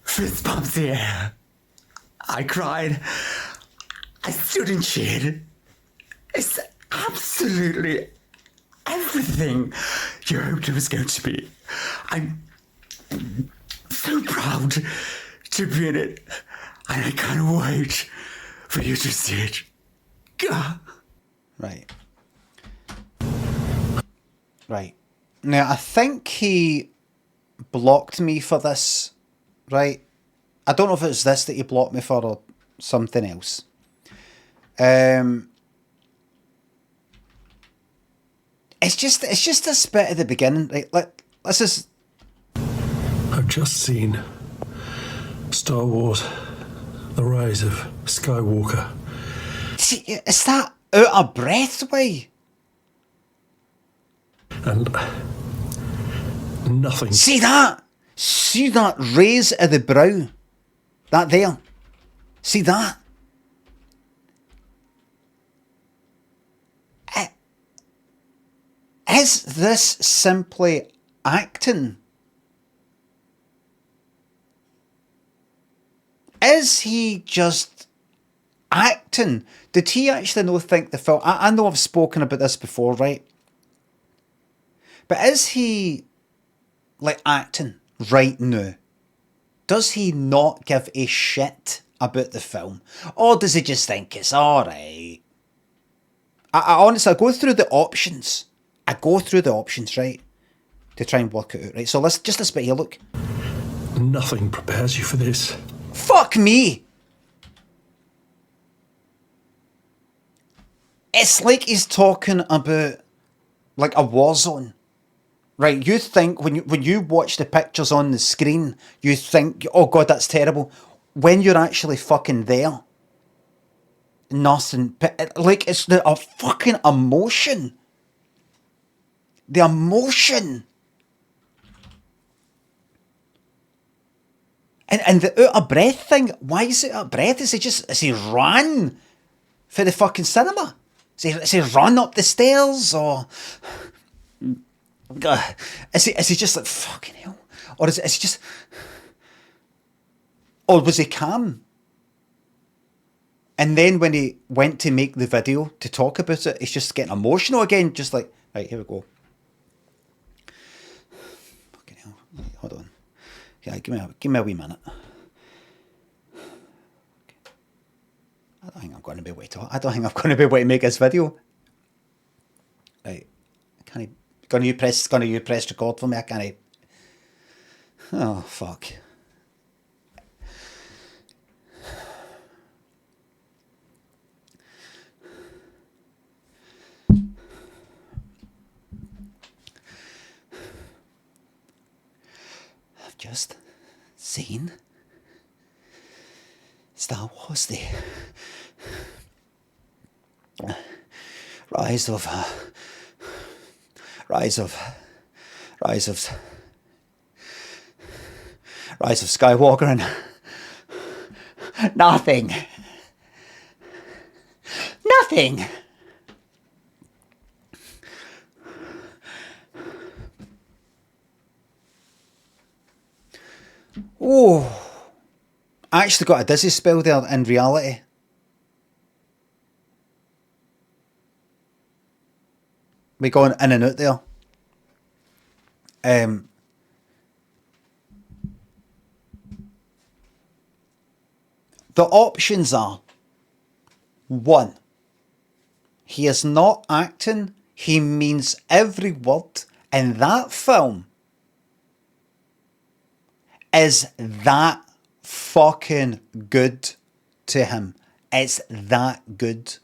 S5: fist pumped the air, I cried, I stood and cheered. It's absolutely everything you hoped it was going to be. I'm so proud to be in it, and I can't wait for you to see it. Gah.
S1: Right. Right. Now, I think he blocked me for this, right? I don't know if it's this that he blocked me for or something else. It's just this bit at the beginning. Right? Let's just...
S4: I've just seen Star Wars. The Rise of Skywalker.
S1: See, is that out of breath way?
S4: And nothing.
S1: See that? See that raise of the brow? That there? See that? Is this simply acting? Is he just acting? Did he actually think the film... I know I've spoken about this before, right? But is he, like, acting right now? Does he not give a shit about the film? Or does he just think it's alright? I honestly, I go through the options. Right? To try and work it out, right? So let's just this bit here, look.
S4: Nothing prepares you for this.
S1: Fuck me! It's like he's talking about, like, a war zone. Right, you think, when you watch the pictures on the screen, you think, oh god, that's terrible. When you're actually fucking there, nothing. Like, it's the fucking emotion. The emotion. And the out of breath thing, why is it out of breath? Is he ran for the fucking cinema? Is he run up the stairs, or is he just like, fucking hell? Or is he just, or was he calm? And then when he went to make the video to talk about it, he's just getting emotional again, just like, right, here we go. Fucking hell. Right, hold on. Yeah, give me a wee minute. I don't think I'm going to be able to make this video. Right. Can I... Gonna you press record for me? I can't... Oh, fuck. I've just seen Star Wars, the Rise of Skywalker, and nothing Nothing. Oh, I actually got a dizzy spell there in reality. We going in and out there. The options are: 1, he is not acting, he means every word, and that film is that fucking good to him. It's that good.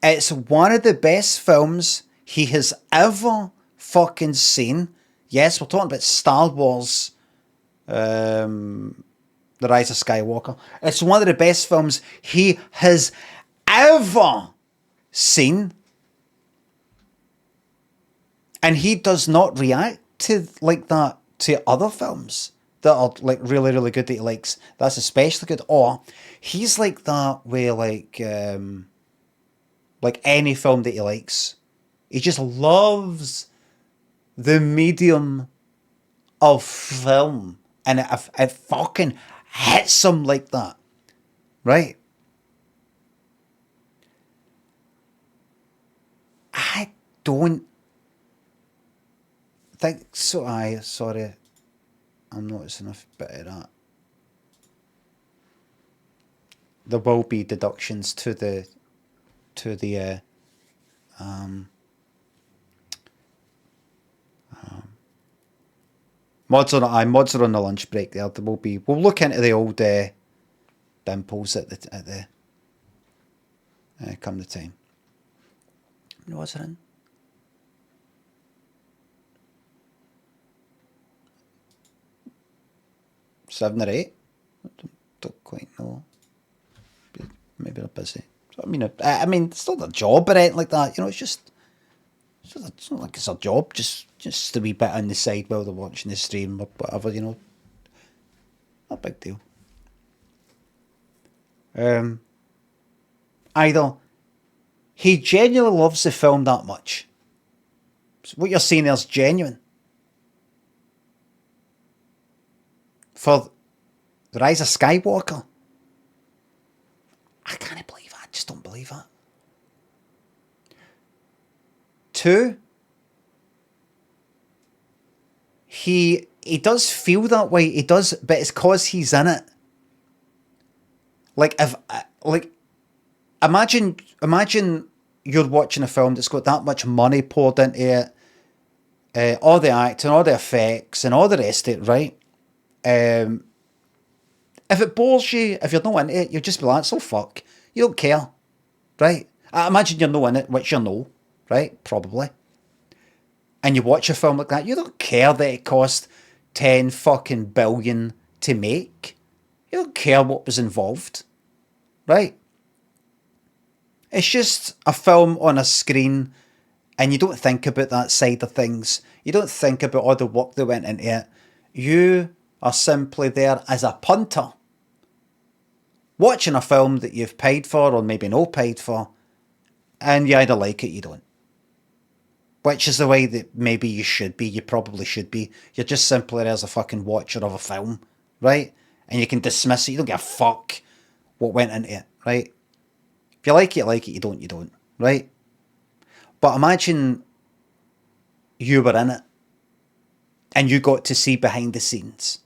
S1: It's one of the best films he has ever fucking seen. Yes, we're talking about Star Wars, The Rise of Skywalker. It's one of the best films he has ever seen. And he does not react to like that to other films that are like really, really good that he likes. That's especially good. Or he's like that with like any film that he likes. He just loves the medium of film. And it fucking hits him like that. Right? I don't think so. Sorry. I'm noticing a bit of that. There will be deductions to the mods are on the lunch break there. There will be. We'll look into the old dimples at the come the time. What's it in? Seven or eight? Don't quite know. Maybe they're busy. So, I mean, it's not a job or anything like that. You know, it's not like it's a job. Just a wee bit on the side while they're watching the stream or whatever. You know, not a big deal. Either he genuinely loves the film that much. So what you're saying there is genuine. For The Rise of Skywalker, I can't believe it. I just don't believe it. 2, he does feel that way. He does, but it's because he's in it. Imagine you're watching a film that's got that much money poured into it, all the acting, all the effects, and all the rest of it, right? If it bores you, if you're not into it, you'll just be like, so fuck. You don't care, right? I imagine you're not in it, which you know, right? Probably. And you watch a film like that, you don't care that it cost 10 fucking billion to make. You don't care what was involved, right? It's just a film on a screen, and you don't think about that side of things. You don't think about all the work that went into it. You are simply there as a punter, watching a film that you've paid for or maybe no paid for, and you either like it or you don't. Which is the way that maybe you should be. You probably should be. You're just simply there as a fucking watcher of a film, right? And you can dismiss it. You don't give a fuck what went into it, right? If you like it, you like it. You don't, right? But imagine you were in it and you got to see behind the scenes.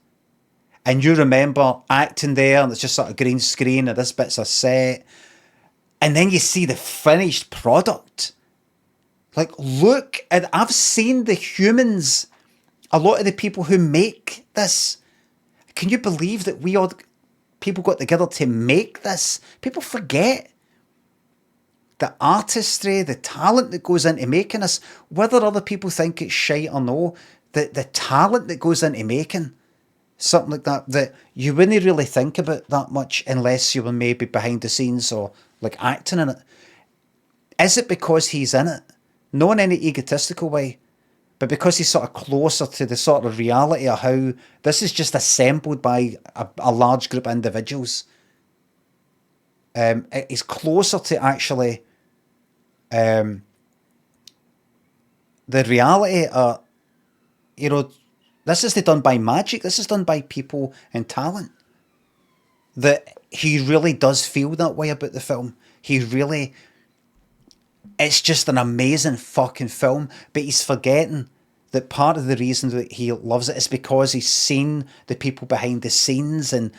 S1: And you remember acting there, and it's just sort of green screen, and this bit's a set. And then you see the finished product. Like, look, and I've seen the humans, a lot of the people who make this. Can you believe that people got together to make this? People forget the artistry, the talent that goes into making this. Whether other people think it's shite or no, the talent that goes into making something like that you wouldn't really think about that much unless you were maybe behind the scenes or like acting in it. Is it because he's in it? Not in any egotistical way, but because he's sort of closer to the sort of reality of how this is just assembled by a large group of individuals He's closer to actually the reality. You know, this isn't done by magic. This is done by people and talent. That he really does feel that way about the film. He really... It's just an amazing fucking film, but he's forgetting that part of the reason that he loves it is because he's seen the people behind the scenes and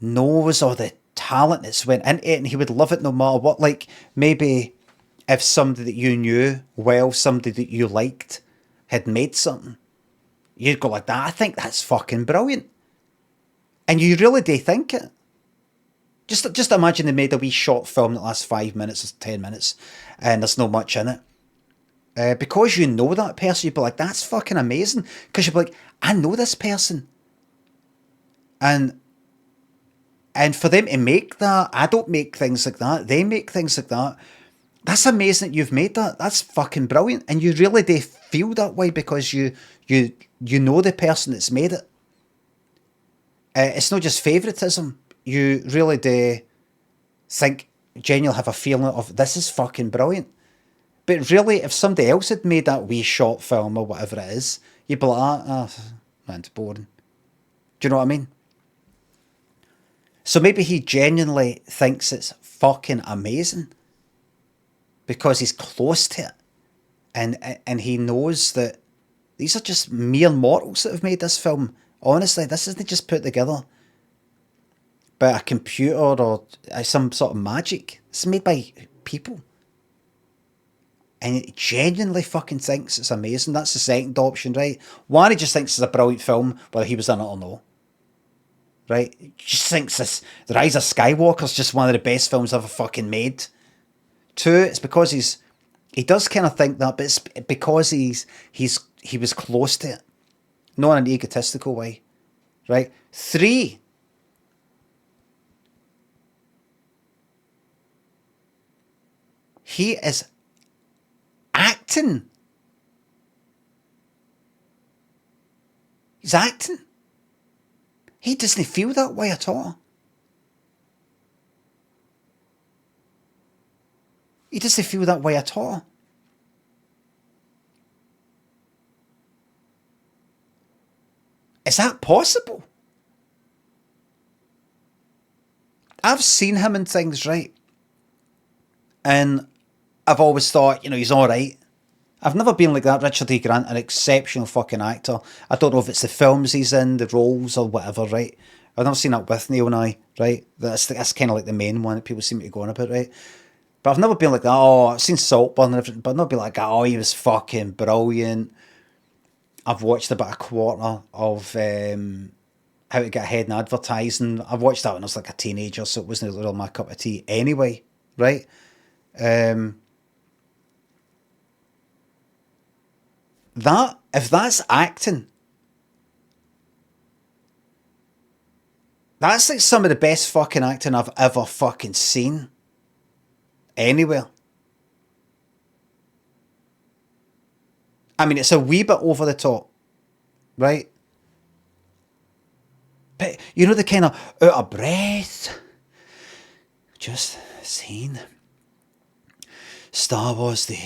S1: knows all the talent that's went into it, and he would love it no matter what. Like, maybe if somebody that you knew well, somebody that you liked, had made something, you'd go like that, I think that's fucking brilliant. And you really do think it. Just imagine they made a wee short film that lasts 5 minutes or 10 minutes and there's no much in it. Because you know that person, you'd be like, that's fucking amazing. Because you'd be like, I know this person. And for them to make that, I don't make things like that. They make things like that. That's amazing that you've made that. That's fucking brilliant. And you really do feel that way because you know the person that's made it. It's not just favouritism. You really do think, genuinely have a feeling of, this is fucking brilliant. But really, if somebody else had made that wee short film or whatever it is, you'd be like, man, it's boring. Do you know what I mean? So maybe he genuinely thinks it's fucking amazing because he's close to it. And he knows that these are just mere mortals that have made this film. Honestly, this isn't just put together by a computer or some sort of magic. It's made by people. And he genuinely fucking thinks it's amazing. That's the second option, right? One, he just thinks it's a brilliant film, whether he was in it or no. Right? He just thinks The Rise of Skywalker is just one of the best films ever fucking made. Two, it's because he does kind of think that, but it's because he was close to it. Not in an egotistical way. Right? Three, he is acting. He's acting. He doesn't feel that way at all. He doesn't feel that way at all. Is that possible? I've seen him in things, right? And I've always thought, he's alright. I've never been like that. Richard E. Grant, an exceptional fucking actor. I don't know if it's the films he's in, the roles or whatever, right? I've never seen that with Neil and I, right? That's kind of like the main one that people seem to be going about, right? But I've never been like that. Oh, I've seen Saltburn and everything, but not be like, oh, he was fucking brilliant. I've watched about a quarter of How to Get Ahead in Advertising. I've watched that when I was like a teenager, so it wasn't really my cup of tea anyway, right? If that's acting, that's like some of the best fucking acting I've ever fucking seen anywhere. I mean, it's a wee bit over the top, right? But you know the kind of out of breath, just seeing Star Wars, the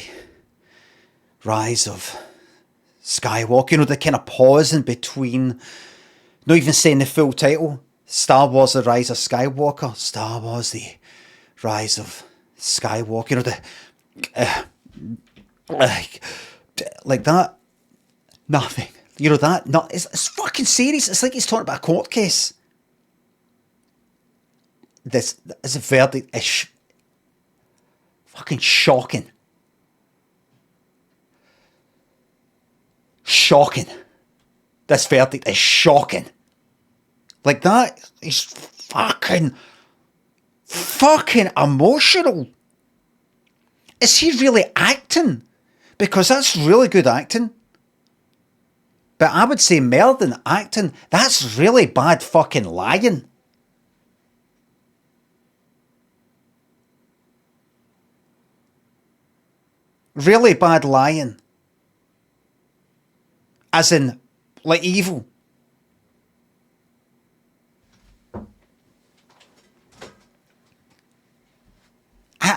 S1: Rise of Skywalker, the kind of pause in between, not even saying the full title, Star Wars, the Rise of Skywalker, Star Wars, the Rise of Skywalker, like that, nothing. It's fucking serious. It's like he's talking about a court case. This is a verdict is fucking shocking. Shocking. This verdict is shocking. Like that is fucking emotional. Is he really acting? Because that's really good acting. But I would say more than acting, that's really bad fucking lying. Really bad lying. As in, like evil.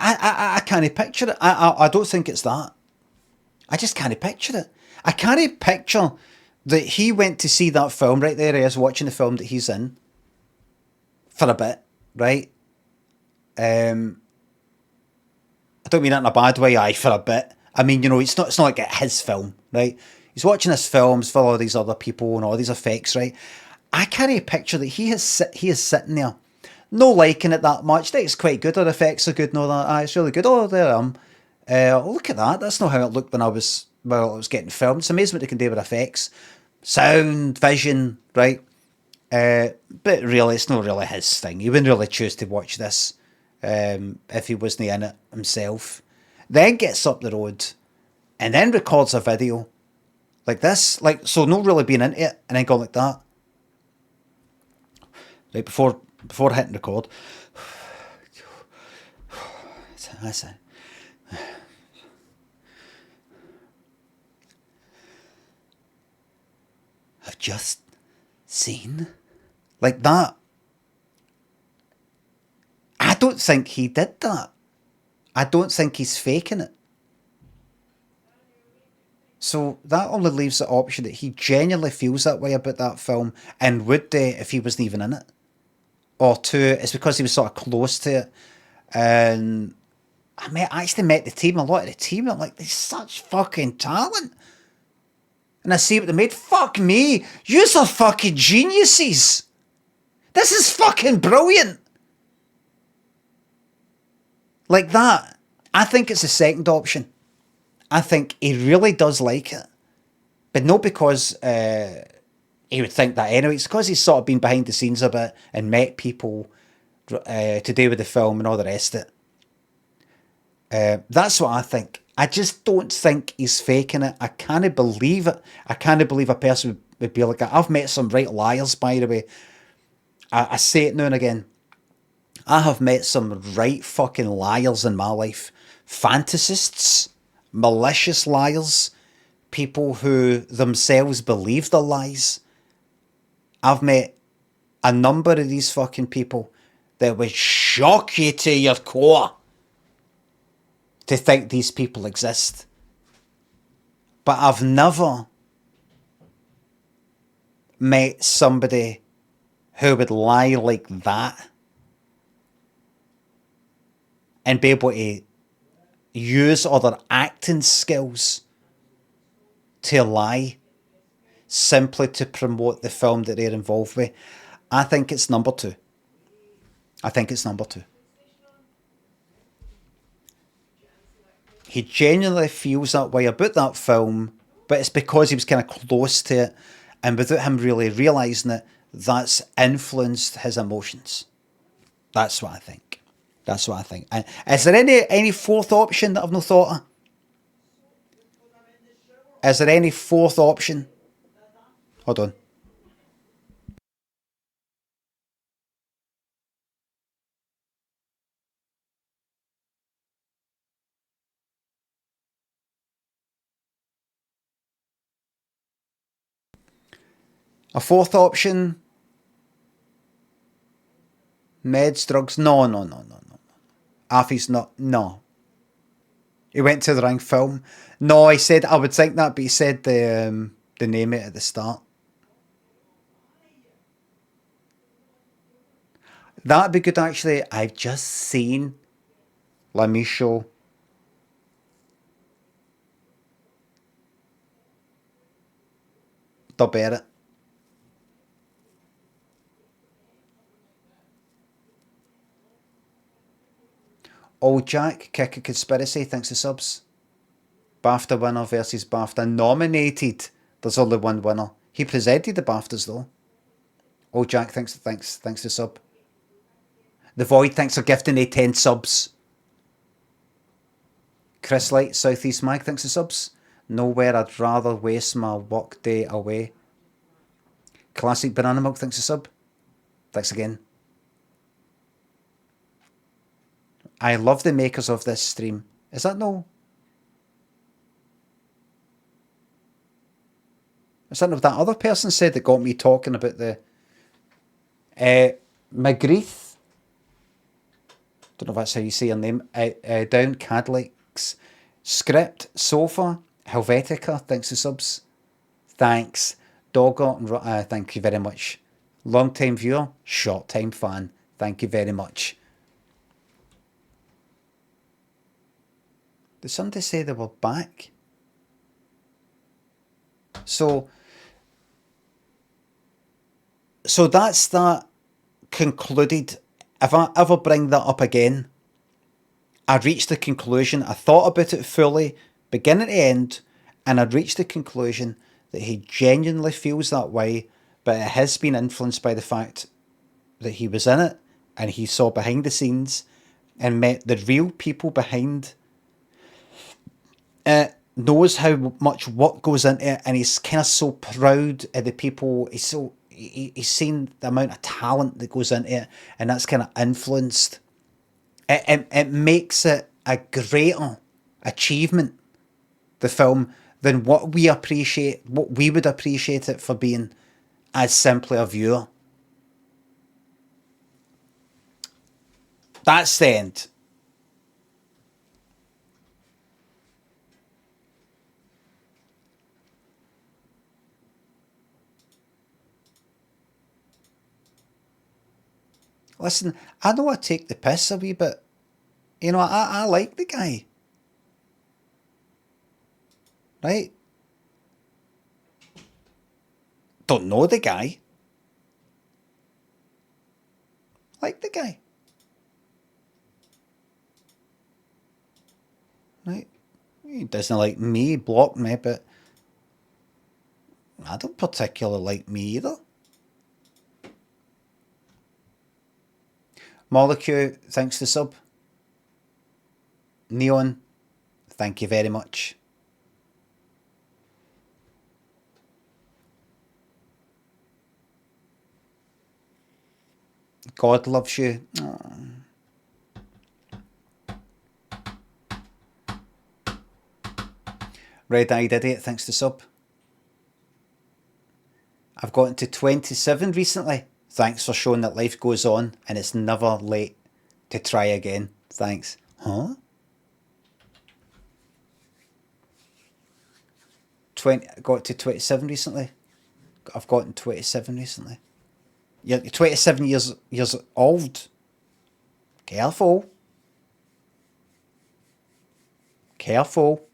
S1: I can't picture it. I don't think it's that. I just can't picture it. I can't picture that he went to see that film. Right there he is watching the film that he's in for a bit, right? I don't mean that in a bad way. Aye, for a bit. I mean, you know, it's not like his film, right? He's watching his films for all these other people and all these effects, right? I can't picture that he is sitting there, no liking it that much. That it's quite good. Our effects are good and all that. Aye, it's really good. Oh, there I am. Look at that. That's not how it looked when I was getting filmed. It's amazing what they can do with effects, sound, vision, right? But really, it's not really his thing. He wouldn't really choose to watch this if he wasn't in it himself. Then gets up the road and then records a video like this, like, so not really being into it, and then going like that. Right before hitting record. That's it. I've just seen like that. I don't think he did that. I don't think he's faking it. So that only leaves the option that he genuinely feels that way about that film and would do if he wasn't even in it. Or two, it's because he was sort of close to it. And I actually met the team, a lot of the team. I'm like, they're such fucking talent. And I see what they made. Fuck me. Yous are fucking geniuses. This is fucking brilliant. Like that. I think it's the second option. I think he really does like it. But not because he would think that anyway. It's because he's sort of been behind the scenes a bit and met people to do with the film and all the rest of it. That's what I think. I just don't think he's faking it. I can't believe it. I can't believe a person would be like that. I've met some right liars, by the way. I say it now and again. I have met some right fucking liars in my life. Fantasists, malicious liars, people who themselves believe the lies. I've met a number of these fucking people that would shock you to your core to think these people exist. But I've never met somebody who would lie like that and be able to use other acting skills to lie simply to promote the film that they're involved with. I think it's number two. He genuinely feels that way about that film, but it's because he was kind of close to it, and without him really realising it, that's influenced his emotions. That's what I think. And is there any fourth option that I've not thought of? Is there any fourth option? Hold on. A fourth option? Meds, drugs? No. Alfie's not. No. He went to the wrong film. No, he said, I would think that, but he said the name of it at the start. That'd be good, actually. I've just seen Limmy show. Dub it. Old Jack, Kick a Conspiracy, thanks for subs. BAFTA winner versus BAFTA nominated. There's only one winner. He presented the BAFTAs though. Old Jack, thanks for sub. The Void, thanks for gifting a 10 subs. Chris Light, Southeast Mag, thanks for subs. Nowhere I'd rather waste my work day away. Classic Banana Milk, thanks for sub. Thanks again. I love the makers of this stream. Is that no? Is that what that other person said that got me talking about the... McGreeth? don't know if that's how you say your name, down, Cadlex. Script, Sofa, Helvetica, thanks to subs. Thanks. Doggo, thank you very much. Long time viewer, short time fan, thank you very much. Did somebody say they were back? So that's that concluded. If I ever bring that up again, I reached the conclusion, I thought about it fully, beginning to end, and I reached the conclusion that he genuinely feels that way, but it has been influenced by the fact that he was in it, and he saw behind the scenes, and met the real people behind it, knows how much work goes into it, and he's kind of so proud of the people, he's seen the amount of talent that goes into it, and that's kind of influenced. It makes it a greater achievement, the film, than what we would appreciate it for being as simply a viewer. That's the end. Listen, I know I take the piss a wee bit. You know, I like the guy. Right? Don't know the guy. Like the guy. Right? He doesn't like me, blocked me, but I don't particularly like me either. Molecule, thanks to sub. Neon, thank you very much. God loves you. Aww. Red-eyed idiot, thanks to sub. I've gotten to 27 recently. Thanks for showing that life goes on and it's never late to try again. Thanks. Huh? 20, got to 27 recently. I've gotten 27 recently. You're 27 years old. Careful. Careful.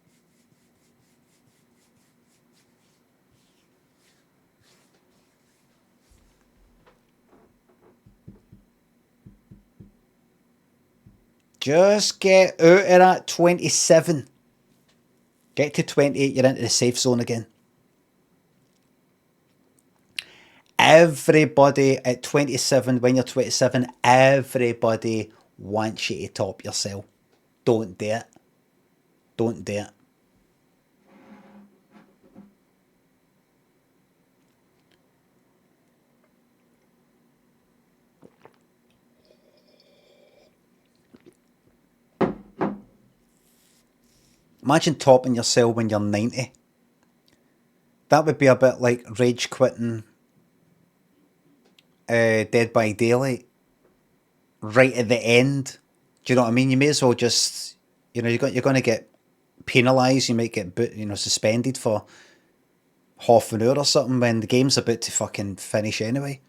S1: Just get out of that 27. Get to 28, you're into the safe zone again. Everybody at 27, when you're 27, everybody wants you to top yourself. Don't do it. Don't do it. Imagine topping yourself when you're 90. That would be a bit like rage quitting Dead by Daylight right at the end. Do you know what I mean? You may as well just, you know, you're going to get penalised. You might get, suspended for half an hour or something when the game's about to fucking finish anyway.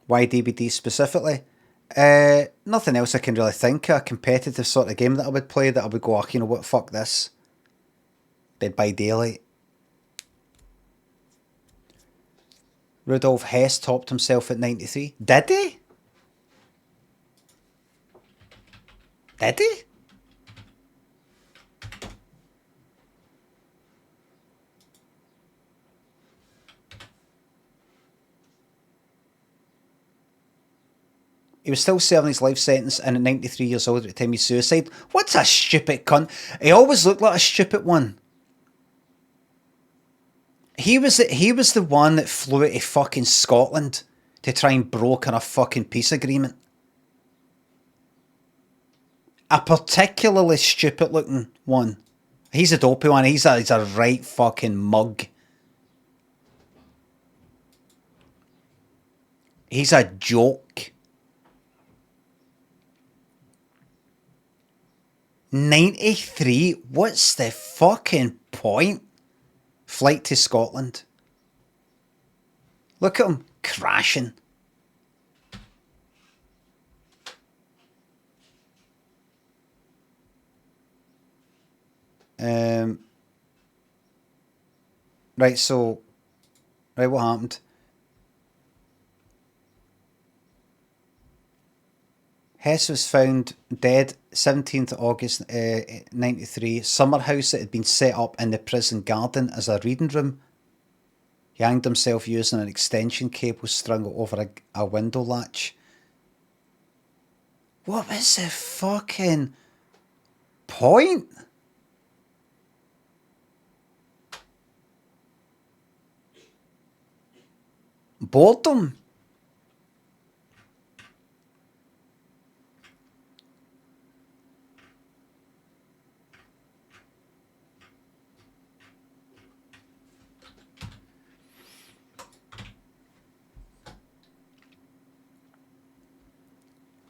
S1: Why DBD specifically? Nothing else I can really think of. A competitive sort of game that I would play that I would go, oh, you know what, fuck this. Dead by Daylight. Rudolf Hess topped himself at 93. Did he? Did he? He was still serving his life sentence and at 93 years old at the time of his suicide. What's a stupid cunt? He always looked like a stupid one. He was the one that flew out of fucking Scotland to try and broker a fucking peace agreement. A particularly stupid looking one He's a dopey one. He's a right fucking mug. He's a joke. 93? What's the fucking point? Flight to Scotland. Look at him crashing. Right, so... Right, what happened? Hess was found dead 17th of August 93. Summer house that had been set up in the prison garden as a reading room. He hanged himself using an extension cable strung over a window latch. What was the fucking point? Boredom.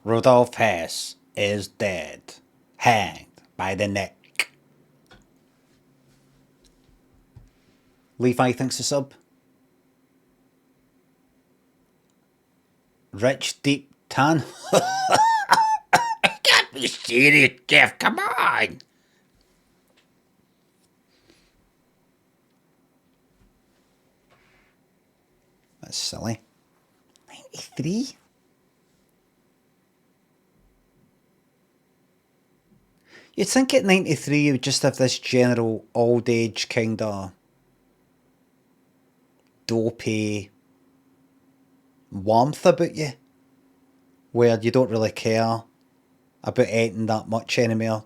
S1: Rudolf Hess is dead, hanged by the neck. Levi thinks a sub. Rich, deep tan. Can't be serious, Jeff. Come on. That's silly. 93? You'd think at 93 you would just have this general old age kind of dopey warmth about you, where you don't really care about anything that much anymore.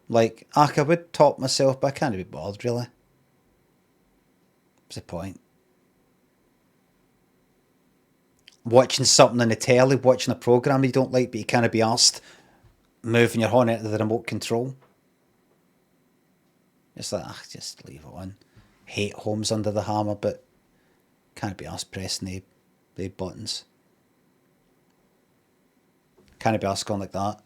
S1: Like, I would top myself, but I can't be bothered really. What's the point? Watching something on the telly, watching a programme you don't like, but you can't be arsed moving your horn out of the remote control. It's like, just leave it on. Hate Homes Under the Hammer, but can't be arsed pressing the buttons. Can't be arsed going like that.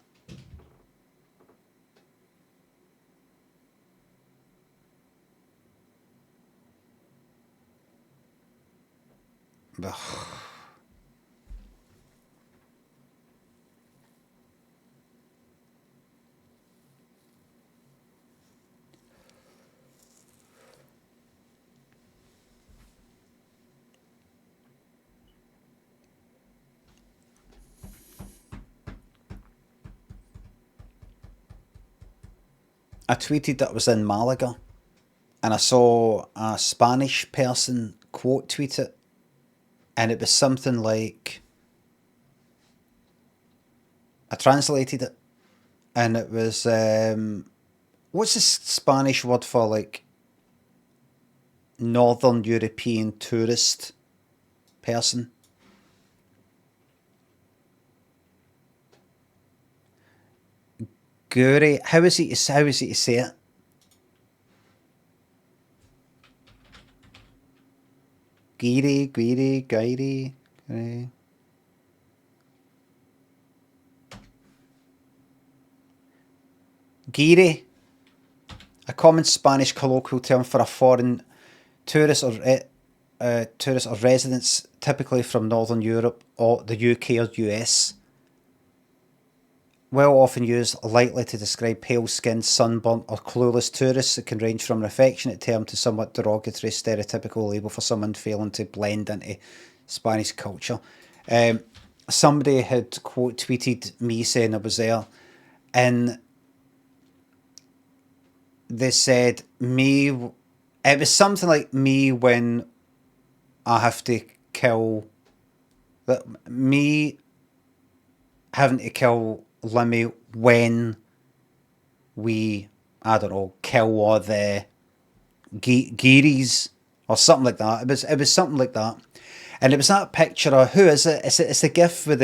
S1: Ugh. I tweeted that I was in Malaga and I saw a Spanish person quote tweet it, and it was something like, I translated it, and it was, what's the Spanish word for like Northern European tourist person? Guri, how is he to say it? Guiri. Guiri, a common Spanish colloquial term for a foreign tourist or residents, typically from Northern Europe or the UK or US. Well often used lightly to describe pale-skinned, sunburnt or clueless tourists. It can range from an affectionate term to somewhat derogatory, stereotypical label for someone failing to blend into Spanish culture. Somebody had quote tweeted me saying I was there, and they said me, it was something like me when I have to kill, me having to kill Limmy when we, I don't know, kill all the gearies or something like that. It was something like that, and it was that picture of, who is it? It's a gif with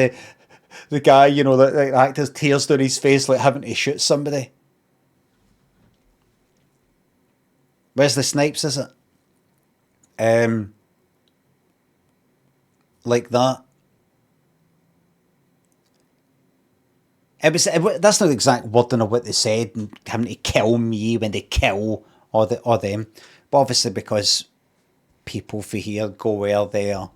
S1: the guy, you know, the actor's tears down his face, like having to shoot somebody. Wesley Snipes, is it? Like that. That's not the exact wording of what they said, and having to kill me when they kill all them. But obviously because people for here go where they're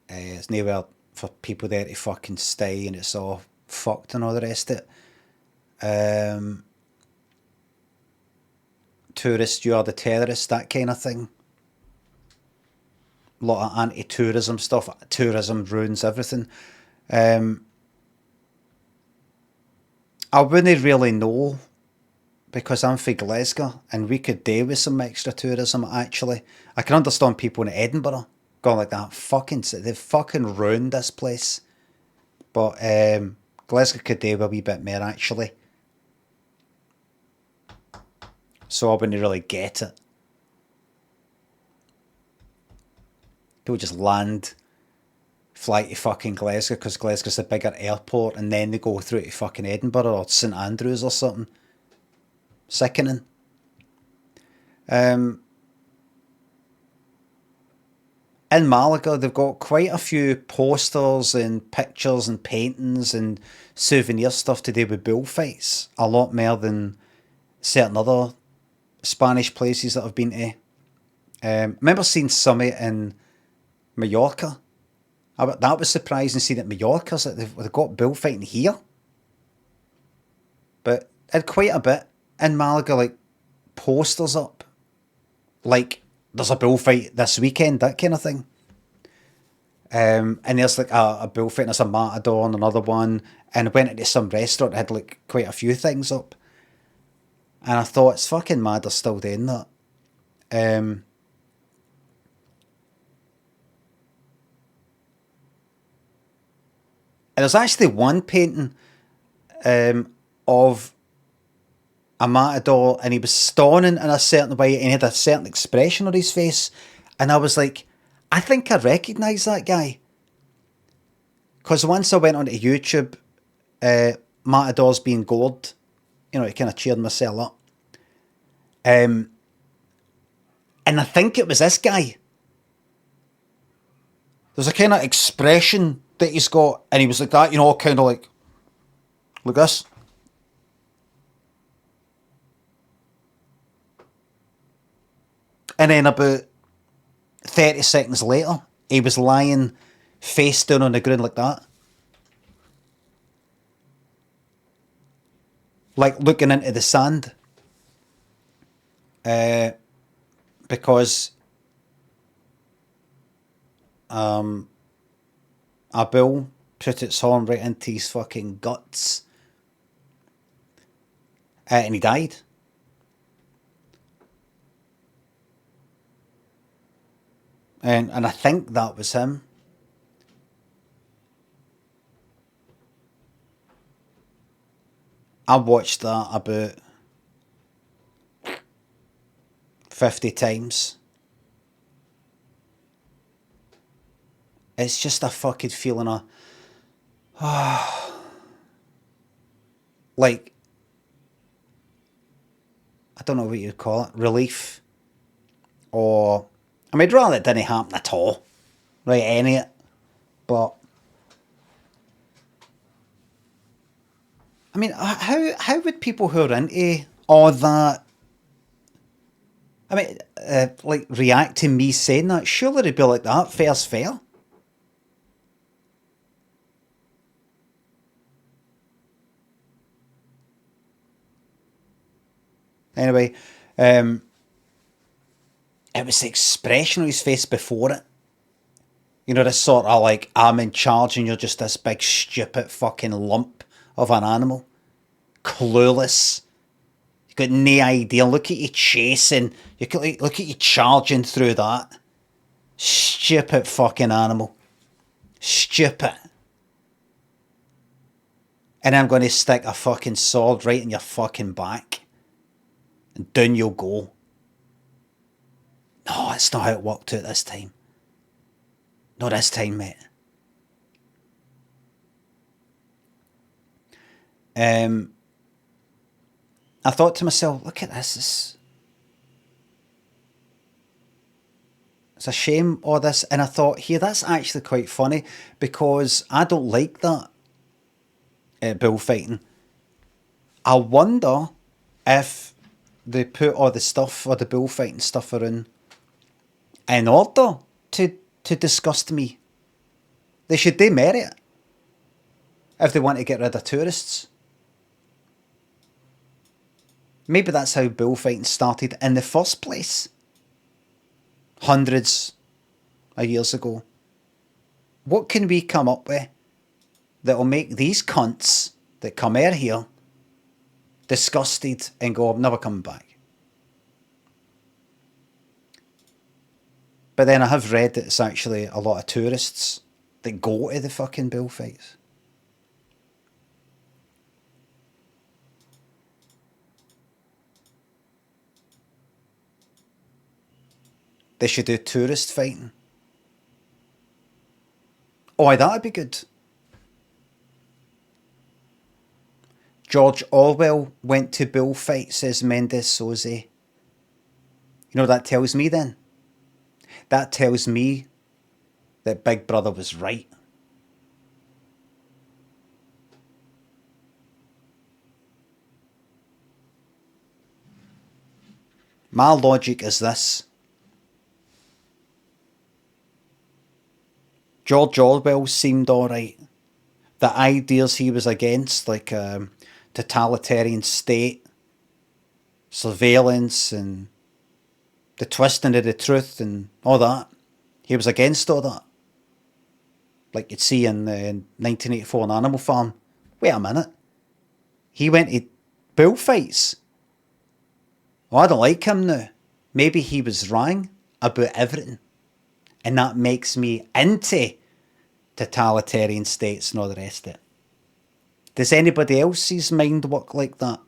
S1: it's nowhere for people there to fucking stay, and it's all fucked and all the rest of it. Tourist, you are the terrorist, that kind of thing. A lot of anti-tourism stuff. Tourism ruins everything. I wouldn't really know, because I'm from Glasgow and we could do with some extra tourism, actually. I can understand people in Edinburgh going like that. They've fucking ruined this place. But Glasgow could do with a wee bit more, actually. So I wouldn't really get it. People just fly to fucking Glasgow because Glasgow's a bigger airport, and then they go through to fucking Edinburgh or St Andrews or something. Sickening. In Malaga, they've got quite a few posters and pictures and paintings and souvenir stuff to do with bullfights. A lot more than certain other Spanish places that I've been to. Remember seeing Summit in Mallorca? That was surprising, seeing at Mallorca, that they've got bullfighting here. But had quite a bit in Malaga, like posters up, like there's a bullfight this weekend, that kind of thing. And there's like a bullfight, and there's a matador and another one, and I went into some restaurant that had like quite a few things up. And I thought, it's fucking mad they're still doing that. And there's actually one painting of a matador, and he was stunning in a certain way, and he had a certain expression on his face. And I was like, I think I recognise that guy. Because once I went onto YouTube, matadors being gored, you know, it kind of cheered myself up. And I think it was this guy. There's a kind of expression that he's got, and he was like that, you know, kind of like this. And then about 30 seconds later, he was lying face down on the ground like that. Like looking into the sand. Because a bull put its horn right into his fucking guts. And he died. And I think that was him. I watched that about 50 times. It's just a fucking feeling of, like, I don't know what you'd call it, relief. Or, I mean, I'd rather it didn't happen at all. Right, any it. But, I mean, how would people who are into all that, I mean, like, react to me saying that? Surely they'd be like that, fair's fair. Anyway, it was the expression on his face before it. You know, this sort of like, I'm in charge and you're just this big stupid fucking lump of an animal. Clueless. You got no idea. Look at you chasing. Look at you charging through that. Stupid fucking animal. Stupid. And I'm going to stick a fucking sword right in your fucking back. And down you'll go. No, it's not how it worked out this time. Not this time, mate. I thought to myself, look at this. It's a shame, all this. And I thought, here, that's actually quite funny because I don't like that bullfighting. I wonder if they put all the stuff, or the bullfighting stuff around in order to disgust me. They should demerit it if they want to get rid of tourists. Maybe that's how bullfighting started in the first place. Hundreds of years ago. What can we come up with that'll make these cunts that come here disgusted and go, I'm never coming back? But then I have read that it's actually a lot of tourists that go to the fucking bullfights. They should do tourist fighting. Oh, that'd be good. George Orwell went to bullfight, says Mendes Soze. You know what that tells me then? That tells me that Big Brother was right. My logic is this. George Orwell seemed alright. The ideas he was against, like totalitarian state, surveillance, and the twisting of the truth and all that, he was against all that. Like you'd see in 1984 on Animal Farm. Wait a minute. He went to bullfights. Oh, I don't like him now. Maybe he was wrong about everything. And that makes me into totalitarian states and all the rest of it. Does anybody else's mind work like that?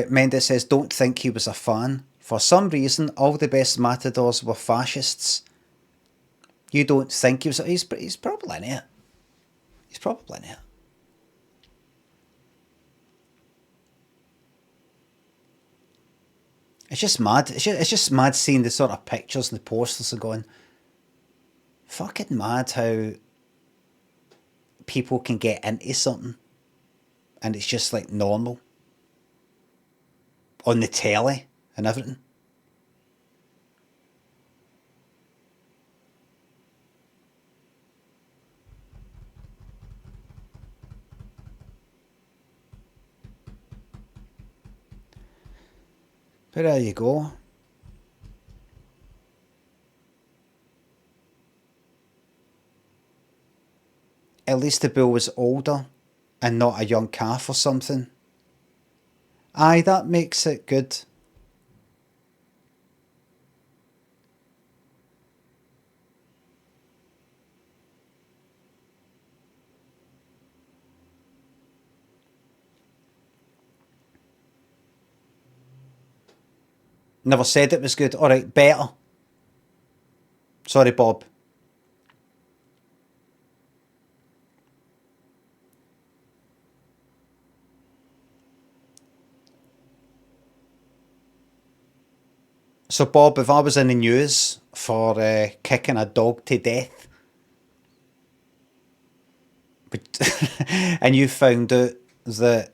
S1: Mendes says, don't think he was a fan. For some reason, all the best matadors were fascists. You don't think he was... He's probably in it. He's probably in it. It's just mad. It's just mad seeing the sort of pictures and the posters and going, fucking mad how people can get into something and it's just like normal. On the telly and everything. But there you go. At least the bull was older and not a young calf or something. Aye, that makes it good. Never said it was good. Alright, better. Sorry, Bob. So, Bob, if I was in the news for kicking a dog to death, and you found out that,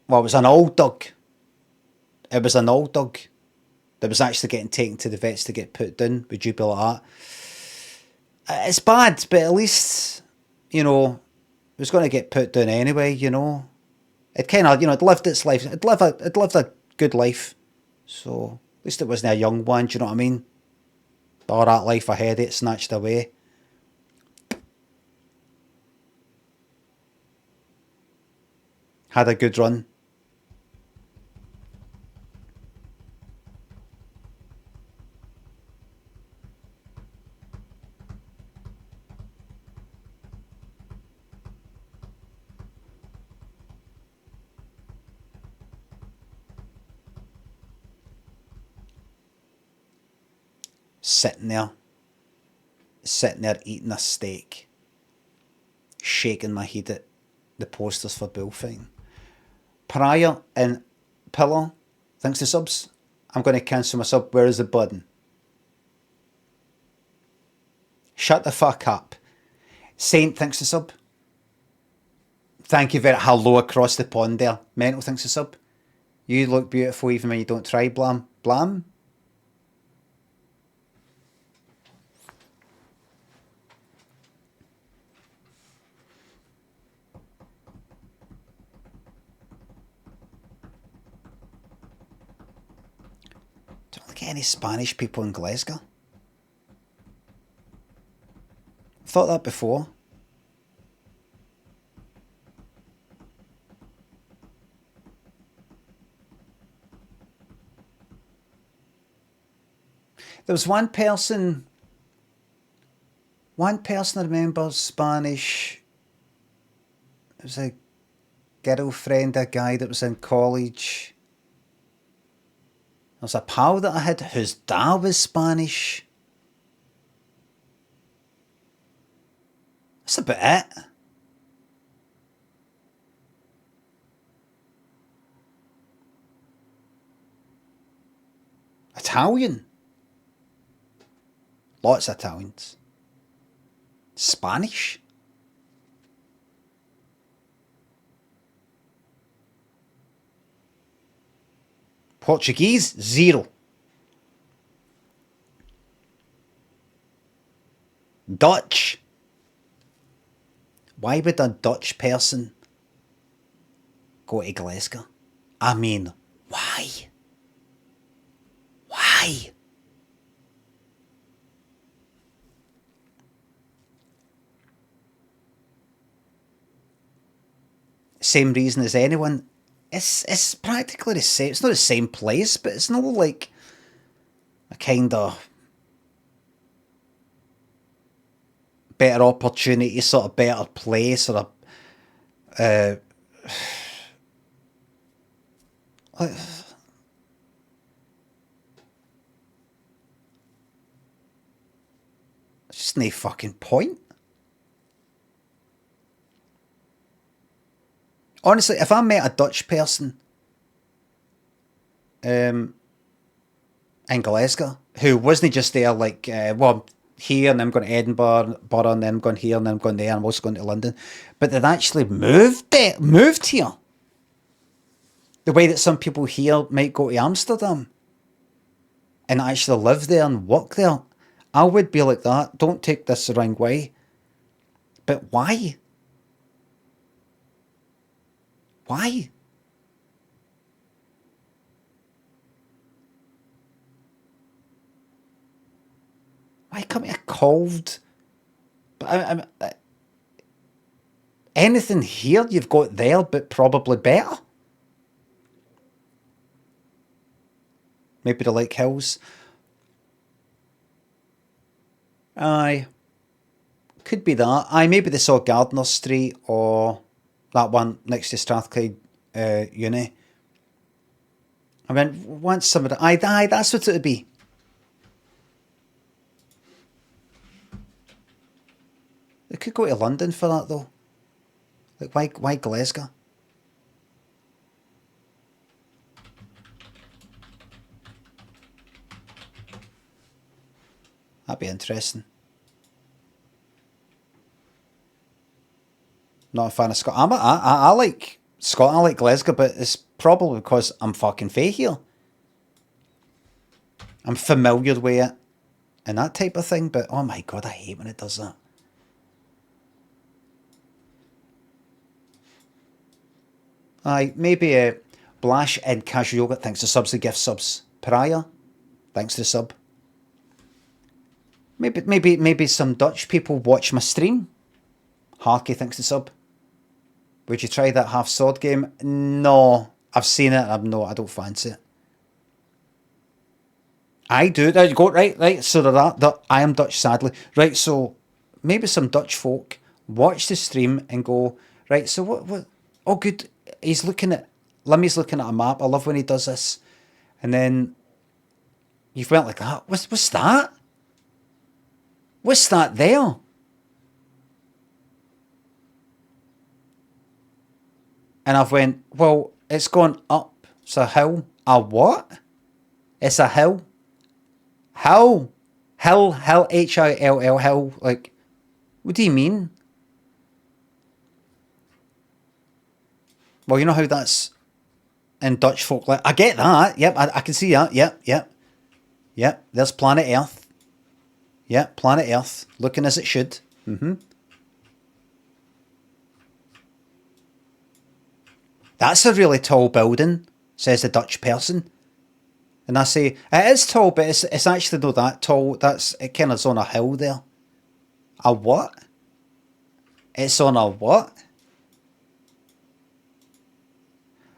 S1: well, it was an old dog. It was an old dog that was actually getting taken to the vets to get put down, would you be like that? It's bad, but at least, you know, it was going to get put down anyway, you know. It kind of, you know, it lived its life. It lived a good life. So, at least it wasn't a young one, do you know what I mean? All that life ahead, it snatched away. Had a good run. sitting there eating a steak, shaking my head at the posters for bullfighting. Pariah and Pillar, thanks to subs. I'm going to cancel my sub. Where is the button? Shut the fuck up. Saint, thanks to sub. Thank you very hello across the pond there. Mental, thanks to sub. You look beautiful even when you don't try, Blam. Blam? Don't look at any Spanish people in Glasgow. Thought that before. There was one person I remember, Spanish. It was a girlfriend, a guy that was in college. There was a pal that I had whose dad was Spanish. That's about it. Italian. Lots of Italians. Spanish. Portuguese, 0. Dutch. Why would a Dutch person go to Glasgow? I mean, why? Why? Same reason as anyone. It's practically the same. It's not the same place, but it's not like a kind of better opportunity, sort of better place, or a it's just no fucking point. Honestly, if I met a Dutch person in Glasgow who wasn't just there like, well, here and then I'm going to Edinburgh and then I'm going here and then I'm going there and I'm also going to London, but they'd actually moved here. The way that some people here might go to Amsterdam and actually live there and work there. I would be like that. Don't take this the wrong way. But why? Why? Why come here cold? But anything here you've got there, but probably better. Maybe the Lake Hills. Aye. Could be that. Aye, maybe they saw Gardner Street or that one next to Strathclyde Uni. I mean, once some of the... Aye, that's what it would be. They could go to London for that, though. Like, why Glasgow? That'd be interesting. Not a fan of Scotland. I like Scotland, I like Glasgow, but it's probably because I'm fucking fae here. I'm familiar with it and that type of thing, but oh my god, I hate when it does that. Aye, maybe Blash and Casual Yoga, thanks to subs, the gift subs. Pariah, thanks to the sub. Maybe some Dutch people watch my stream. Harky, thanks to sub. Would you try that half sword game? No, I've seen it. I don't fancy it. I do. There you go. Right. So that I am Dutch, sadly. Right. So maybe some Dutch folk watch the stream and go, right. So what? Oh, good. Limmy's looking at a map. I love when he does this. And then you've went like that. What's that? What's that there? And I've went, well, it's gone up. It's a hill. A what? It's a hill. Hill. Hill. Hill. Hill. Hill. Like, what do you mean? Well, you know how that's in Dutch folk. I get that. Yep, I can see that. Yep. There's planet Earth. Yep, planet Earth. Looking as it should. That's a really tall building, says the Dutch person. And I say, it is tall, but it's actually not that tall. It kind of is on a hill there. A what? It's on a what?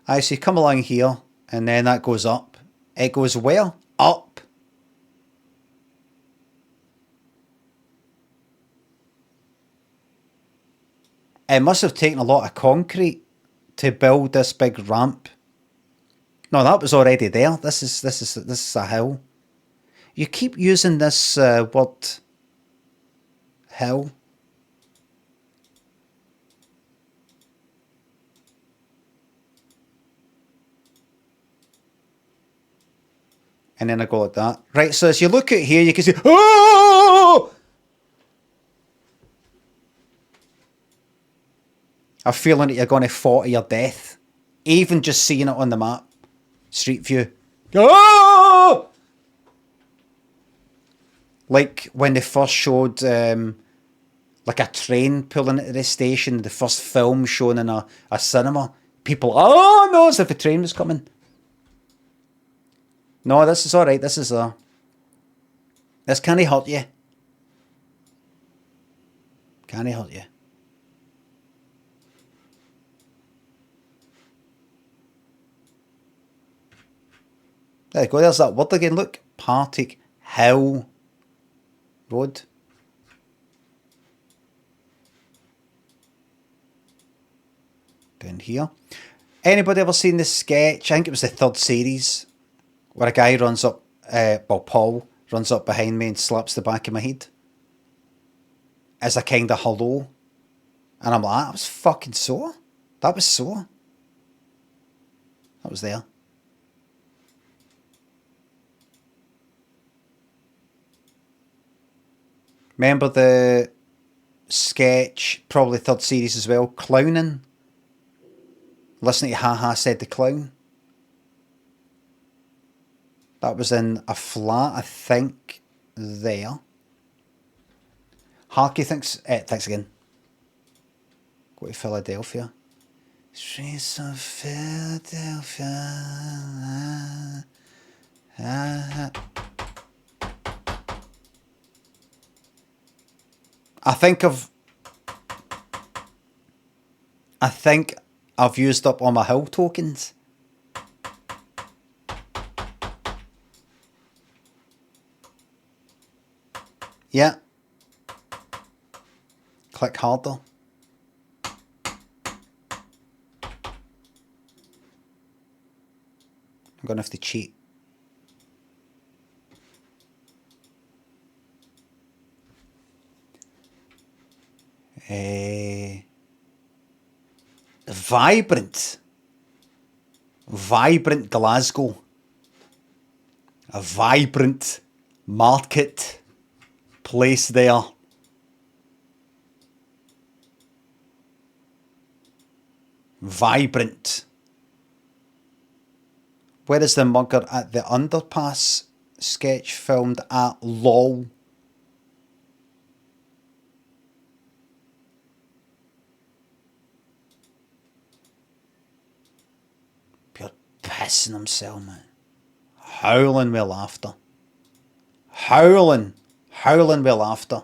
S1: I see, come along here, and then that goes up. It goes where? Up. It must have taken a lot of concrete to build this big ramp. No, that was already there. This is a hill. You keep using this word hill. And then I go like that. Right, so as you look at here, you can see, oh! A feeling that you're going to fall to your death. Even just seeing it on the map. Street view. Oh! Like when they first showed like a train pulling into the station, the first film shown in a cinema. People, oh no, as if a train was coming. No, this is alright. This can't hurt you. Can't hurt you. There you go, there's that word again, look. Partick Hill Road. Down here. Anybody ever seen this sketch? I think it was the 3rd series. Where a guy runs up, Paul runs up behind me and slaps the back of my head. As a kind of hello. And I'm like, that was fucking sore. That was sore. That was there. Remember the sketch, probably 3rd series as well, clowning? Listening to Ha Ha Said the Clown. That was in a flat, I think, there. Harky thanks again. Go to Philadelphia. Streets of Philadelphia. I think I've used up all my hill tokens. Yeah. Click harder. I'm going to have to cheat. Vibrant Glasgow. A vibrant market place there. Vibrant. Where is the mugger at the underpass sketch filmed at? LOL. Pure pissing himself, man. Howling with laughter. Howling with laughter.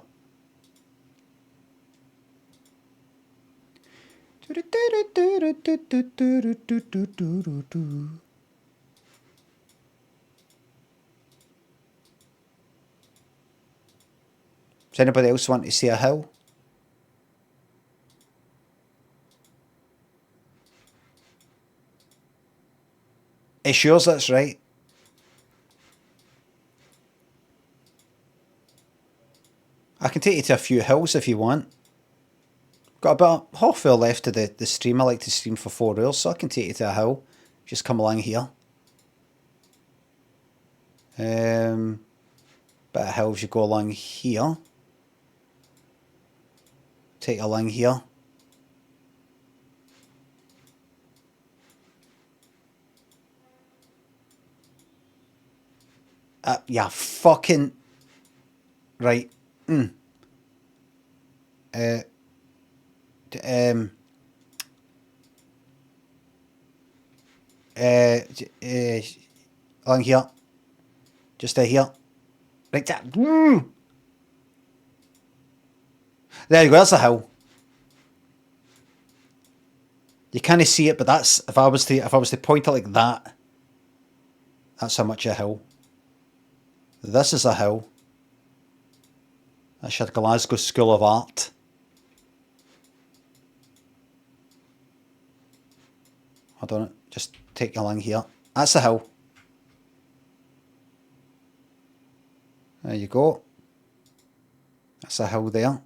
S1: Does anybody else want to see a hill? It's yours, that's right. I can take you to a few hills if you want. Got about half hour left of the stream. I like to stream for 4 hours, so I can take you to a hill. Just come along here. Bit of hills, you go along here. Take you along here. Yeah, fucking right. Along here, just here, right there. There you go. That's a hill. You can't see it, but that's if I was to point it like that. That's how much a hill. This is a hill. That's your Glasgow School of Art. Hold on, just take you along here. That's a hill. There you go. That's a hill there.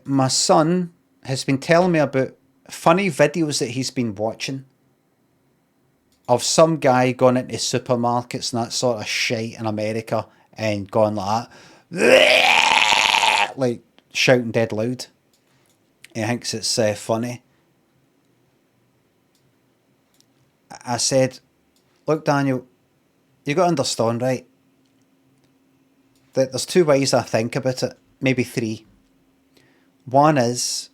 S1: My son has been telling me about funny videos that he's been watching of some guy going into supermarkets and that sort of shit in America and going like that, like shouting dead loud. He thinks it's funny. I said, look, Daniel, you got to understand, right, that there's 2 ways I think about it, maybe 3. One is,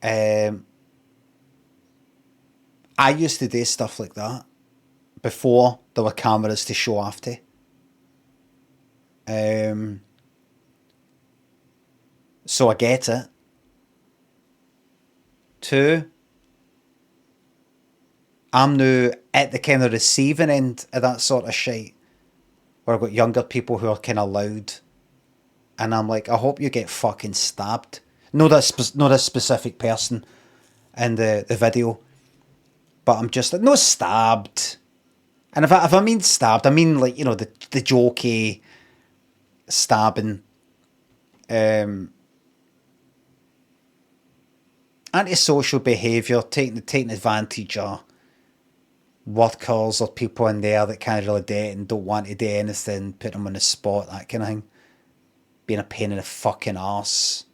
S1: I used to do stuff like that before there were cameras to show off to. So I get it. 2, I'm now at the kind of receiving end of that sort of shit, where I've got younger people who are kind of loud, and I'm like, I hope you get fucking stabbed. Not this specific person in the video, but I'm just like, no, stabbed. And if I mean stabbed, I mean like, you know, the jokey stabbing, antisocial behaviour, taking advantage of workers or people in there that can't really do it and don't want to do anything, put them on the spot, that kind of thing. Being a pain in the fucking arse.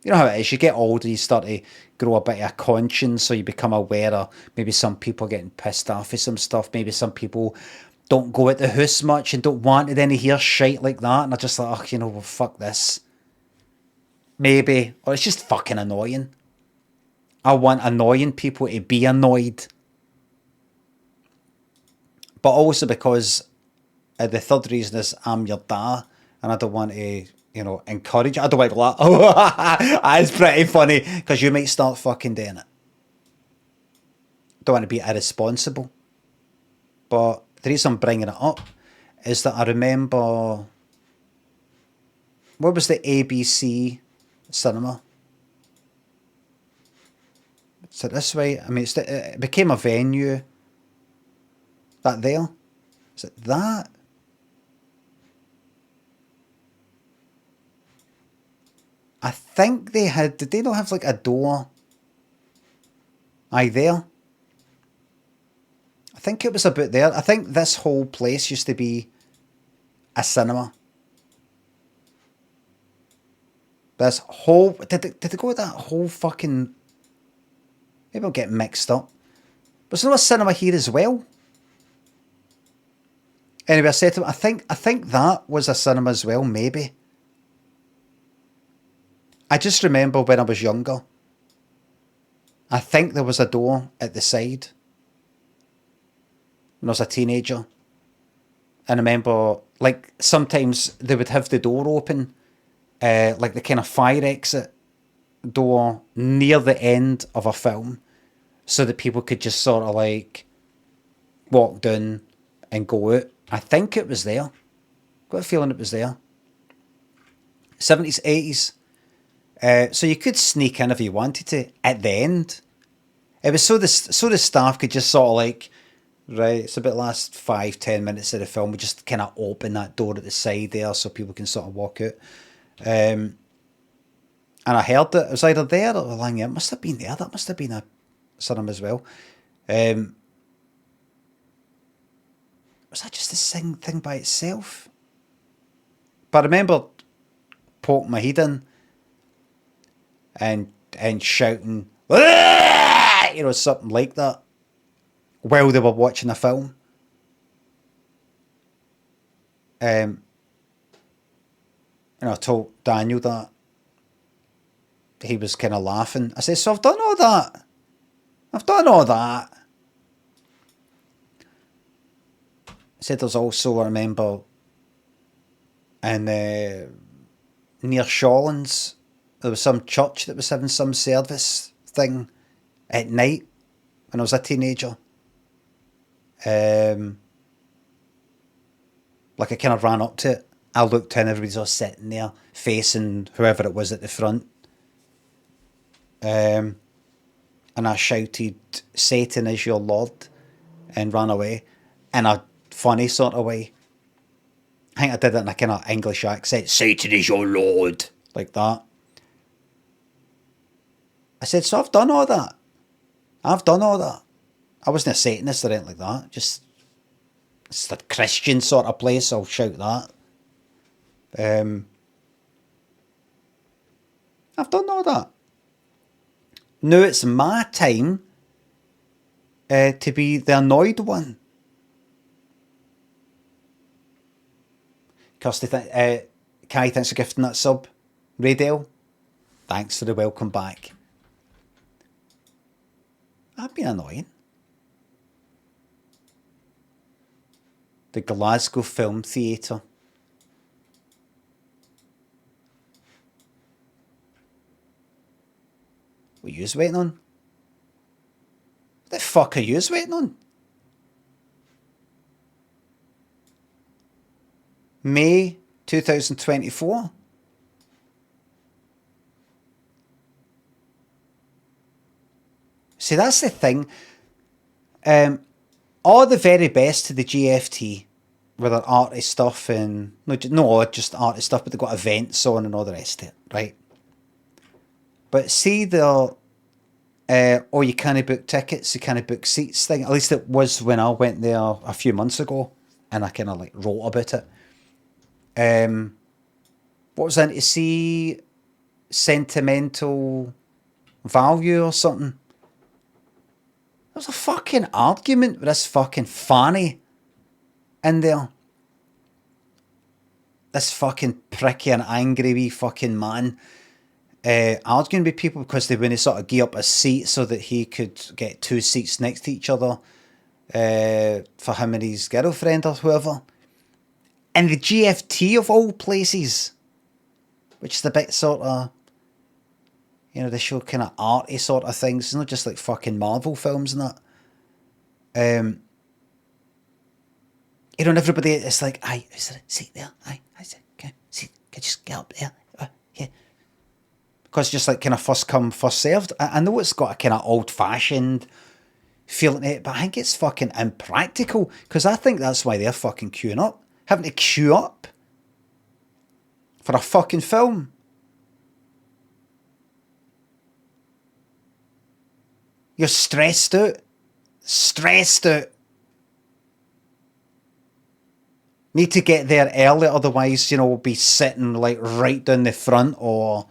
S1: You know how it is, you get older, you start to grow a bit of a conscience, so you become aware of maybe some people getting pissed off with some stuff, maybe some people don't go at the house much and don't want to then hear shit like that, and I just like, oh, you know, well, fuck this. Maybe, or it's just fucking annoying. I want annoying people to be annoyed. But also because the third reason is I'm your dad, and I don't want to, you know, encourage. I don't want to go like, oh, that's pretty funny, because you might start fucking doing it. Don't want to be irresponsible. But the reason I'm bringing it up is that I remember, what was the ABC cinema? Is it this way? I mean, it became a venue. That there? Is it that? I think they had, did they not have like a door? Aye, there. I think it was about there. I think this whole place used to be a cinema. This whole, did they go with that whole fucking, maybe I'll get mixed up. Was there a cinema here as well? Anyway, I said to him, I think that was a cinema as well, maybe. I just remember when I was younger, I think there was a door at the side when I was a teenager. And I remember, like, sometimes they would have the door open, like the kind of fire exit door near the end of a film, so that people could just sort of like walk down and go out. I think it was there. Got a feeling it was there. 70s, 80s. So you could sneak in if you wanted to at the end. It was so the staff could just sort of like, right, it's about the last 5-10 minutes of the film. We just kind of open that door at the side there so people can sort of walk out. And I heard that it was either there or lying there. It must have been there. That must have been a cinema as well. Was that just a thing by itself? But I remember poking my head in and shouting, "Aah!" You know, something like that, while they were watching a film. You know, I told Daniel that. He was kind of laughing. I said, so I've done all that. I've done all that. I said there's also, I remember, in near Shawlands, there was some church that was having some service thing at night when I was a teenager. Like I kind of ran up to it. I looked in, everybody's all sitting there, facing whoever it was at the front. And I shouted, "Satan is your Lord," and ran away in a funny sort of way. I think I did it in a kind of English accent. "Satan is your Lord," like that. I said, so I've done all that. I've done all that. I wasn't a Satanist or anything like that. Just, it's a Christian sort of place, I'll shout that. I've done all that. Now it's my time to be the annoyed one. Kirsty, Kai, thanks for gifting that sub. Raydale, thanks for the welcome back. I've been annoying. The Glasgow Film Theatre. What are you waiting on? What the fuck are you waiting on? May 2024. See, that's the thing. All the very best to the GFT with their arty stuff and no, just arty stuff, but they've got events on and all the rest of it, right? But see the oh, you can't book tickets, you can't book seats thing. At least it was when I went there a few months ago, and I kind of like wrote about it. What was that to see? Sentimental value or something. There was a fucking argument with this fucking fanny in there. This fucking pricky and angry wee fucking man arguing with people because they wouldn't sort of give up a seat so that he could get two seats next to each other for him and his girlfriend or whoever. And the GFT of all places, which is the bit sort of, you know, they show kind of arty sort of things. It's not just like fucking Marvel films and that. You know, and everybody, it's like, aye, is there a seat there? Aye, I said, okay, seat, can you just get up there? Yeah. Because just like kind of first come, first served. I know it's got a kind of old fashioned feeling to it, but I think it's fucking impractical because I think that's why they're fucking queuing up. Having to queue up for a fucking film. You're stressed out. Stressed out. Need to get there early, otherwise, you know, we'll be sitting like right down the front or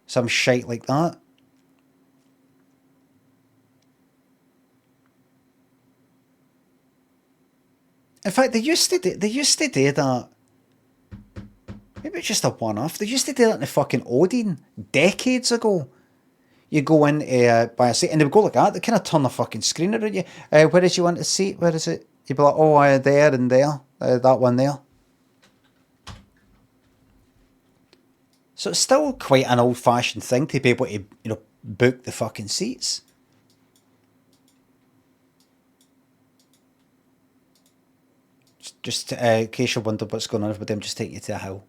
S1: some shite like that. In fact, they used to do that. Maybe it's just a one-off. They used to do that in the fucking Odeon decades ago. You go in by a seat and they would go like that. They kind of turn the fucking screen around you. Where did you want a seat? Where is it? You'd be like, oh, there and there. That one there. So it's still quite an old-fashioned thing to be able to, you know, book the fucking seats. Just in case you wonder what's going on with them, just take you to a hill.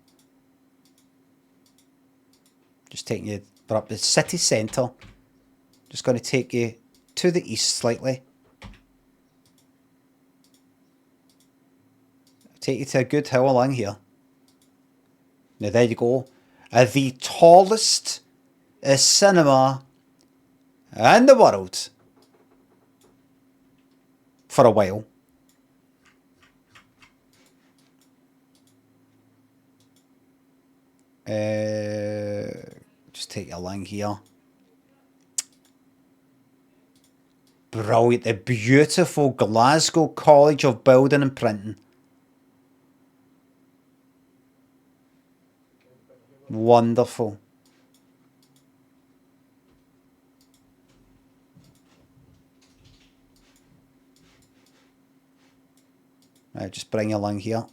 S1: Just taking you up the city centre. Just going to take you to the east slightly. Take you to a good hill along here. Now there you go. The tallest cinema in the world. For a while. Just take you along here. Brilliant. The beautiful Glasgow College of Building and Printing. Wonderful. Right, just bring you along here.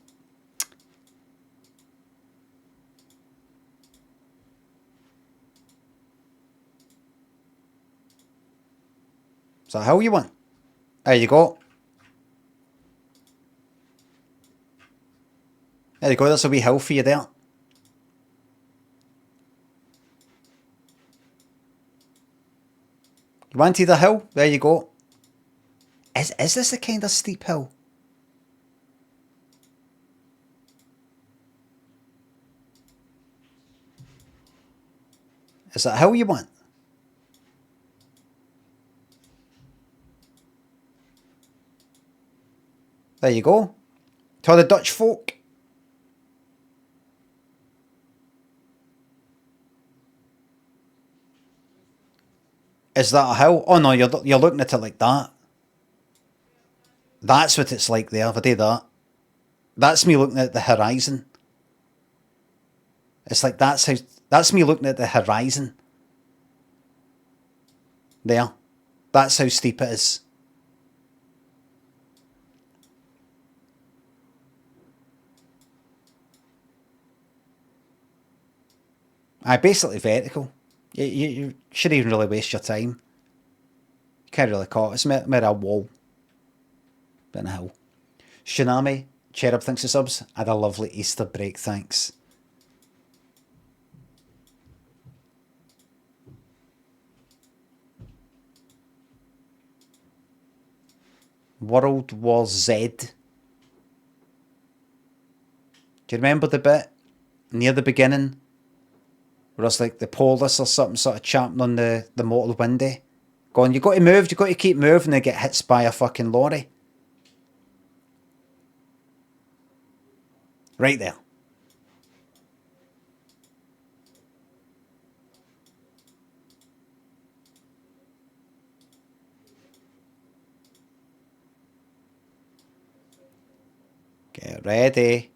S1: Is that how you want? There you go. There you go, that's a wee hill for you there. You wanted a hill? There you go. Is this a kind of steep hill? Is that a hill you want? There you go. To the Dutch folk. Is that a hill? Oh no, you're looking at it like that. That's what it's like there, if I do that. That's me looking at the horizon. It's like that's me looking at the horizon. There. That's how steep it is. Basically vertical. You shouldn't even really waste your time. You can't really call it. It's more a wall than a hill. Tsunami, Cherub thanks for subs. Had a lovely Easter break, thanks. World War Z. Do you remember the bit near the beginning where it's like the police or something sort of champing on the motor window? Going, you got to move, you got to keep moving, and get hit by a fucking lorry. Right there. Get ready.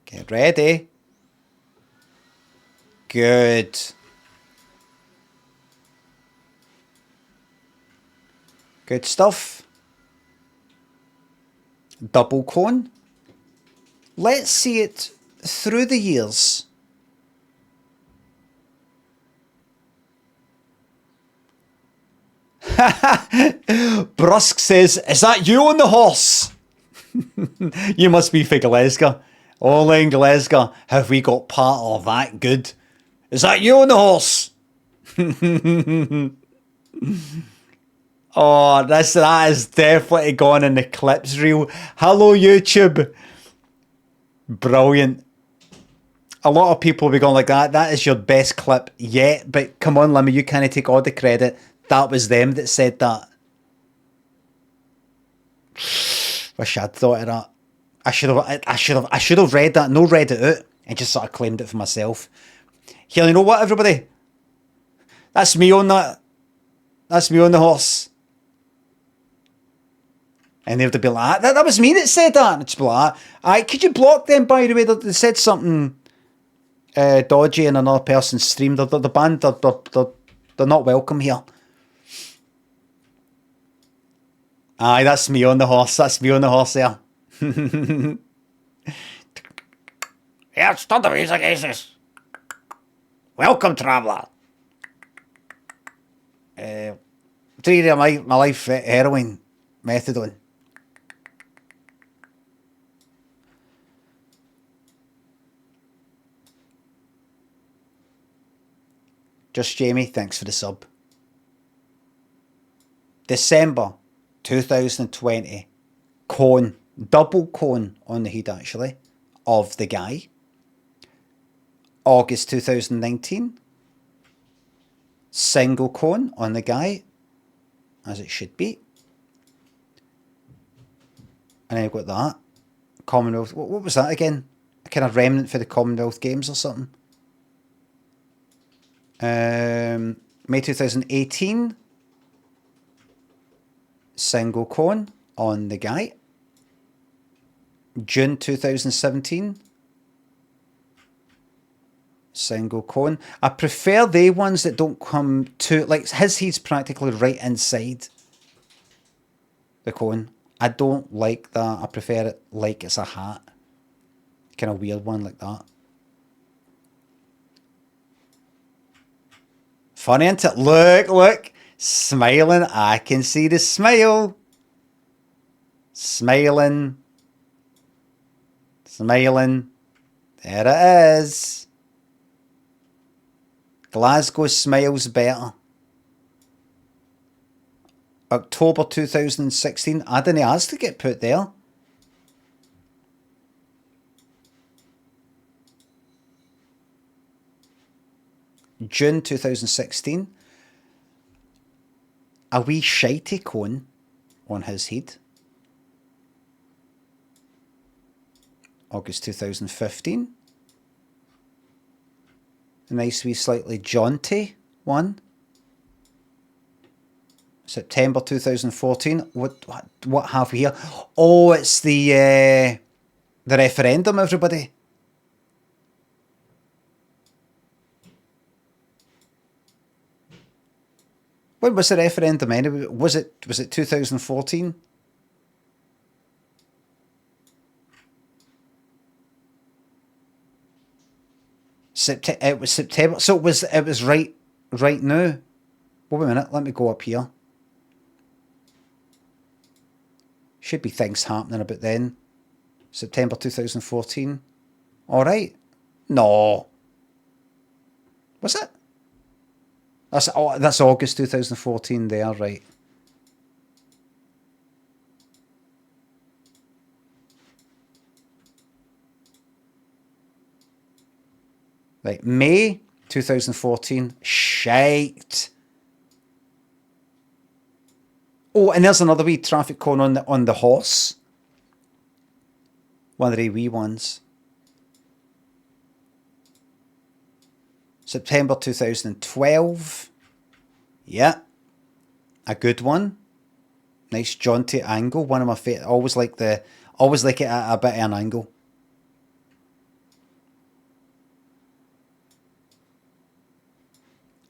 S1: Get ready. Good. Good stuff. Double cone. Let's see it through the years. Brusk says, is that you on the horse? You must be for Glasgow. Only in Glasgow have we got part of that good. Is that you on the horse? Oh, that is definitely gone in the clips reel. Hello, YouTube. Brilliant. A lot of people will be going like that. That is your best clip yet. But come on, Limmy, you can't take all the credit. That was them that said that. Wish I'd thought of that. I should have read that. No, read it out and just sort of claimed it for myself. Here, you know what, everybody? That's me on that. That's me on the horse. And they would be like, that was me that said that. And it's like, could you block them, by the way? They said something dodgy in another person's stream. The band, they're not welcome here. Aye, that's me on the horse. That's me on the horse there. Yeah, stop the music, Aces. Welcome, traveller. Three of my life, heroin, methadone. Just Jamie, thanks for the sub. December 2020. Cone. Double cone on the head, actually, of the guy. August 2019. Single cone on the guy, as it should be. And then you've got that. Commonwealth. What was that again? A kind of remnant for the Commonwealth Games or something. May 2018. Single cone on the guy. June 2017. Single cone. I prefer the ones that don't come too... Like, his head's practically right inside the cone. I don't like that. I prefer it like it's a hat. Kind of weird one like that. Funny, isn't it? Look. Smiling. I can see the smile. Smiling. There it is. Glasgow smiles better. October 2016. I didn't ask to get put there. June 2016. A wee shitey cone on his head. August 2015. A nice wee slightly jaunty one. September 2014. What have we here? Oh, it's the referendum, everybody. When was the referendum anyway? Was it 2014? It was September. So it was right now. Wait a minute, let me go up here. Should be things happening about then. September 2014. Alright. No. Was it? That's August 2014 there, right. Right, May 2014. Shite. Oh, and there's another wee traffic cone on the horse. One of the wee ones. September 2012. Yeah. A good one. Nice jaunty angle. One of my favourite. Always like it at a bit of an angle.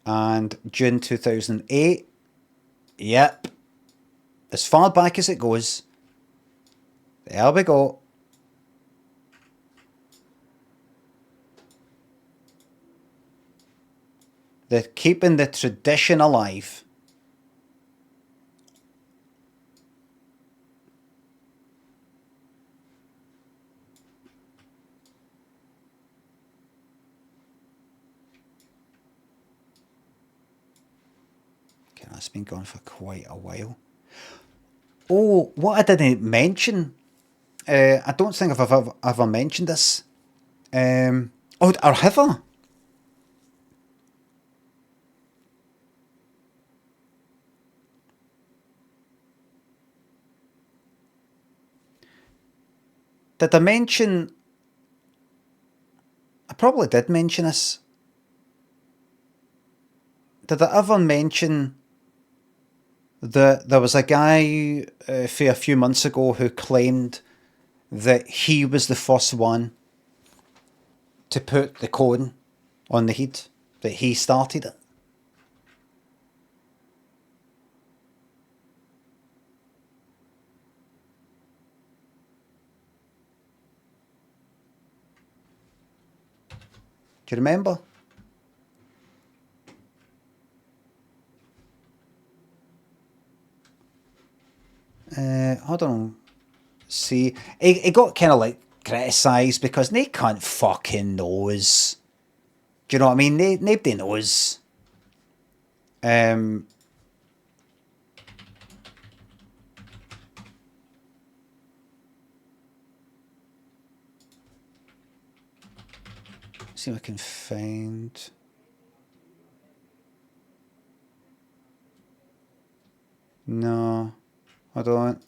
S1: And June 2008. Yep. As far back as it goes. There we go. They're keeping the tradition alive. Okay, that's been going for quite a while. Oh, what I didn't mention. I don't think I've ever mentioned this. Or have I? Did I mention... I probably did mention this. Did I ever mention that there was a guy a few months ago who claimed that he was the first one to put the cone on the head? That he started it? Do you remember? Hold on. See, he got kind of like criticised because they can't fucking knows. Do you know what I mean? Nobody knows. See if I can find. No, I don't.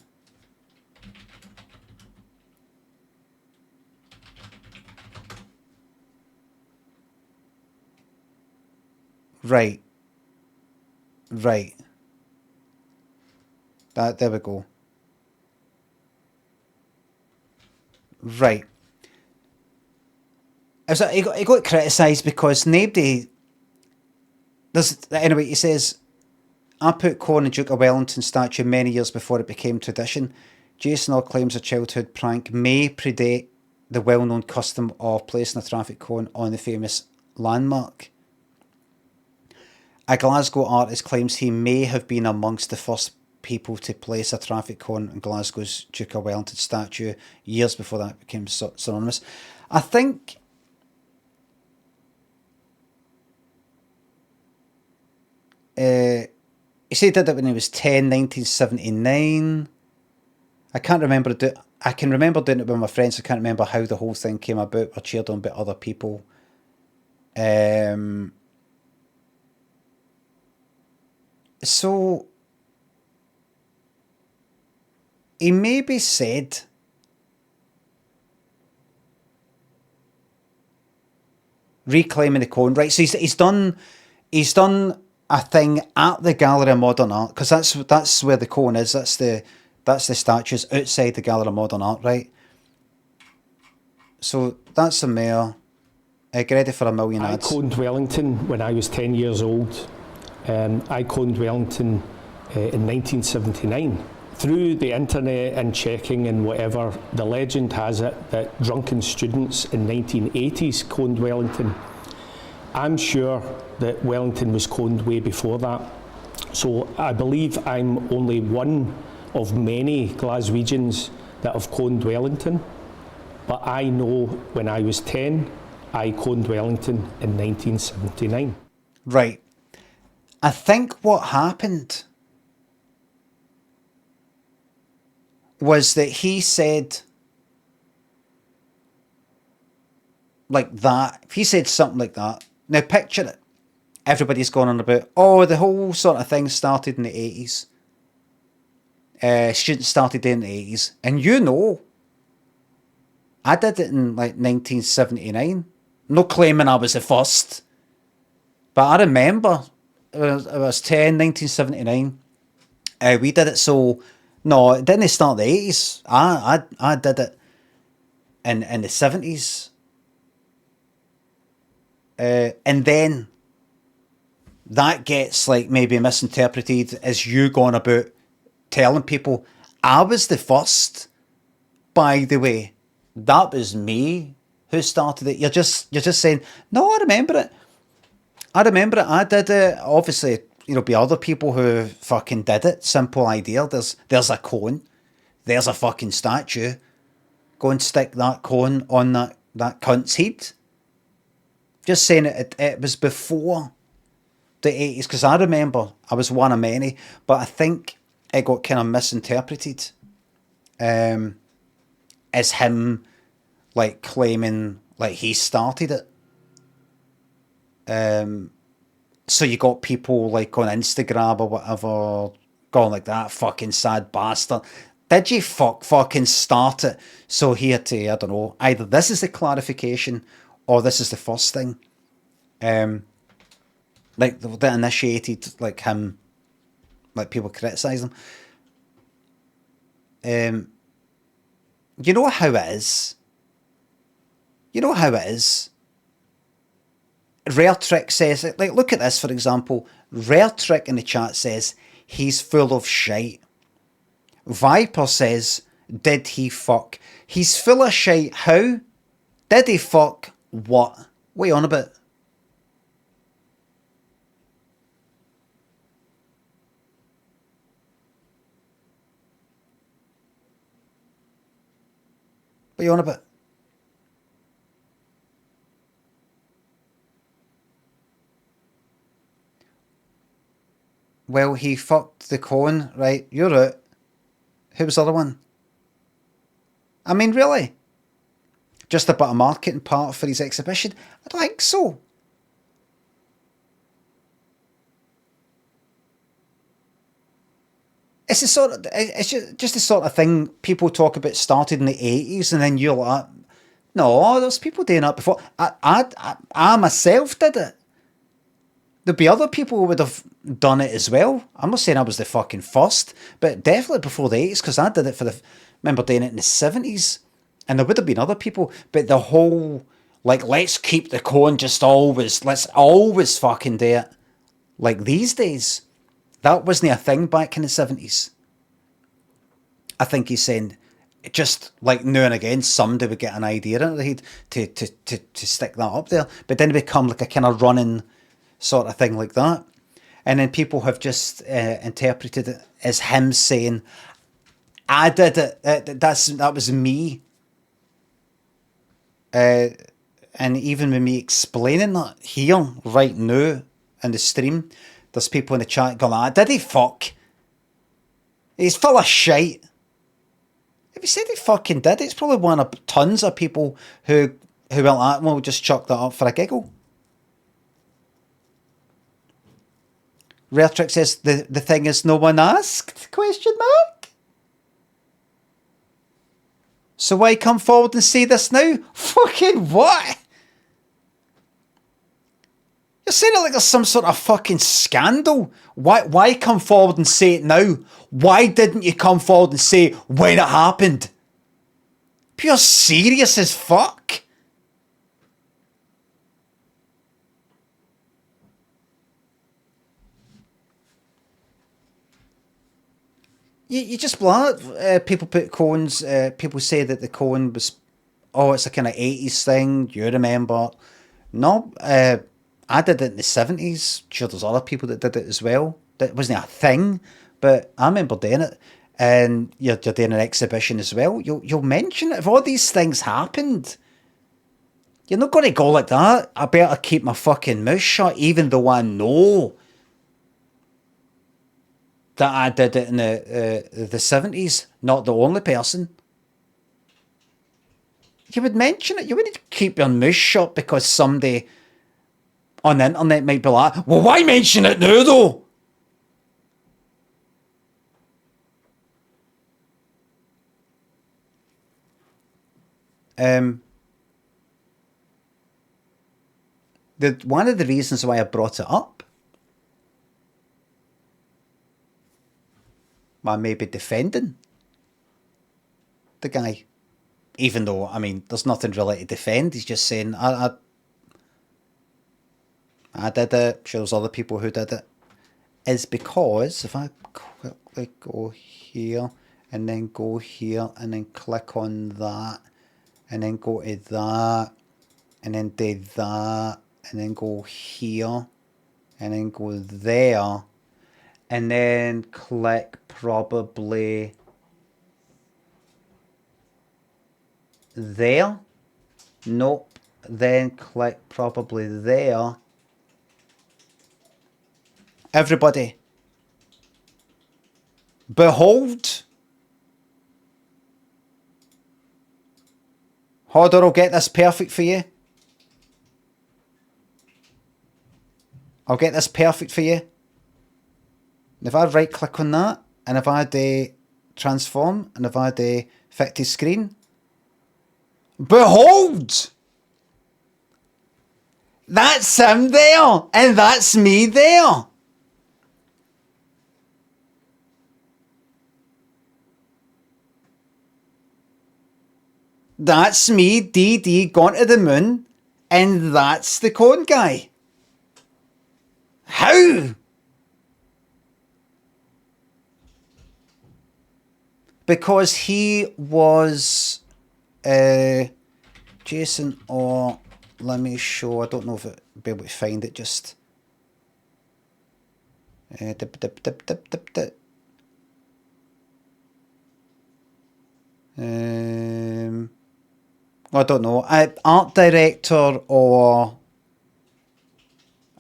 S1: Right. Right. There we go. Right. He got criticised because nobody. Anyway, he says, I put corn and Duke of Wellington statue many years before it became tradition. Jason Orr claims a childhood prank may predate the well-known custom of placing a traffic cone on the famous landmark. A Glasgow artist claims he may have been amongst the first people to place a traffic cone on Glasgow's Duke of Wellington statue years before that became synonymous. I think he said he did it when he was 10, 1979. I can't remember I can remember doing it with my friends. I can't remember how the whole thing came about or cheered on by other people. So he maybe said reclaiming the cone, right? So he's done a thing at the Gallery of Modern Art, because that's where the cone is. That's the statues outside the Gallery of Modern Art, right? So that's the mayor. Get ready for a million ads.
S4: I coned Wellington when I was 10 years old. I coned Wellington in 1979. Through the internet and checking and whatever, the legend has it that drunken students in 1980s coned Wellington. I'm sure that Wellington was coned way before that. So I believe I'm only one of many Glaswegians that have coned Wellington. But I know when I was 10, I coned Wellington in 1979.
S1: Right. I think what happened was that he said like that. If he said something like that, now picture it. Everybody's gone on about, oh, the whole sort of thing started in the 80s. Students started in the 80s. And you know, I did it in like 1979. No claiming I was the first. But I remember, I was 10, 1979. We did it, so no, it didn't start in the 80s. I did it in the 70s. And then that gets like maybe misinterpreted as you going about telling people I was the first. By the way, that was me who started it. You're just saying, no, I remember it. I did it. Obviously, be other people who fucking did it. Simple idea. There's a cone. There's a fucking statue. Go and stick that cone on that cunt's head. Just saying it was before the 80s, because I remember I was one of many, but I think it got kind of misinterpreted as him like claiming like he started it. So you got people like on Instagram or whatever going like that fucking sad bastard. Did you fucking start it? So he had to, I don't know, either this is the clarification or this is the first thing. Like that initiated like him, like people criticise him. You know how it is. Rare Trick says, like, look at this, for example. Rare Trick in the chat says, he's full of shite. Viper says, did he fuck? He's full of shite. How? Did he fuck? What? What are you on about? What are you on about? well, he fucked the cone, right? You're out. Who was the other one? I mean, really? Just a bit of marketing part for his exhibition? I don't think so. It's the sort of, it's just the sort of thing people talk about started in the 80s, and then you're like, no, there's people doing that before. I myself did it. There'd be other people who would have done it as well. I'm not saying I was the fucking first, but definitely before the 80s, because I did it remember doing it in the 70s, and there would have been other people, but the whole, like, let's keep the cone let's always fucking do it. Like these days, that wasn't a thing back in the 70s. I think he's saying, just like now and again, somebody would get an idea in their head to stick that up there, but then it become like a kind of running sort of thing like that. And then people have just interpreted it as him saying, I did it, that was me. And even with me explaining that here, right now, in the stream, there's people in the chat going, did he fuck? He's full of shite. If he said he fucking did, it's probably one of tons of people who went, we'll just chuck that up for a giggle. Rare Trick says, the thing is no one asked? Question mark? So why come forward and say this now? Fucking what? You're saying it like there's some sort of fucking scandal. Why come forward and say it now? Why didn't you come forward and say when it happened? Pure serious as fuck. You just blah. People put cones. People say that the cone was, it's a kind of 80s thing. Do you remember? No, I did it in the 70s. Sure, there's other people that did it as well. That wasn't a thing, but I remember doing it. And you're doing an exhibition as well. You'll mention it. If all these things happened, you're not going to go like that. I better keep my fucking mouth shut, even though I know that I did it in the 70s. Not the only person. You would mention it. You wouldn't keep your mouth shut because somebody on the internet might be like, well, why mention it now though? One of the reasons why I brought it up, I may be defending the guy, even though, I mean, there's nothing really to defend. He's just saying, I did it, sure there's other people who did it, is because if I quickly go here and then go here and then click on that and then go to that and then do that and then go here and then go there and then click probably there. Nope. Then click probably there. Everybody, behold. Hodder will get this perfect for you. I'll get this perfect for you. And if I right click on that, and if I do transform, and if I do fit to screen, behold! That's him there, and that's me there. That's me, DD, gone to the moon, and that's the cone guy. How? Because he was Jason, or let me show, I don't know if I'll be able to find it, just I don't know, art director, or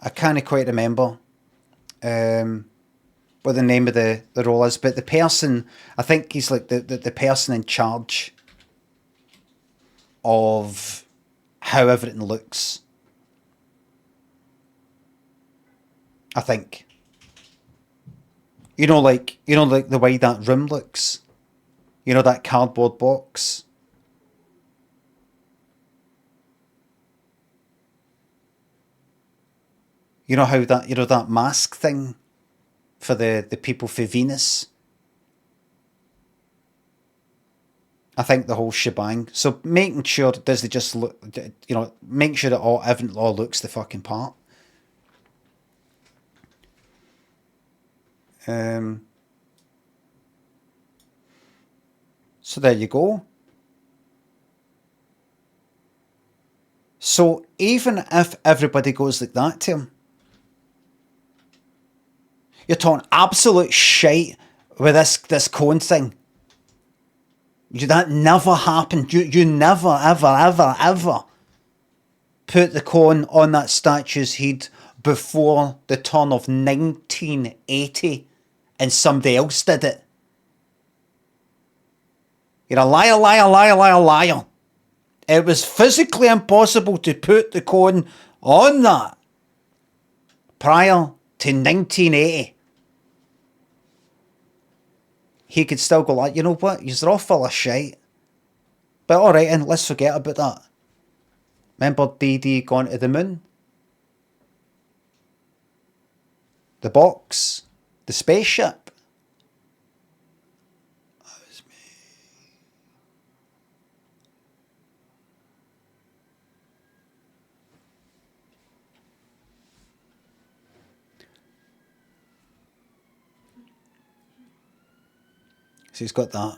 S1: I can't quite remember. what the name of the role is, but the person, I think he's like the person in charge of how everything looks. I think. You know, like the way that room looks. You know, that cardboard box. You know how that, you know, that mask thing for the people for Venus. I think the whole shebang. So making sure it doesn't just look, you know, making sure that everything all looks the fucking part. So there you go. So even if everybody goes like that to him, you're talking absolute shite with this cone thing. That never happened. You never, ever put the cone on that statue's head before the turn of 1980 and somebody else did it. You're a liar. It was physically impossible to put the cone on that prior to 1980. He could still go like, you know what, you're all full of shite. But alright, and let's forget about that. Remember DD going to the moon? The box? The spaceship? That was me. So he's got that.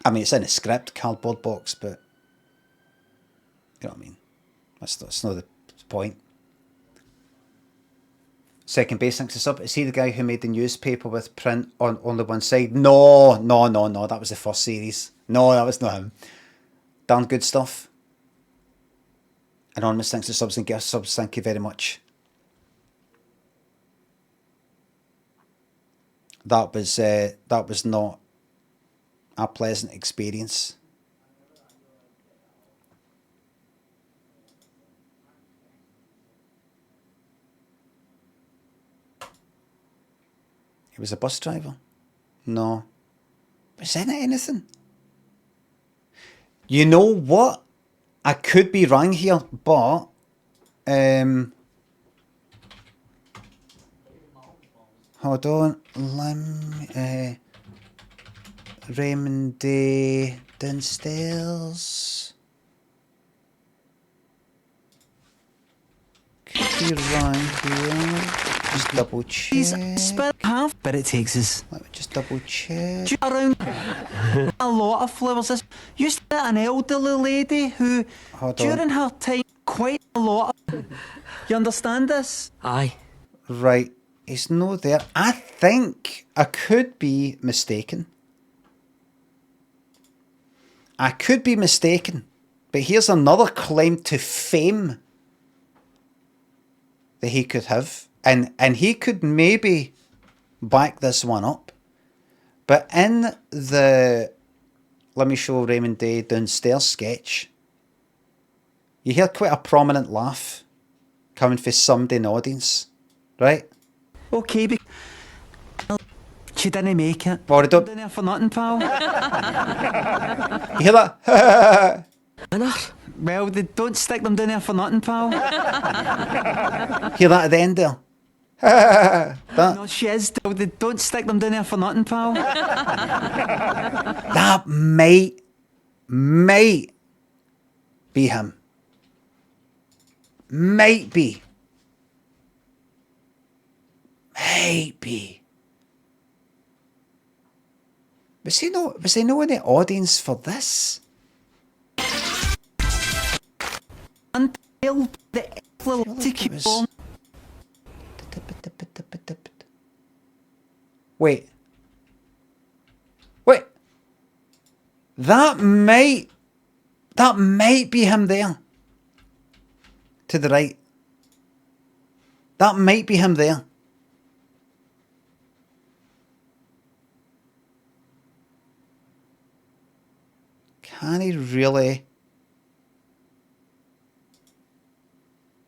S1: I mean, it's in a script, cardboard box, but you know what I mean. That's not the point. Second base, thanks to sub. Is he the guy who made the newspaper with print on only one side? No. That was the first series. No, that was not him. Darn good stuff. Anonymous, thanks to subs and gift subs. Thank you very much. That was not a pleasant experience. He was a bus driver? No. Was in it anything? You know what? I could be wrong here, but hold on. Raymond Day downstairs. Could be wrong here. Just double check.
S5: But it takes us
S1: Let me just double check.
S5: around a lot of flowers. This used to be an elderly lady who,
S1: Hold on.
S5: during her time, quite a lot of... You understand this? Aye.
S1: Right, he's no there. I think I could be mistaken. But here's another claim to fame that he could have. And he could maybe back this one up. But in the Let Me Show Raymond Day Downstairs sketch, you hear quite a prominent laugh coming from somebody in the audience, right?
S5: Okay, she didn't make it.
S1: Well, I don't...
S5: Down there for nothing, pal.
S1: You hear that?
S5: Well, they don't stick them down there for nothing, pal.
S1: Hear that at the end there? That.
S5: No, she is. They don't stick them down there for nothing, pal.
S1: That might be him. Might be. Was he no in the audience for this?
S5: Until the
S1: Wait. That might be him there. to the right. That might be him there. Can he really?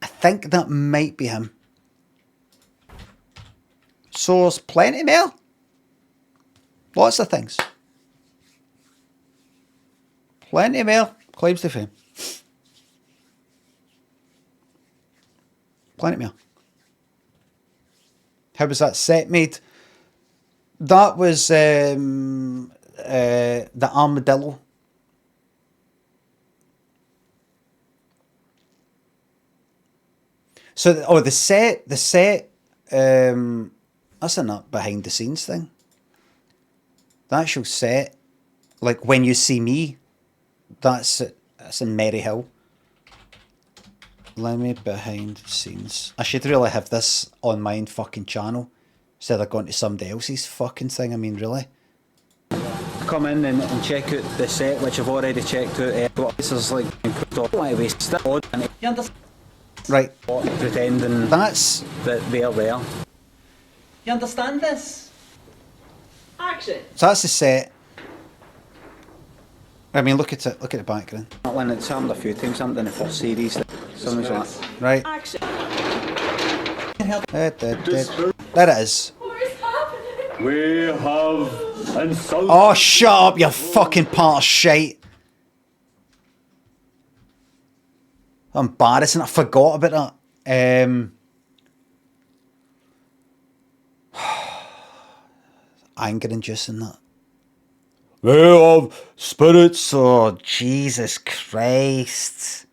S1: I think that might be him. So there's plenty more. Lots of things. Plenty more claims to fame. Plenty more. How was that set made? That was the armadillo. So, the set, that's a behind the scenes thing. The actual set, like When You See Me, that's in Merry Hill. Limmy behind the scenes. I should really have this on my own fucking channel instead of going to somebody else's fucking thing. I mean, really. Come in and check out the set, which I've already checked out. This is like, don't want to waste it. You understand? Right. Pretending that's that they're there.
S6: You understand this? Action.
S1: So that's the set. I mean, look at it. Look at the background. It's happened a few times. Happened in the first series. Something like that. Right.
S6: Action.
S1: There it is.
S6: What is happening?
S2: We have insulted.
S1: Oh, shut up, you fucking part of shite. Embarrassing. I forgot about that. Anger inducing that. We have spirits. Oh, Jesus Christ.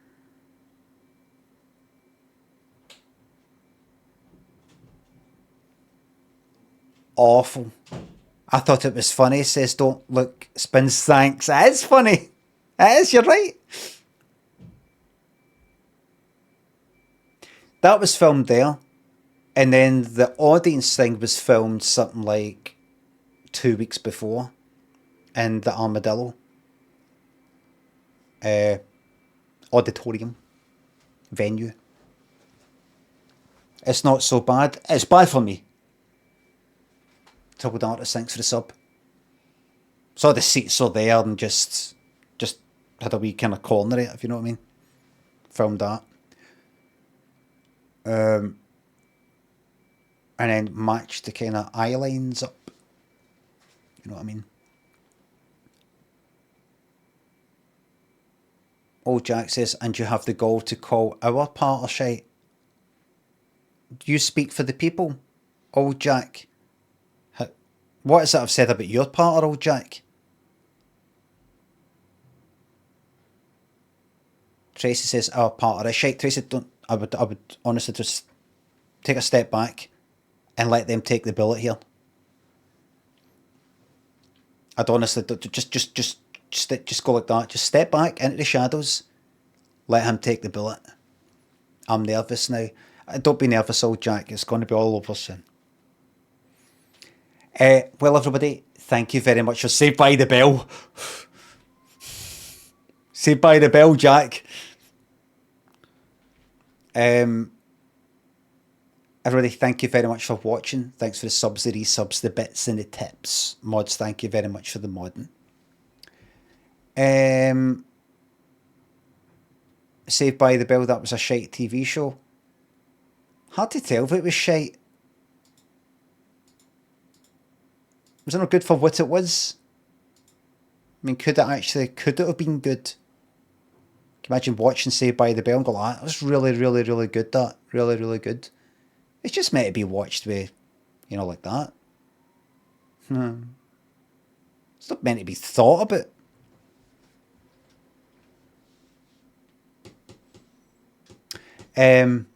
S1: Awful. I thought it was funny. It says, don't look, spins, thanks. It is funny. It is, you're right. That was filmed there. And then the audience thing was filmed something like 2 weeks before in the Armadillo auditorium venue. It's not so bad. It's bad for me. Troubled artist, thanks for the sub. So the seats are there and just had a wee kind of corner it, if you know what I mean. Filmed that. And then matched the kind of eye lines up. You know what I mean? Old Jack says, and you have the gall to call our part of shite. Do you speak for the people, Old Jack? What is it I've said about your part, Old Jack? Tracy says, our part of shite. Tracy, I would honestly just take a step back and let them take the bullet here. I'd honestly just go like that. Just step back into the shadows. Let him take the bullet. I'm nervous now. Don't be nervous, Old Jack. It's going to be all over soon. Well, everybody, thank you very much for Saved by the Bell. Saved by the Bell, Jack. Everybody, thank you very much for watching. Thanks for the subs, the resubs, the bits and the tips. Mods, thank you very much for the modding. Saved by the Bell, that was a shite TV show. Hard to tell if it was shite. Was it not good for what it was? I mean, could it have been good? Can you imagine watching Saved by the Bell and go, ah, that was really, really, really good, that. Really, really good. It's just meant to be watched with, you know, like that. It's not meant to be thought about. Thank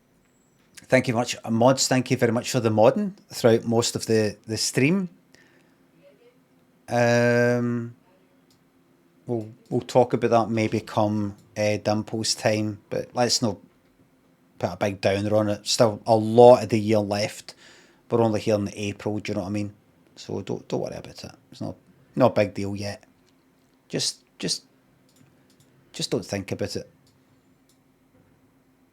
S1: you very much. Mods, thank you very much for the modding throughout most of the stream. We'll talk about that maybe come Dimple's time, but let's not put a big downer on it. Still a lot of the year left. We're only here in April, do you know what I mean? So don't worry about it. It's not a big deal yet. Just don't think about it.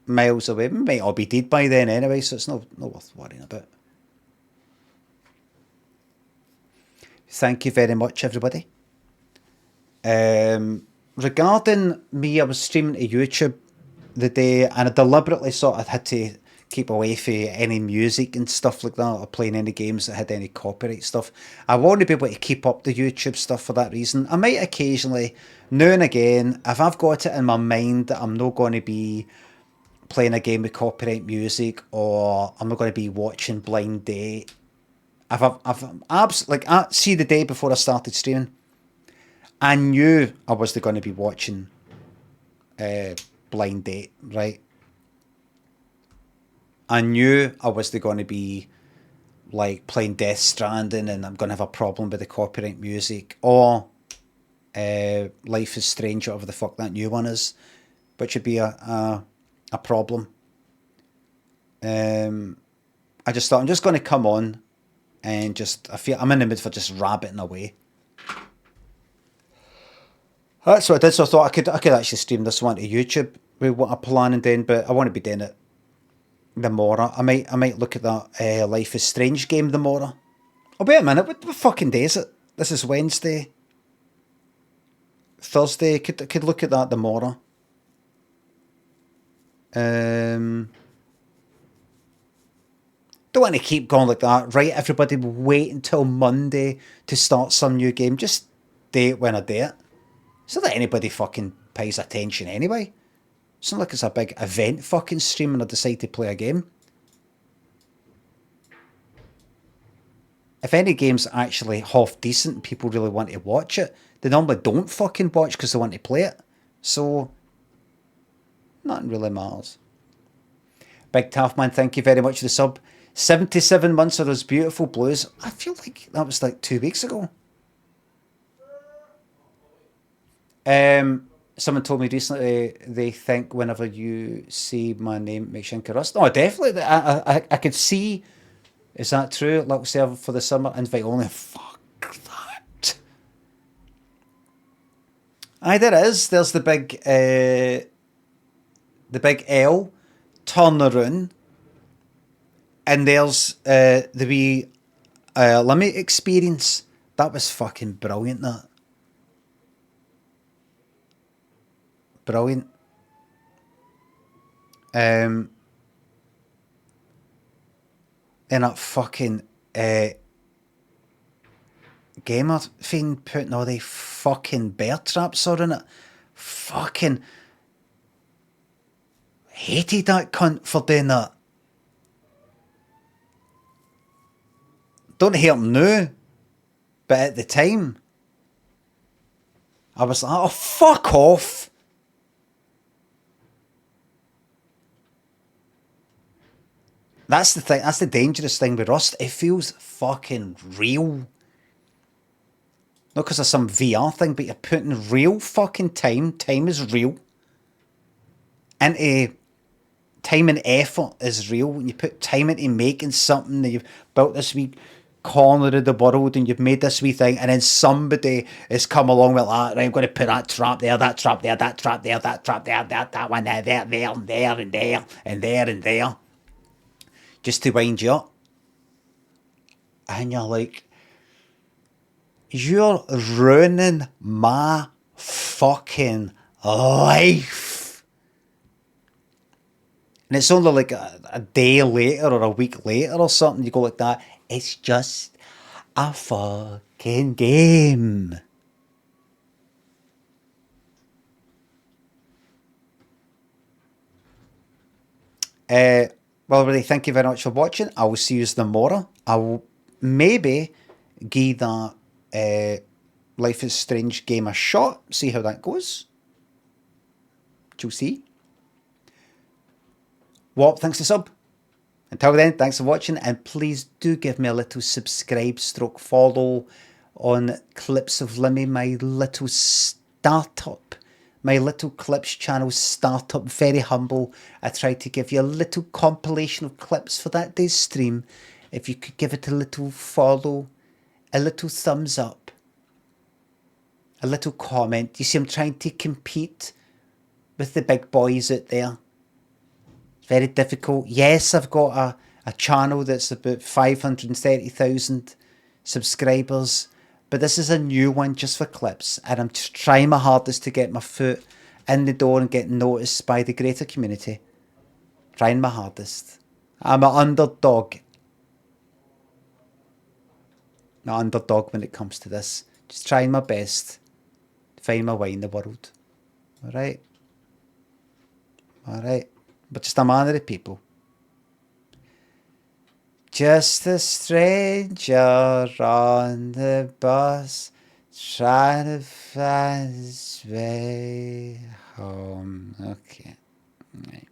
S1: miles away. We might all be dead by then anyway, so it's no worth worrying about. Thank you very much, everybody. Regarding me, I was streaming to YouTube the day, and I deliberately sort of had to keep away from any music and stuff like that, or playing any games that had any copyright stuff. I want to be able to keep up the YouTube stuff for that reason. I might occasionally, now and again, if I've got it in my mind that I'm not going to be playing a game with copyright music, or I'm not going to be watching Blind Date. See, the day before I started streaming, I knew I wasn't going to be watching Blind Date, right? I knew I wasn't going to be like playing Death Stranding and I'm going to have a problem with the copyright music, or Life is Strange, whatever the fuck that new one is, which would be a problem. I just thought I'm just going to come on and I feel I'm in the mood for just rabbiting away. That's what I did. So I thought I could actually stream this one to YouTube with what I'm planning doing, but I want to be doing it tomorrow. I might look at that Life is Strange game tomorrow. Oh, wait a minute, what fucking day is it? This is Wednesday. Thursday, could look at that tomorrow. Don't want to keep going like that. Right, everybody, wait until Monday to start some new game. Just do it when I do it. So that anybody fucking pays attention anyway. It's not like it's a big event fucking stream and I decide to play a game. If any game's actually half decent and people really want to watch it, they normally don't fucking watch because they want to play it. So, nothing really matters. Big Taffman, thank you very much for the sub. 77 months of those beautiful blues. I feel like that was like 2 weeks ago. Someone told me recently they think whenever you say my name makes you rust. Oh, definitely. I could see. Is that true? Luck server for the summer invite only. Fuck that. Aye, there is. There's the big L turn around, and there's the wee Limmy experience. That was fucking brilliant. That. Brilliant. And that fucking gamer thing putting all the fucking bear traps on it. Fucking hated that cunt for doing that. Don't hate him now, but at the time, I was like, oh, fuck off. That's the thing. That's the dangerous thing with Rust. It feels fucking real. Not because of some VR thing, but you're putting real fucking time. Time is real. And time and effort is real. When you put time into making something, that you've built this wee corner of the world and you've made this wee thing, and then somebody has come along with that, right, I'm going to put that trap there, that trap there, that trap there, that trap there, that one there, and there, and there, and there, and there. Just to wind you up. And you're like, you're ruining my fucking life. And it's only like a day later or a week later or something, you go like that. It's just a fucking game. Well, everybody, thank you very much for watching. I will see you tomorrow. I will maybe give that Life is Strange game a shot, see how that goes. You'll see. Well, thanks for sub. Until then, thanks for watching, and please do give me a little subscribe stroke follow on Clips of Limmy, my little startup. My little clips channel startup, very humble. I tried to give you a little compilation of clips for that day's stream. If you could give it a little follow, a little thumbs up, a little comment. You see, I'm trying to compete with the big boys out there. It's very difficult. Yes, I've got a channel that's about 530,000 subscribers, but this is a new one just for clips, and I'm trying my hardest to get my foot in the door and get noticed by the greater community. Trying my hardest. I'm an underdog. An underdog when it comes to this. Just trying my best to find my way in the world. Alright? Alright? But just a man of the people. Just a stranger on the bus trying to find his way home. Okay. Right.